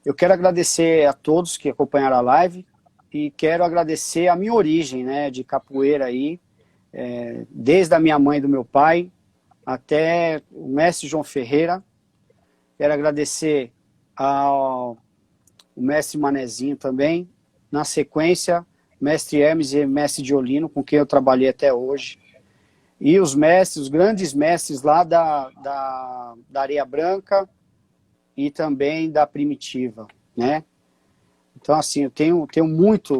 Eu quero agradecer a todos que acompanharam a live e quero agradecer a minha origem, né, de capoeira aí, desde a minha mãe e do meu pai até o mestre João Ferreira. Quero agradecer ao mestre Manezinho também. Na sequência, mestre Hermes e mestre Diolino, com quem eu trabalhei até hoje. E os mestres, os grandes mestres lá da Areia Branca e também da Primitiva, né? Então, assim,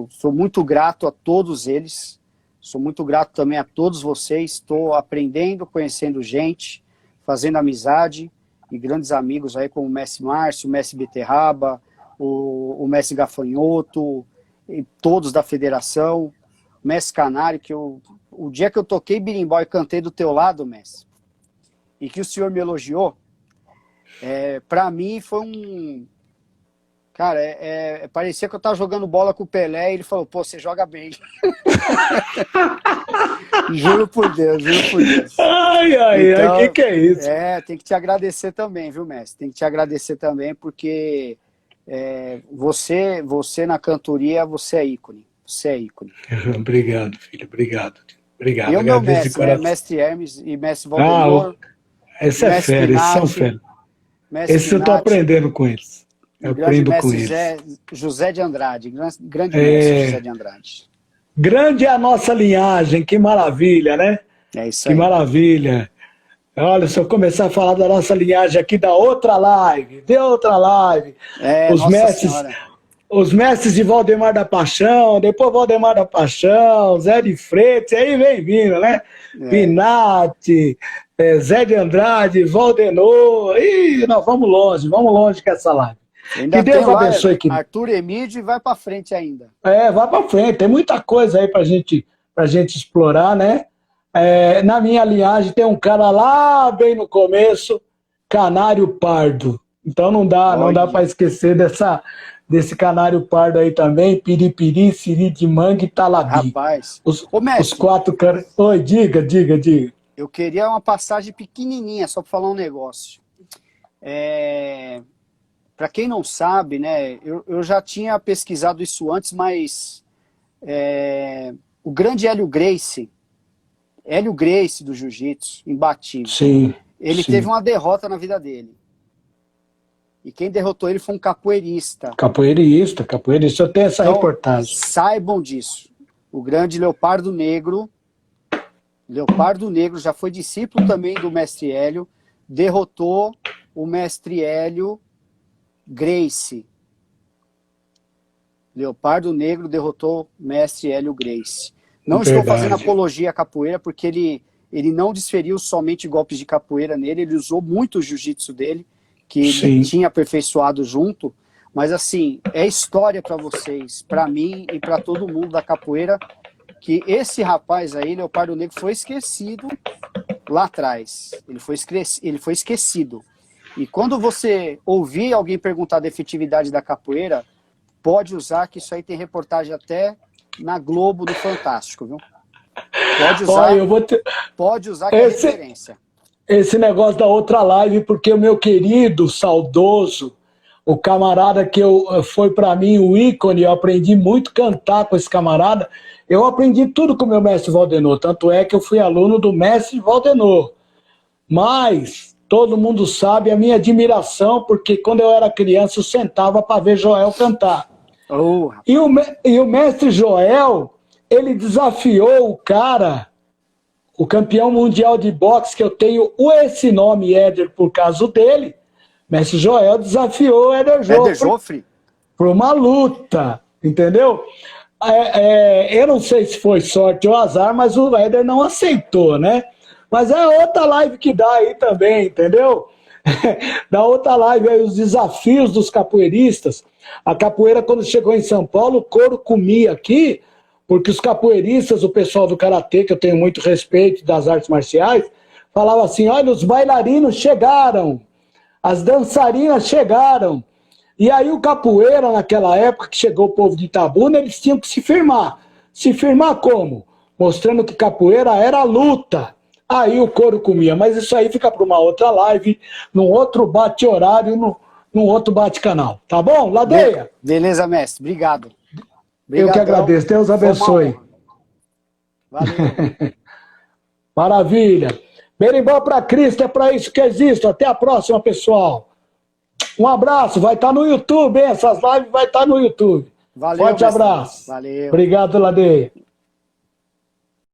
sou muito grato a todos eles. Sou muito grato também a todos vocês. Estou aprendendo, conhecendo gente, fazendo amizade e grandes amigos aí como o mestre Márcio, o mestre Beterraba, o mestre Gafanhoto, e todos da federação, o mestre Canário, que o dia que eu toquei berimbau e cantei do teu lado, mestre, e que o senhor me elogiou, para mim foi um... Cara, parecia que eu tava jogando bola com o Pelé e ele falou, pô, você joga bem. Juro por Deus, juro por Deus. Ai, que é isso? Tem que te agradecer também, viu, mestre? Tem que te agradecer também, porque você na cantoria, você é ícone. Você é ícone. Obrigado, filho, obrigado. E o meu mestre, né? Mestre Hermes e mestre Valdemar. Esse é fera, esses são fera. Esse eu tô aprendendo com eles. Eu aprendo com eles. José de Andrade, grande mestre José de Andrade. Grande é a nossa linhagem, que maravilha, né? É isso aí. Que maravilha. Olha, se eu começar a falar da nossa linhagem aqui, da outra live, os mestres de Valdemar da Paixão, depois Valdemar da Paixão, Zé de Freitas, aí vem vindo, né? Pinati, Zé de Andrade, Valdenor, e nós vamos longe com essa live. Ainda que Deus abençoe, querido. Arthur Emídio vai para frente ainda. Vai para frente, tem muita coisa aí pra gente explorar, né? Na minha linhagem tem um cara lá bem no começo, Canário Pardo. Então não dá para esquecer desse Canário Pardo aí também, Piripiri, Siri de Manga e Talabi. Rapaz, os 4 caras... Oi, diga. Eu queria uma passagem pequenininha, só para falar um negócio. Para quem não sabe, né, eu já tinha pesquisado isso antes, mas o grande Hélio Gracie do Jiu-Jitsu, imbatível. Sim. Ele teve uma derrota na vida dele. E quem derrotou ele foi um capoeirista. Capoeirista, eu tenho essa reportagem. Saibam disso. O grande Leopardo Negro já foi discípulo também do mestre Hélio, derrotou o mestre Hélio Gracie. Leopardo Negro derrotou o mestre Hélio Gracie. Não estou fazendo apologia à capoeira, porque ele não desferiu somente golpes de capoeira nele, ele usou muito o jiu-jitsu dele, que ele tinha aperfeiçoado junto, mas assim, é história para vocês, para mim e para todo mundo da capoeira, que esse rapaz aí, Leopardo Negro, foi esquecido lá atrás. Ele foi esquecido. E quando você ouvir alguém perguntar da efetividade da capoeira, pode usar, que isso aí tem reportagem até na Globo do Fantástico, viu? Pode usar que é referência. Esse negócio da outra live, porque o meu querido, saudoso, o camarada que foi para mim o ícone, eu aprendi muito a cantar com esse camarada, eu aprendi tudo com o meu mestre Valdenor, tanto é que eu fui aluno do mestre Valdenor. Mas todo mundo sabe a minha admiração, porque quando eu era criança eu sentava para ver Joel cantar. E o mestre Joel, ele desafiou o cara, o campeão mundial de boxe, que eu tenho esse nome, Éder, por causa dele. Mestre Joel desafiou o Éder Joffre para uma luta, entendeu? Eu não sei se foi sorte ou azar, mas o Éder não aceitou, né? Mas é outra live que dá aí também, entendeu? Da outra live aí, os desafios dos capoeiristas. A capoeira, quando chegou em São Paulo, o couro comia aqui, porque os capoeiristas, o pessoal do karatê, que eu tenho muito respeito das artes marciais, falava assim, olha, os bailarinos chegaram, as dançarinas chegaram. E aí o capoeira, naquela época que chegou o povo de Itabuna, eles tinham que se firmar. Se firmar como? Mostrando que capoeira era luta. aí o couro comia. Mas isso aí fica para uma outra live, num outro bate-horário, num outro bate-canal. Tá bom, Ladeia? Beleza, mestre. Obrigado. Eu que agradeço. Deus abençoe. Valeu. Maravilha. Berimbau para Cristo, é para isso que existe. Até a próxima, pessoal. Um abraço. Vai estar no YouTube, hein? Essas lives vai estar no YouTube. Valeu, Forte abraço. Valeu. Obrigado, Ladeia.